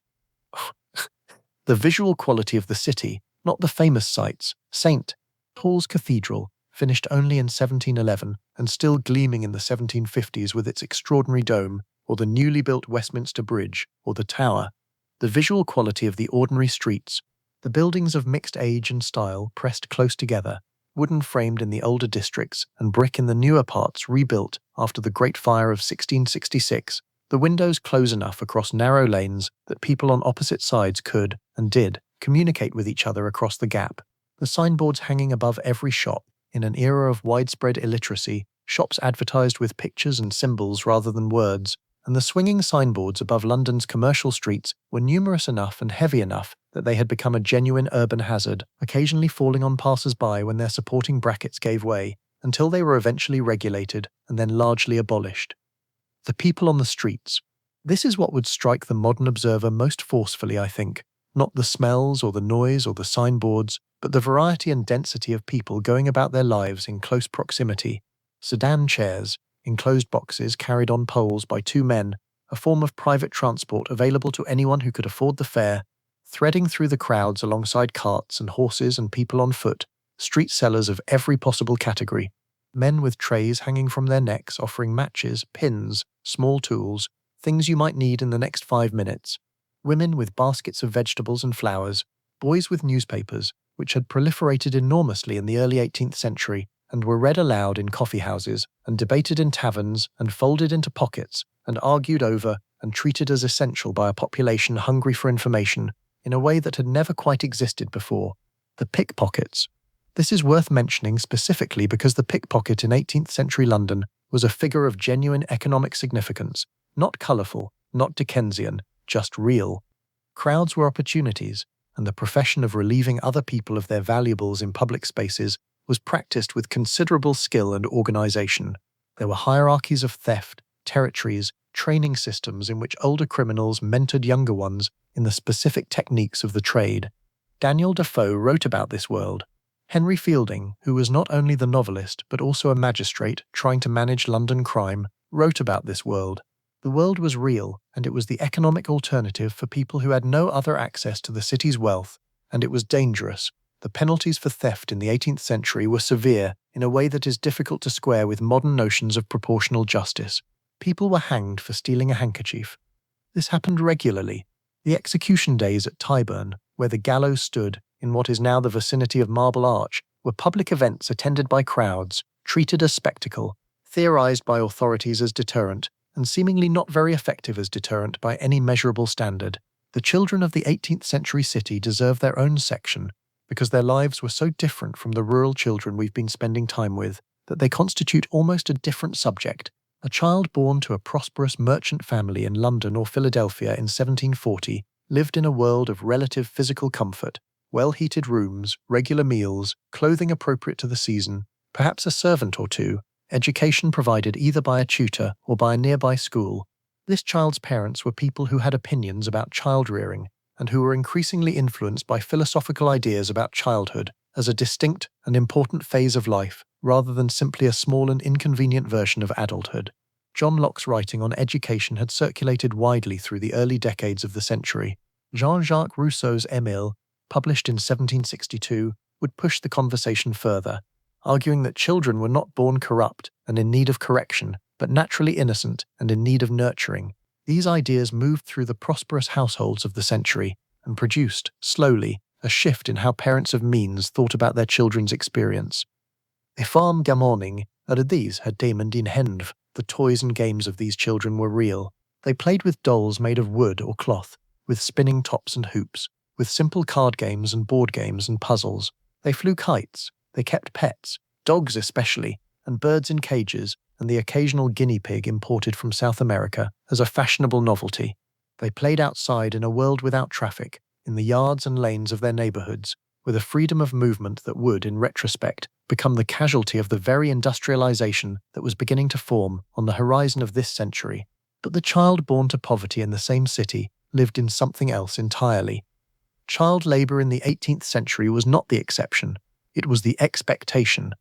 The visual quality of the city, not the famous sights. St. Paul's Cathedral, finished only in 1711 and still gleaming in the 1750s with its extraordinary dome, or the newly built Westminster Bridge, or the Tower. The visual quality of the ordinary streets, the buildings of mixed age and style pressed close together, wooden framed in the older districts and brick in the newer parts rebuilt after the Great Fire of 1666, the windows close enough across narrow lanes that people on opposite sides could, and did, communicate with each other across the gap. The signboards hanging above every shop. In an era of widespread illiteracy, shops advertised with pictures and symbols rather than words, and the swinging signboards above London's commercial streets were numerous enough and heavy enough that they had become a genuine urban hazard, occasionally falling on passers-by when their supporting brackets gave way, until they were eventually regulated and then largely abolished. The people on the streets. This is what would strike the modern observer most forcefully, I think. Not the smells or the noise or the signboards, but the variety and density of people going about their lives in close proximity. Sedan chairs, enclosed boxes carried on poles by two men, a form of private transport available to anyone who could afford the fare, threading through the crowds alongside carts and horses and people on foot, street sellers of every possible category, men with trays hanging from their necks offering matches, pins, small tools, things you might need in the next 5 minutes, women with baskets of vegetables and flowers, boys with newspapers, which had proliferated enormously in the early 18th century and were read aloud in coffee houses and debated in taverns and folded into pockets and argued over and treated as essential by a population hungry for information in a way that had never quite existed before. The pickpockets. This is worth mentioning specifically because the pickpocket in 18th century London was a figure of genuine economic significance, not colourful, not Dickensian, just real. Crowds were opportunities, and the profession of relieving other people of their valuables in public spaces was practiced with considerable skill and organisation. There were hierarchies of theft, territories, training systems in which older criminals mentored younger ones in the specific techniques of the trade. Daniel Defoe wrote about this world. Henry Fielding, who was not only the novelist but also a magistrate trying to manage London crime, wrote about this world. The world was real, and it was the economic alternative for people who had no other access to the city's wealth, and it was dangerous. The penalties for theft in the 18th century were severe in a way that is difficult to square with modern notions of proportional justice. People were hanged for stealing a handkerchief. This happened regularly. The execution days at Tyburn, where the gallows stood, in what is now the vicinity of Marble Arch, were public events attended by crowds, treated as spectacle, theorized by authorities as deterrent, and seemingly not very effective as deterrent by any measurable standard. The children of the 18th century city deserve their own section, because their lives were so different from the rural children we've been spending time with, that they constitute almost a different subject. A child born to a prosperous merchant family in London or Philadelphia in 1740 lived in a world of relative physical comfort, well-heated rooms, regular meals, clothing appropriate to the season, perhaps a servant or two, education provided either by a tutor or by a nearby school. This child's parents were people who had opinions about child-rearing and who were increasingly influenced by philosophical ideas about childhood as a distinct and important phase of life rather than simply a small and inconvenient version of adulthood. John Locke's writing on education had circulated widely through the early decades of the century. Jean-Jacques Rousseau's Émile, published in 1762, would push the conversation further, arguing that children were not born corrupt and in need of correction, but naturally innocent and in need of nurturing. These ideas moved through the prosperous households of the century and produced, slowly, a shift in how parents of means thought about their children's experience. Les femmes gammoning, these had Damon din Henv. The toys and games of these children were real. They played with dolls made of wood or cloth, with spinning tops and hoops, with simple card games and board games and puzzles. They flew kites, they kept pets, dogs especially, and birds in cages, and the occasional guinea pig imported from South America as a fashionable novelty. They played outside in a world without traffic, in the yards and lanes of their neighborhoods, with a freedom of movement that would, in retrospect, become the casualty of the very industrialization that was beginning to form on the horizon of this century. But the child born to poverty in the same city lived in something else entirely. Child labor in the 18th century was not the exception. It was the expectation.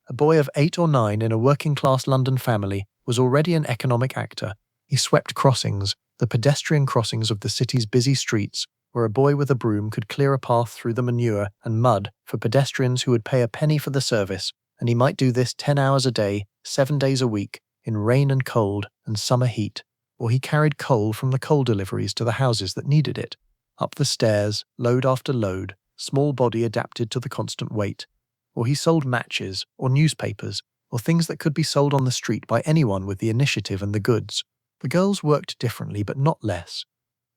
A boy of 8 or 9 in a working-class London family was already an economic actor. He swept crossings, the pedestrian crossings of the city's busy streets, where a boy with a broom could clear a path through the manure and mud for pedestrians who would pay a penny for the service, and he might do this 10 hours a day, 7 days a week, in rain and cold and summer heat. Or he carried coal from the coal deliveries to the houses that needed it. Up the stairs, load after load, small body adapted to the constant weight. Or he sold matches, or newspapers, or things that could be sold on the street by anyone with the initiative and the goods. The girls worked differently, but not less.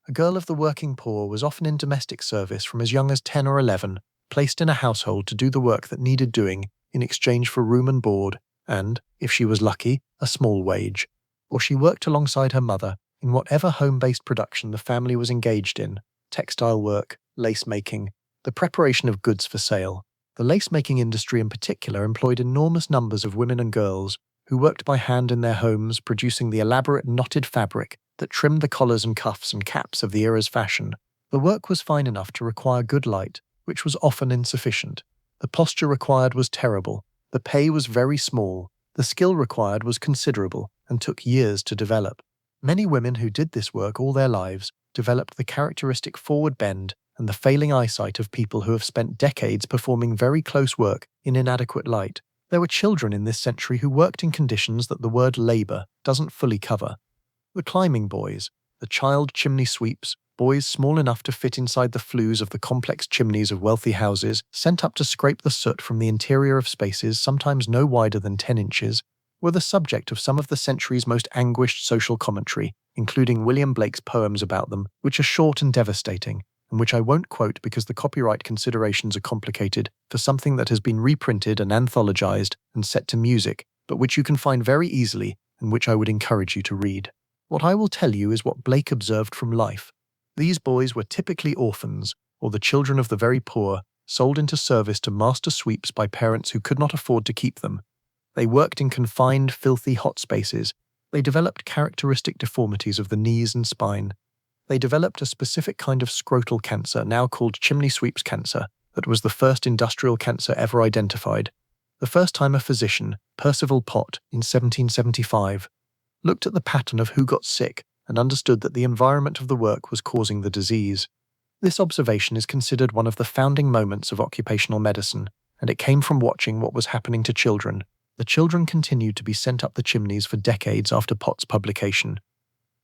A girl of the working poor was often in domestic service from as young as 10 or 11, placed in a household to do the work that needed doing in exchange for room and board, and, if she was lucky, a small wage. Or she worked alongside her mother in whatever home-based production the family was engaged in: textile work, lace-making, the preparation of goods for sale. The lace-making industry in particular employed enormous numbers of women and girls who worked by hand in their homes, producing the elaborate knotted fabric that trimmed the collars and cuffs and caps of the era's fashion. The work was fine enough to require good light, which was often insufficient. The posture required was terrible. The pay was very small. The skill required was considerable and took years to develop. Many women who did this work all their lives developed the characteristic forward bend and the failing eyesight of people who have spent decades performing very close work in inadequate light. There were children in this century who worked in conditions that the word labor doesn't fully cover. The climbing boys, the child chimney sweeps, boys small enough to fit inside the flues of the complex chimneys of wealthy houses, sent up to scrape the soot from the interior of spaces sometimes no wider than 10 inches, were the subject of some of the century's most anguished social commentary, including William Blake's poems about them, which are short and devastating, and which I won't quote because the copyright considerations are complicated for something that has been reprinted and anthologized and set to music, but which you can find very easily and which I would encourage you to read. What I will tell you is what Blake observed from life. These boys were typically orphans, or the children of the very poor, sold into service to master sweeps by parents who could not afford to keep them. They worked in confined, filthy, hot spaces. They developed characteristic deformities of the knees and spine. They developed a specific kind of scrotal cancer, now called chimney sweeps cancer, that was the first industrial cancer ever identified. The first time a physician, Percival Pott, in 1775, looked at the pattern of who got sick and understood that the environment of the work was causing the disease. This observation is considered one of the founding moments of occupational medicine, and it came from watching what was happening to children. The children continued to be sent up the chimneys for decades after Pott's publication.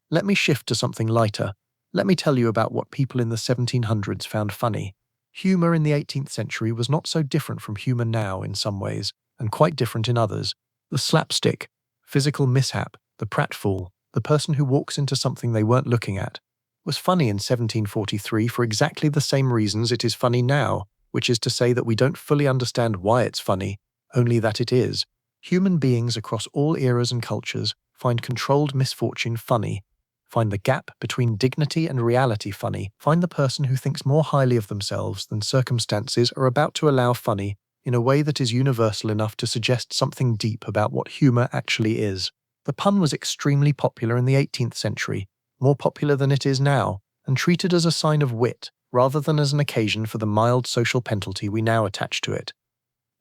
Let me shift to something lighter. Let me tell you about what people in the 1700s found funny. Humour in the 18th century was not so different from humour now in some ways, and quite different in others. The slapstick, physical mishap, the pratfall, the person who walks into something they weren't looking at, was funny in 1743 for exactly the same reasons it is funny now, which is to say that we don't fully understand why it's funny, only that it is. Human beings across all eras and cultures find controlled misfortune funny, find the gap between dignity and reality funny, find the person who thinks more highly of themselves than circumstances are about to allow funny in a way that is universal enough to suggest something deep about what humour actually is. The pun was extremely popular in the 18th century, more popular than it is now, and treated as a sign of wit rather than as an occasion for the mild social penalty we now attach to it.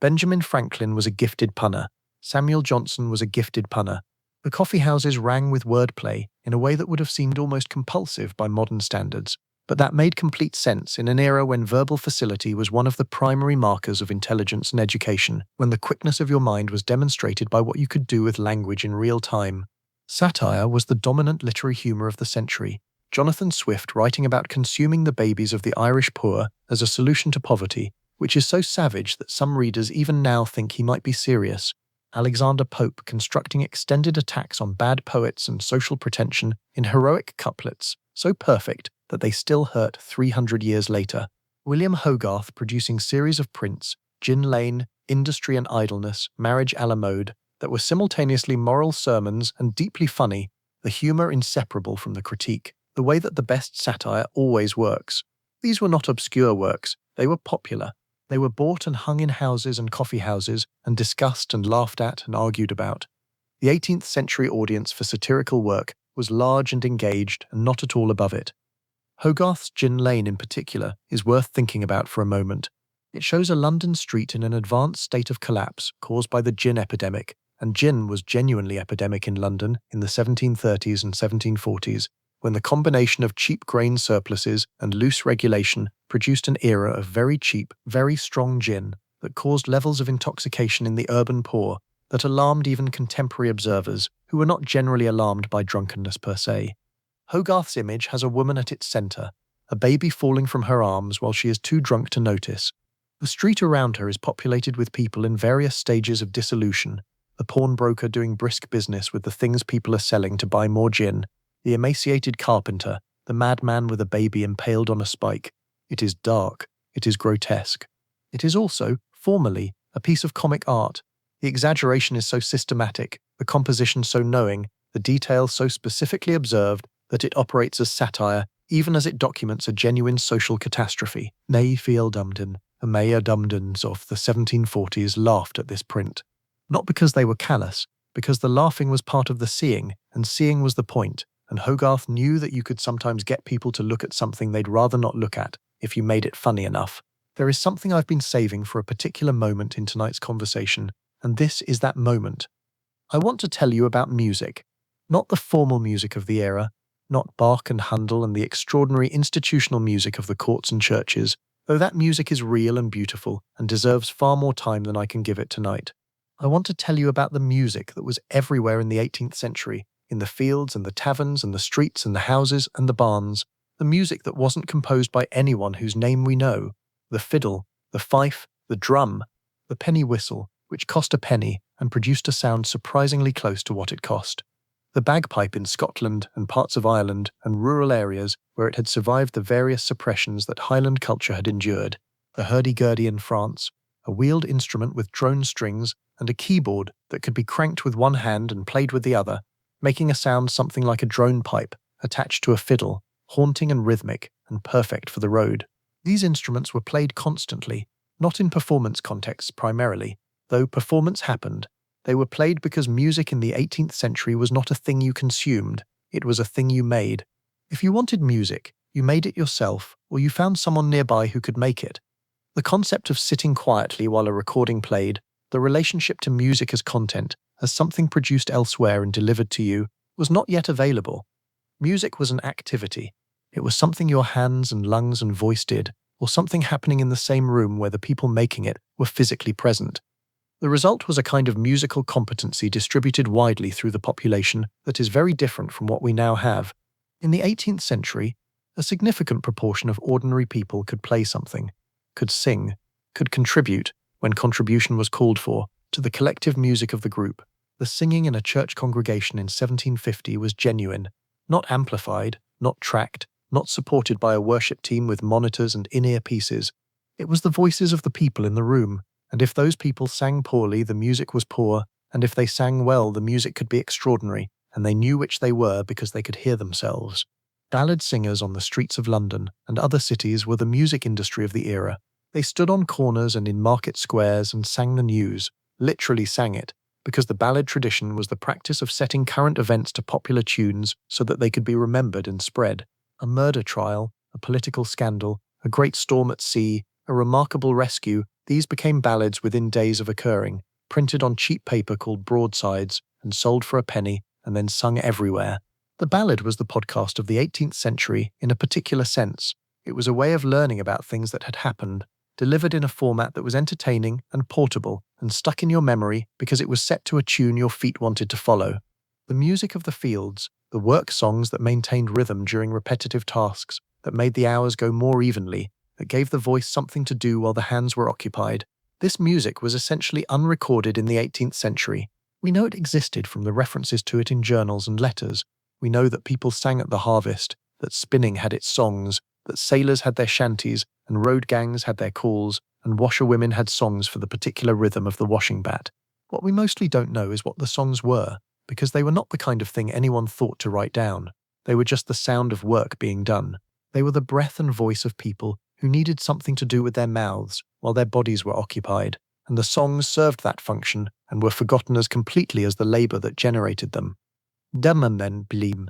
Benjamin Franklin was a gifted punner. Samuel Johnson was a gifted punner. The coffee houses rang with wordplay in a way that would have seemed almost compulsive by modern standards, but that made complete sense in an era when verbal facility was one of the primary markers of intelligence and education, when the quickness of your mind was demonstrated by what you could do with language in real time. Satire was the dominant literary humour of the century. Jonathan Swift writing about consuming the babies of the Irish poor as a solution to poverty, which is so savage that some readers even now think he might be serious. Alexander Pope constructing extended attacks on bad poets and social pretension in heroic couplets, so perfect that they still hurt 300 years later. William Hogarth producing series of prints, Gin Lane, Industry and Idleness, Marriage a la Mode, that were simultaneously moral sermons and deeply funny, the humour inseparable from the critique, the way that the best satire always works. These were not obscure works, they were popular. They were bought and hung in houses and coffee houses and discussed and laughed at and argued about. The 18th century audience for satirical work was large and engaged and not at all above it. Hogarth's Gin Lane in particular is worth thinking about for a moment. It shows a London street in an advanced state of collapse caused by the gin epidemic, and gin was genuinely epidemic in London in the 1730s and 1740s, when the combination of cheap grain surpluses and loose regulation produced an era of very cheap, very strong gin that caused levels of intoxication in the urban poor that alarmed even contemporary observers who were not generally alarmed by drunkenness per se. Hogarth's image has a woman at its centre, a baby falling from her arms while she is too drunk to notice. The street around her is populated with people in various stages of dissolution, the pawnbroker doing brisk business with the things people are selling to buy more gin, the emaciated carpenter, the madman with a baby impaled on a spike. It is dark. It is grotesque. It is also, formally, a piece of comic art. The exaggeration is so systematic, the composition so knowing, the detail so specifically observed that it operates as satire, even as it documents a genuine social catastrophe. Nay, Fiel Dumden, the Mayor Dumdens of the 1740s laughed at this print. Not because they were callous, because the laughing was part of the seeing, and seeing was the point, and Hogarth knew that you could sometimes get people to look at something they'd rather not look at, if you made it funny enough. There is something I've been saving for a particular moment in tonight's conversation, and this is that moment. I want to tell you about music. Not the formal music of the era, not Bach and Handel and the extraordinary institutional music of the courts and churches, though that music is real and beautiful and deserves far more time than I can give it tonight. I want to tell you about the music that was everywhere in the 18th century, in the fields and the taverns and the streets and the houses and the barns, the music that wasn't composed by anyone whose name we know, the fiddle, the fife, the drum, the penny whistle, which cost a penny and produced a sound surprisingly close to what it cost, the bagpipe in Scotland and parts of Ireland and rural areas where it had survived the various suppressions that Highland culture had endured, the hurdy-gurdy in France, a wheeled instrument with drone strings and a keyboard that could be cranked with one hand and played with the other, making a sound something like a drone pipe attached to a fiddle, haunting and rhythmic and perfect for the road. These instruments were played constantly, not in performance contexts primarily, though performance happened. They were played because music in the 18th century was not a thing you consumed, it was a thing you made. If you wanted music, you made it yourself, or you found someone nearby who could make it. The concept of sitting quietly while a recording played, the relationship to music as content, as something produced elsewhere and delivered to you, was not yet available. Music was an activity. It was something your hands and lungs and voice did, or something happening in the same room where the people making it were physically present. The result was a kind of musical competency distributed widely through the population that is very different from what we now have. In the 18th century, a significant proportion of ordinary people could play something, could sing, could contribute, when contribution was called for, to the collective music of the group. The singing in a church congregation in 1750 was genuine, not amplified, not tracked, not supported by a worship team with monitors and in-ear pieces. It was the voices of the people in the room, and if those people sang poorly, the music was poor, and if they sang well, the music could be extraordinary, and they knew which they were because they could hear themselves. Ballad singers on the streets of London and other cities were the music industry of the era. They stood on corners and in market squares and sang the news, literally sang it, because the ballad tradition was the practice of setting current events to popular tunes so that they could be remembered and spread. A murder trial, a political scandal, a great storm at sea, a remarkable rescue, these became ballads within days of occurring, printed on cheap paper called broadsides and sold for a penny and then sung everywhere. The ballad was the podcast of the 18th century in a particular sense. It was a way of learning about things that had happened, delivered in a format that was entertaining and portable and stuck in your memory because it was set to a tune your feet wanted to follow. The music of the fields, the work songs that maintained rhythm during repetitive tasks, that made the hours go more evenly, that gave the voice something to do while the hands were occupied. This music was essentially unrecorded in the 18th century. We know it existed from the references to it in journals and letters. We know that people sang at the harvest, that spinning had its songs, that sailors had their shanties, and road gangs had their calls, and washerwomen had songs for the particular rhythm of the washing bat. What we mostly don't know is what the songs were, because they were not the kind of thing anyone thought to write down. They were just the sound of work being done. They were the breath and voice of people who needed something to do with their mouths while their bodies were occupied, and the songs served that function and were forgotten as completely as the labour that generated them. Demmen Bleem.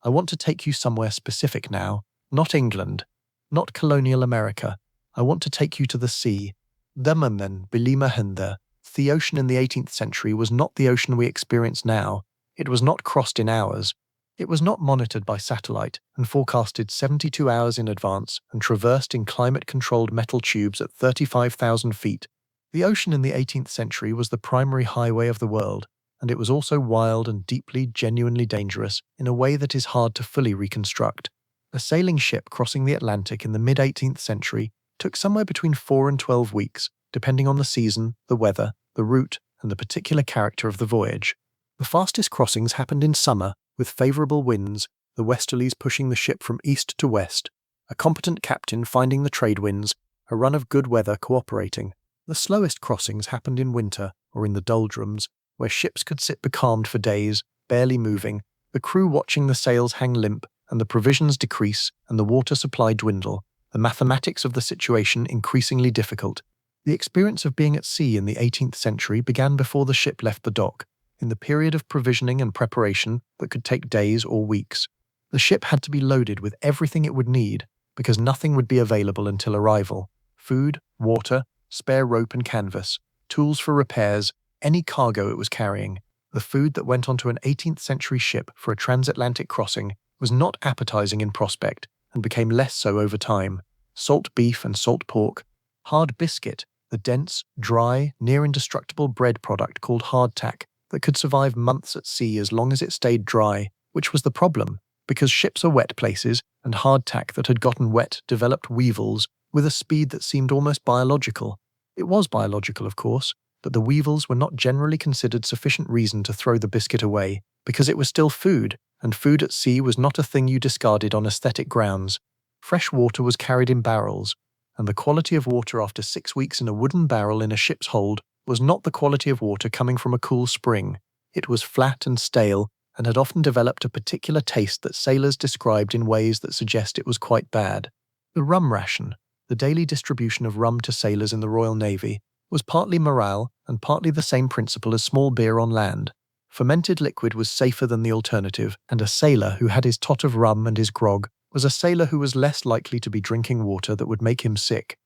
I want to take you somewhere specific now, not England, not colonial America. I want to take you to the sea, Damanen Bilimahenda, the ocean in the 18th century was not the ocean we experience now. It was not crossed in hours. It was not monitored by satellite and forecasted 72 hours in advance and traversed in climate-controlled metal tubes at 35,000 feet. The ocean in the 18th century was the primary highway of the world, and it was also wild and deeply, genuinely dangerous in a way that is hard to fully reconstruct. A sailing ship crossing the Atlantic in the mid-18th century took somewhere between 4 and 12 weeks, depending on the season, the weather, the route, and the particular character of the voyage. The fastest crossings happened in summer, with favorable winds, the westerlies pushing the ship from east to west, a competent captain finding the trade winds, a run of good weather cooperating. The slowest crossings happened in winter, or in the doldrums, where ships could sit becalmed for days, barely moving, the crew watching the sails hang limp, and the provisions decrease and the water supply dwindle, the mathematics of the situation increasingly difficult. The experience of being at sea in the 18th century began before the ship left the dock, in the period of provisioning and preparation that could take days or weeks. The ship had to be loaded with everything it would need, because nothing would be available until arrival: food, water, spare rope and canvas, tools for repairs, any cargo it was carrying. The food that went onto an 18th century ship for a transatlantic crossing was not appetizing in prospect and became less so over time. Salt beef and salt pork, hard biscuit, the dense, dry, near-indestructible bread product called hardtack that could survive months at sea as long as it stayed dry, which was the problem, because ships are wet places, and hardtack that had gotten wet developed weevils with a speed that seemed almost biological. It was biological, of course, but the weevils were not generally considered sufficient reason to throw the biscuit away, because it was still food, and food at sea was not a thing you discarded on aesthetic grounds. Fresh water was carried in barrels, and the quality of water after 6 weeks in a wooden barrel in a ship's hold was not the quality of water coming from a cool spring. It was flat and stale, and had often developed a particular taste that sailors described in ways that suggest it was quite bad. The rum ration, the daily distribution of rum to sailors in the Royal Navy, was partly morale and partly the same principle as small beer on land. Fermented liquid was safer than the alternative, and a sailor who had his tot of rum and his grog was a sailor who was less likely to be drinking water that would make him sick.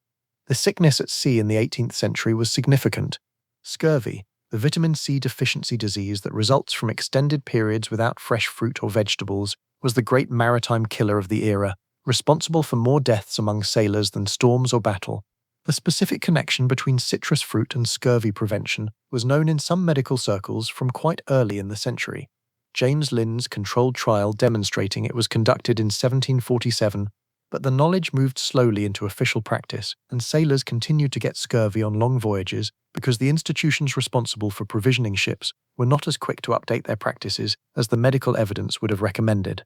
The sickness at sea in the 18th century was significant. Scurvy, the vitamin C deficiency disease that results from extended periods without fresh fruit or vegetables, was the great maritime killer of the era, responsible for more deaths among sailors than storms or battle. The specific connection between citrus fruit and scurvy prevention was known in some medical circles from quite early in the century. James Linn's controlled trial demonstrating it was conducted in 1747, but the knowledge moved slowly into official practice, and sailors continued to get scurvy on long voyages because the institutions responsible for provisioning ships were not as quick to update their practices as the medical evidence would have recommended.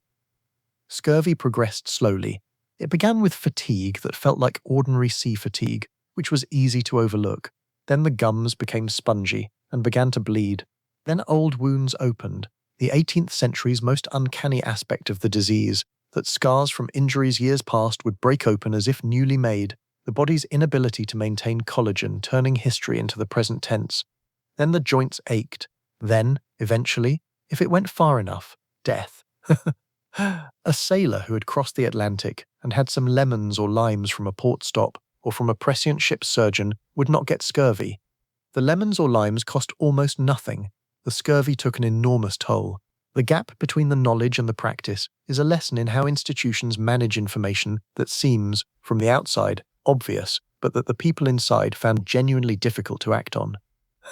Scurvy progressed slowly. It began with fatigue that felt like ordinary sea fatigue, which was easy to overlook. Then the gums became spongy and began to bleed. Then old wounds opened, the 18th century's most uncanny aspect of the disease, that scars from injuries years past would break open as if newly made, the body's inability to maintain collagen turning history into the present tense. Then the joints ached. Then, eventually, if it went far enough, death. A sailor who had crossed the Atlantic and had some lemons or limes from a port stop or from a prescient ship's surgeon would not get scurvy. The lemons or limes cost almost nothing. The scurvy took an enormous toll. The gap between the knowledge and the practice is a lesson in how institutions manage information that seems, from the outside, obvious, but that the people inside found genuinely difficult to act on.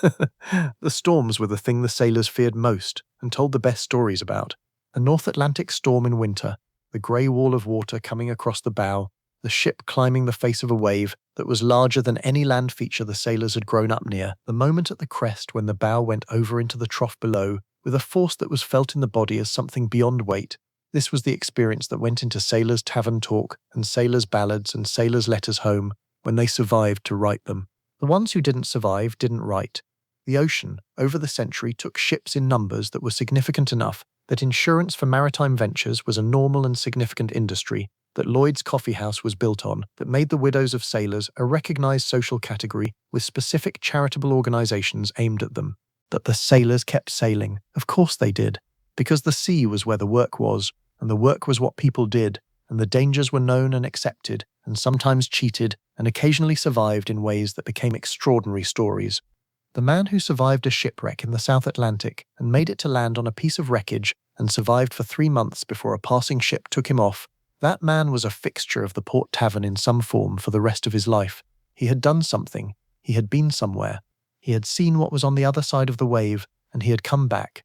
The storms were the thing the sailors feared most and told the best stories about. A North Atlantic storm in winter, the grey wall of water coming across the bow, the ship climbing the face of a wave that was larger than any land feature the sailors had grown up near, the moment at the crest when the bow went over into the trough below, with a force that was felt in the body as something beyond weight. This was the experience that went into sailors' tavern talk and sailors' ballads and sailors' letters home when they survived to write them. The ones who didn't survive didn't write. The ocean, over the century, took ships in numbers that were significant enough that insurance for maritime ventures was a normal and significant industry, that Lloyd's Coffee House was built on, that made the widows of sailors a recognized social category with specific charitable organizations aimed at them, that the sailors kept sailing. Of course they did, because the sea was where the work was, and the work was what people did, and the dangers were known and accepted, and sometimes cheated, and occasionally survived in ways that became extraordinary stories. The man who survived a shipwreck in the South Atlantic and made it to land on a piece of wreckage and survived for 3 months before a passing ship took him off, that man was a fixture of the port tavern in some form for the rest of his life. He had done something, he had been somewhere, he had seen what was on the other side of the wave, and he had come back.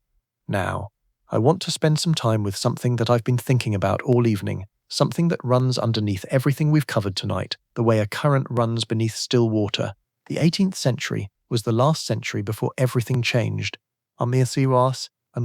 Now, I want to spend some time with something that I've been thinking about all evening, something that runs underneath everything we've covered tonight, the way a current runs beneath still water. The 18th century was the last century before everything changed. And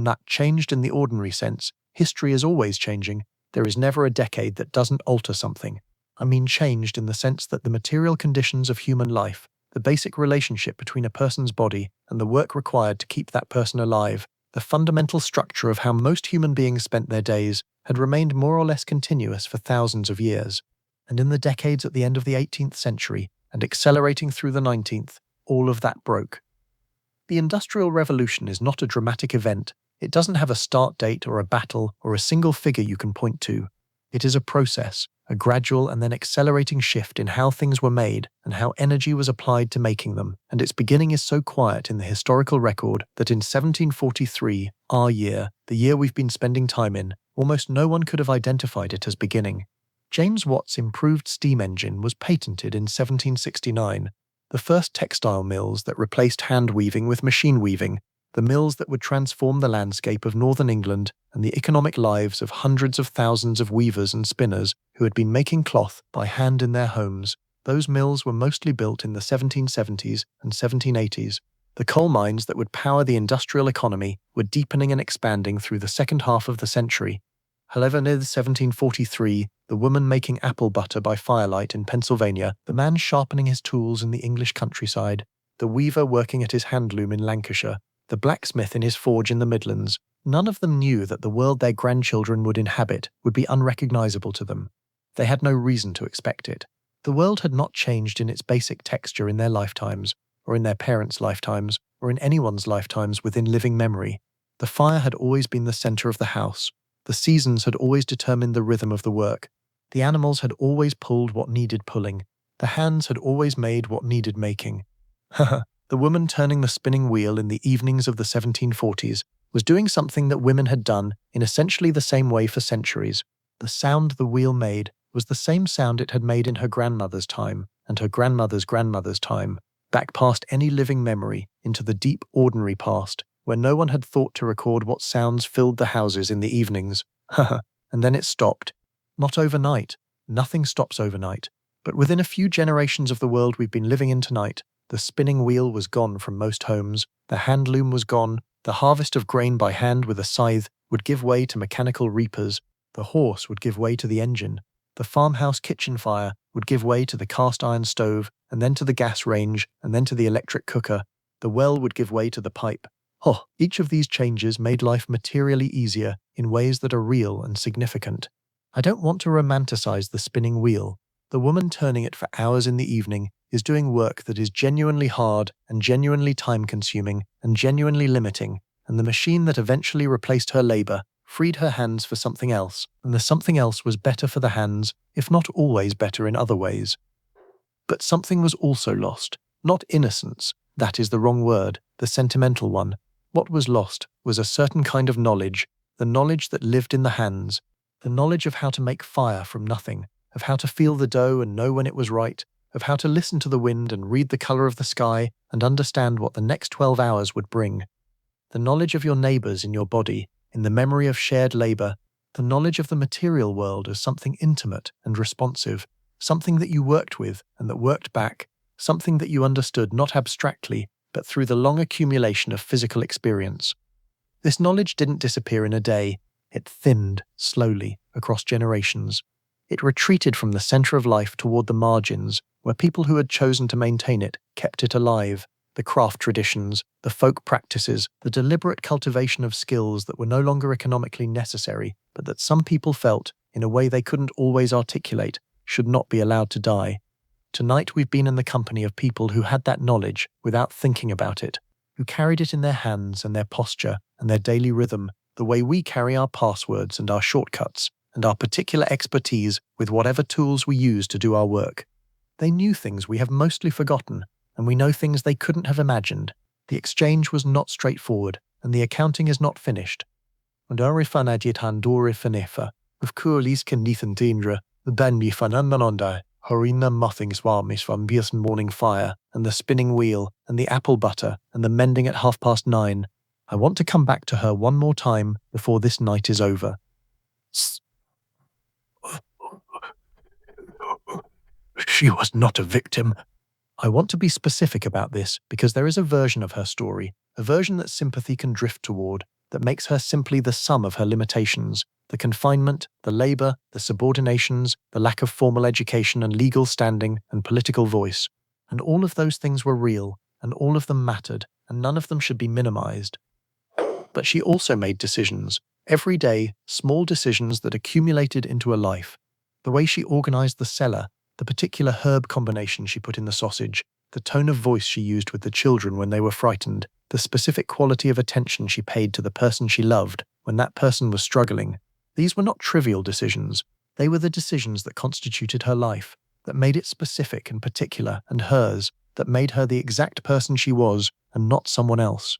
that changed in the ordinary sense. History is always changing. There is never a decade that doesn't alter something. I mean changed in the sense that the material conditions of human life, the basic relationship between a person's body and the work required to keep that person alive, the fundamental structure of how most human beings spent their days, had remained more or less continuous for thousands of years. And in the decades at the end of the 18th century, and accelerating through the 19th, all of that broke. The Industrial Revolution is not a dramatic event. It doesn't have a start date or a battle or a single figure you can point to. It is a process, a gradual and then accelerating shift in how things were made and how energy was applied to making them, and its beginning is so quiet in the historical record that in 1743, our year, the year we've been spending time in, almost no one could have identified it as beginning. James Watt's improved steam engine was patented in 1769. The first textile mills that replaced hand weaving with machine weaving, the mills that would transform the landscape of northern England and the economic lives of hundreds of thousands of weavers and spinners who had been making cloth by hand in their homes. Those mills were mostly built in the 1770s and 1780s. The coal mines that would power the industrial economy were deepening and expanding through the second half of the century. However, near 1743, the woman making apple butter by firelight in Pennsylvania, the man sharpening his tools in the English countryside, the weaver working at his handloom in Lancashire, the blacksmith in his forge in the Midlands, none of them knew that the world their grandchildren would inhabit would be unrecognizable to them. They had no reason to expect it. The world had not changed in its basic texture in their lifetimes, or in their parents' lifetimes, or in anyone's lifetimes within living memory. The fire had always been the center of the house. The seasons had always determined the rhythm of the work. The animals had always pulled what needed pulling. The hands had always made what needed making. The woman turning the spinning wheel in the evenings of the 1740s was doing something that women had done in essentially the same way for centuries. The sound the wheel made was the same sound it had made in her grandmother's time and her grandmother's grandmother's time, back past any living memory into the deep ordinary past, where no one had thought to record what sounds filled the houses in the evenings. And then it stopped. Not overnight. Nothing stops overnight. But within a few generations of the world we've been living in tonight, the spinning wheel was gone from most homes, the handloom was gone, the harvest of grain by hand with a scythe would give way to mechanical reapers, the horse would give way to the engine, the farmhouse kitchen fire would give way to the cast iron stove, and then to the gas range, and then to the electric cooker, the well would give way to the pipe. Each of these changes made life materially easier in ways that are real and significant. I don't want to romanticize the spinning wheel. The woman turning it for hours in the evening is doing work that is genuinely hard and genuinely time-consuming and genuinely limiting, and the machine that eventually replaced her labor freed her hands for something else, and the something else was better for the hands, if not always better in other ways. But something was also lost. Not innocence, that is the wrong word, the sentimental one. What was lost was a certain kind of knowledge, the knowledge that lived in the hands, the knowledge of how to make fire from nothing, of how to feel the dough and know when it was right, of how to listen to the wind and read the color of the sky and understand what the next 12 hours would bring. The knowledge of your neighbors in your body, in the memory of shared labor, the knowledge of the material world as something intimate and responsive, something that you worked with and that worked back, something that you understood not abstractly, but through the long accumulation of physical experience. This knowledge didn't disappear in a day. It thinned, slowly, across generations. It retreated from the center of life toward the margins, where people who had chosen to maintain it kept it alive. The craft traditions, the folk practices, the deliberate cultivation of skills that were no longer economically necessary, but that some people felt, in a way they couldn't always articulate, should not be allowed to die. Tonight we've been in the company of people who had that knowledge without thinking about it, who carried it in their hands and their posture and their daily rhythm, the way we carry our passwords and our shortcuts and our particular expertise with whatever tools we use to do our work. They knew things we have mostly forgotten, and we know things they couldn't have imagined. The exchange was not straightforward, and the accounting is not finished. And Arifanadit Handori Fanefa, with Kurlis Kanithan Tindra, the Banbi Fanananondai, Horina Muthing Swamis from Biersen Morning Fire, and the spinning wheel, and the apple butter, and the mending at 9:30. I want to come back to her one more time before this night is over. She was not a victim. I want to be specific about this because there is a version of her story, a version that sympathy can drift toward, that makes her simply the sum of her limitations, the confinement, the labor, the subordinations, the lack of formal education and legal standing and political voice. And all of those things were real, and all of them mattered, and none of them should be minimized. But she also made decisions, every day, small decisions that accumulated into a life. The way she organized the cellar, the particular herb combination she put in the sausage, the tone of voice she used with the children when they were frightened, the specific quality of attention she paid to the person she loved when that person was struggling. These were not trivial decisions. They were the decisions that constituted her life, that made it specific and particular and hers, that made her the exact person she was and not someone else.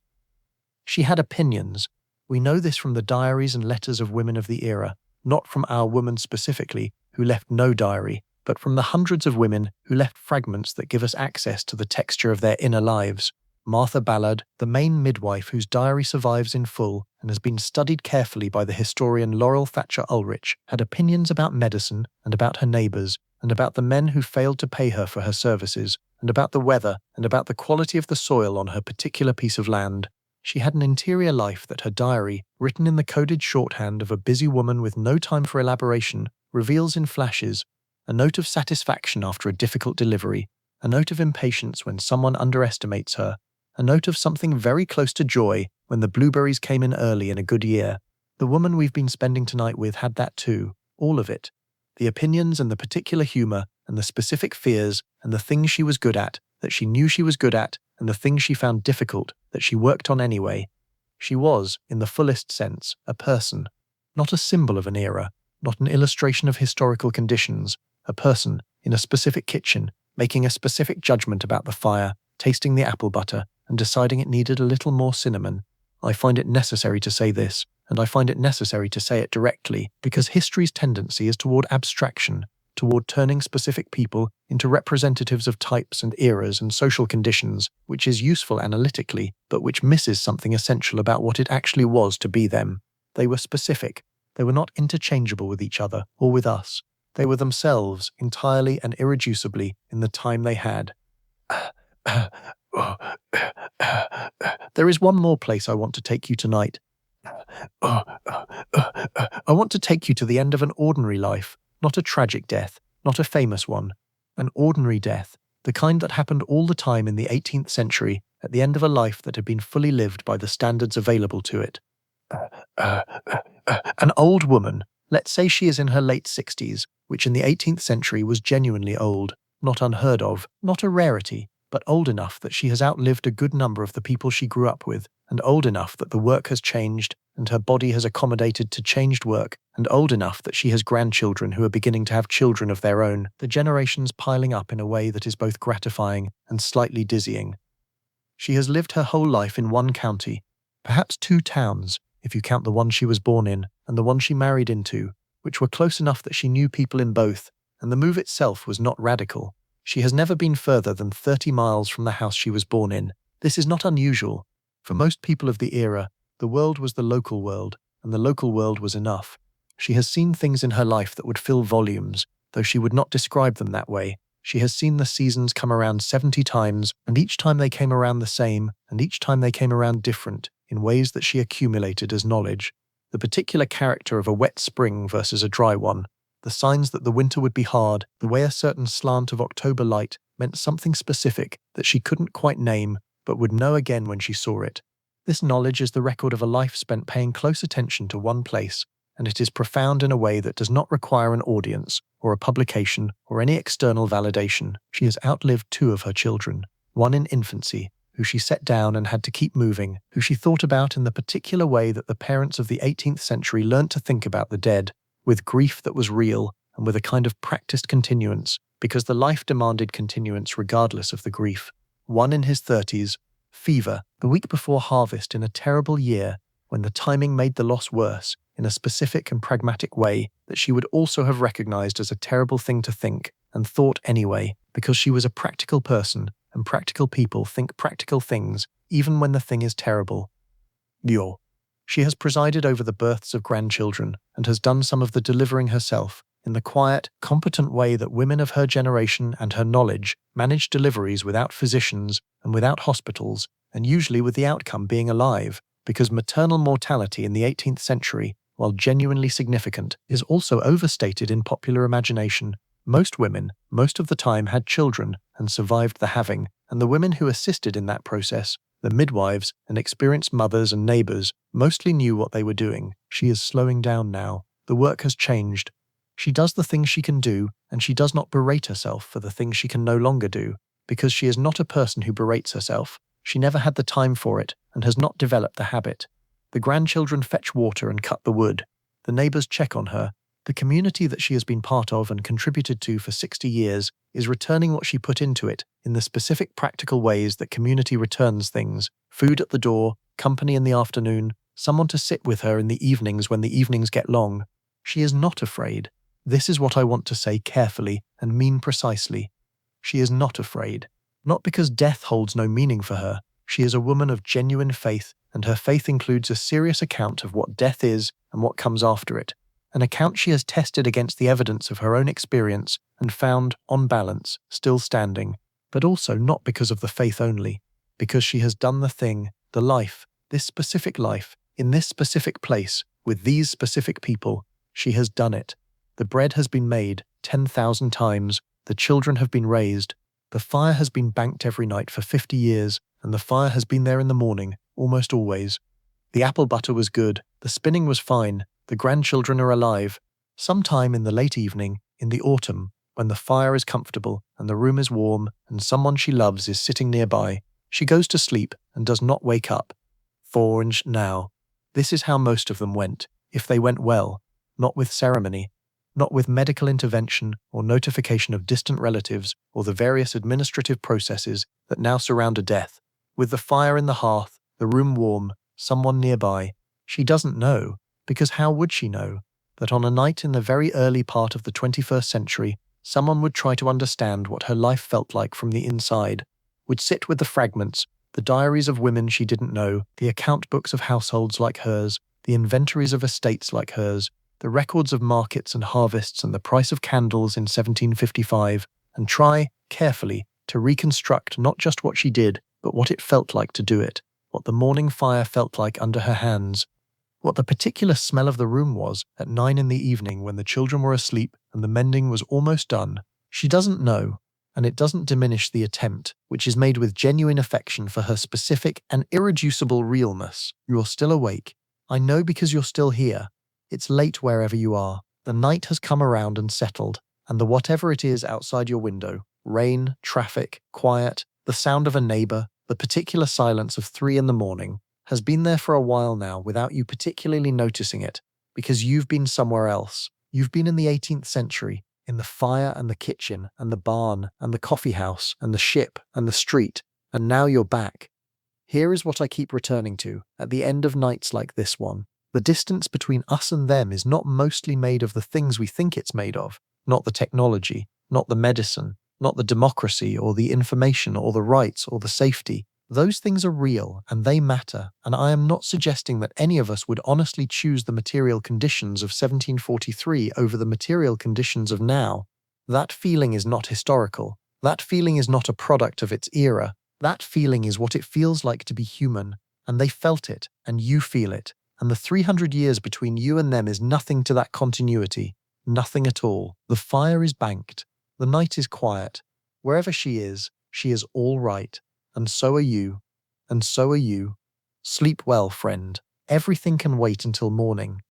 She had opinions. We know this from the diaries and letters of women of the era, not from our woman specifically, who left no diary, but from the hundreds of women who left fragments that give us access to the texture of their inner lives. Martha Ballard, the main midwife whose diary survives in full and has been studied carefully by the historian Laurel Thatcher Ulrich, had opinions about medicine and about her neighbors, and about the men who failed to pay her for her services, and about the weather and about the quality of the soil on her particular piece of land. She had an interior life that her diary, written in the coded shorthand of a busy woman with no time for elaboration, reveals in flashes. A note of satisfaction after a difficult delivery, a note of impatience when someone underestimates her, a note of something very close to joy when the blueberries came in early in a good year. The woman we've been spending tonight with had that too, all of it. The opinions and the particular humor and the specific fears and the things she was good at, that she knew she was good at, and the things she found difficult, that she worked on anyway. She was, in the fullest sense, a person, not a symbol of an era, not an illustration of historical conditions, a person in a specific kitchen, making a specific judgment about the fire, tasting the apple butter, and deciding it needed a little more cinnamon. I find it necessary to say this, and I find it necessary to say it directly, because history's tendency is toward abstraction, toward turning specific people into representatives of types and eras and social conditions, which is useful analytically, but which misses something essential about what it actually was to be them. They were specific. They were not interchangeable with each other or with us. They were themselves, entirely and irreducibly, in the time they had. There is one more place I want to take you tonight. I want to take you to the end of an ordinary life, not a tragic death, not a famous one. An ordinary death, the kind that happened all the time in the 18th century, at the end of a life that had been fully lived by the standards available to it. An old woman, let's say she is in her late 60s, which in the 18th century was genuinely old, not unheard of, not a rarity, but old enough that she has outlived a good number of the people she grew up with, and old enough that the work has changed, and her body has accommodated to changed work, and old enough that she has grandchildren who are beginning to have children of their own, the generations piling up in a way that is both gratifying and slightly dizzying. She has lived her whole life in one county, perhaps 2 towns, if you count the one she was born in and the one she married into, which were close enough that she knew people in both, and the move itself was not radical. She has never been further than 30 miles from the house she was born in. This is not unusual. For most people of the era, the world was the local world, and the local world was enough. She has seen things in her life that would fill volumes, though she would not describe them that way. She has seen the seasons come around 70 times, and each time they came around the same, and each time they came around different, in ways that she accumulated as knowledge. The particular character of a wet spring versus a dry one, the signs that the winter would be hard, the way a certain slant of October light meant something specific that she couldn't quite name, but would know again when she saw it. This knowledge is the record of a life spent paying close attention to one place, and it is profound in a way that does not require an audience, or a publication, or any external validation. She has outlived 2 of her children, one in infancy, who she set down and had to keep moving, who she thought about in the particular way that the parents of the 18th century learnt to think about the dead, with grief that was real, and with a kind of practiced continuance, because the life demanded continuance regardless of the grief. One in his 30s, fever, the week before harvest in a terrible year, when the timing made the loss worse, in a specific and pragmatic way that she would also have recognized as a terrible thing to think, and thought anyway, because she was a practical person, and practical people think practical things, even when the thing is terrible. Yo. She has presided over the births of grandchildren, and has done some of the delivering herself, in the quiet, competent way that women of her generation and her knowledge manage deliveries without physicians and without hospitals, and usually with the outcome being alive, because maternal mortality in the 18th century, while genuinely significant, is also overstated in popular imagination. Most women, most of the time, had children and survived the having, and the women who assisted in that process, the midwives and experienced mothers and neighbors, mostly knew what they were doing. She is slowing down now. The work has changed. She does the things she can do, and she does not berate herself for the things she can no longer do, because she is not a person who berates herself. She never had the time for it, and has not developed the habit. The grandchildren fetch water and cut the wood. The neighbors check on her. The community that she has been part of and contributed to for 60 years is returning what she put into it in the specific practical ways that community returns things: food at the door, company in the afternoon, someone to sit with her in the evenings when the evenings get long. She is not afraid. This is what I want to say carefully and mean precisely. She is not afraid. Not because death holds no meaning for her. She is a woman of genuine faith, and her faith includes a serious account of what death is and what comes after it. An account she has tested against the evidence of her own experience and found, on balance, still standing, but also not because of the faith only, because she has done the thing, the life, this specific life, in this specific place, with these specific people. She has done it. The bread has been made 10,000 times, the children have been raised, the fire has been banked every night for 50 years, and the fire has been there in the morning, almost always. The apple butter was good, the spinning was fine, the grandchildren are alive. Sometime in the late evening, in the autumn, when the fire is comfortable and the room is warm and someone she loves is sitting nearby, she goes to sleep and does not wake up. Forge now. This is how most of them went, if they went well, not with ceremony, not with medical intervention or notification of distant relatives or the various administrative processes that now surround a death, with the fire in the hearth, the room warm, someone nearby. She doesn't know, because how would she know, that on a night in the very early part of the 21st century, someone would try to understand what her life felt like from the inside, would sit with the fragments, the diaries of women she didn't know, the account books of households like hers, the inventories of estates like hers, the records of markets and harvests and the price of candles in 1755, and try, carefully, to reconstruct not just what she did, but what it felt like to do it, what the morning fire felt like under her hands, what the particular smell of the room was at 9 in the evening when the children were asleep and the mending was almost done. She doesn't know, and it doesn't diminish the attempt, which is made with genuine affection for her specific and irreducible realness. You're still awake. I know because you're still here. It's late wherever you are. The night has come around and settled, and the whatever it is outside your window, rain, traffic, quiet, the sound of a neighbor, the particular silence of 3 in the morning, has been there for a while now without you particularly noticing it, because you've been somewhere else. You've been in the 18th century, in the fire and the kitchen and the barn and the coffee house and the ship and the street, and now you're back. Here is what I keep returning to at the end of nights like this one. The distance between us and them is not mostly made of the things we think it's made of, not the technology, not the medicine, not the democracy or the information or the rights or the safety. Those things are real and they matter, and I am not suggesting that any of us would honestly choose the material conditions of 1743 over the material conditions of now. That feeling is not historical. That feeling is not a product of its era. That feeling is what it feels like to be human, and they felt it, and you feel it. And the 300 years between you and them is nothing to that continuity. Nothing at all. The fire is banked. The night is quiet. Wherever she is all right. And so are you. And so are you. Sleep well, friend. Everything can wait until morning.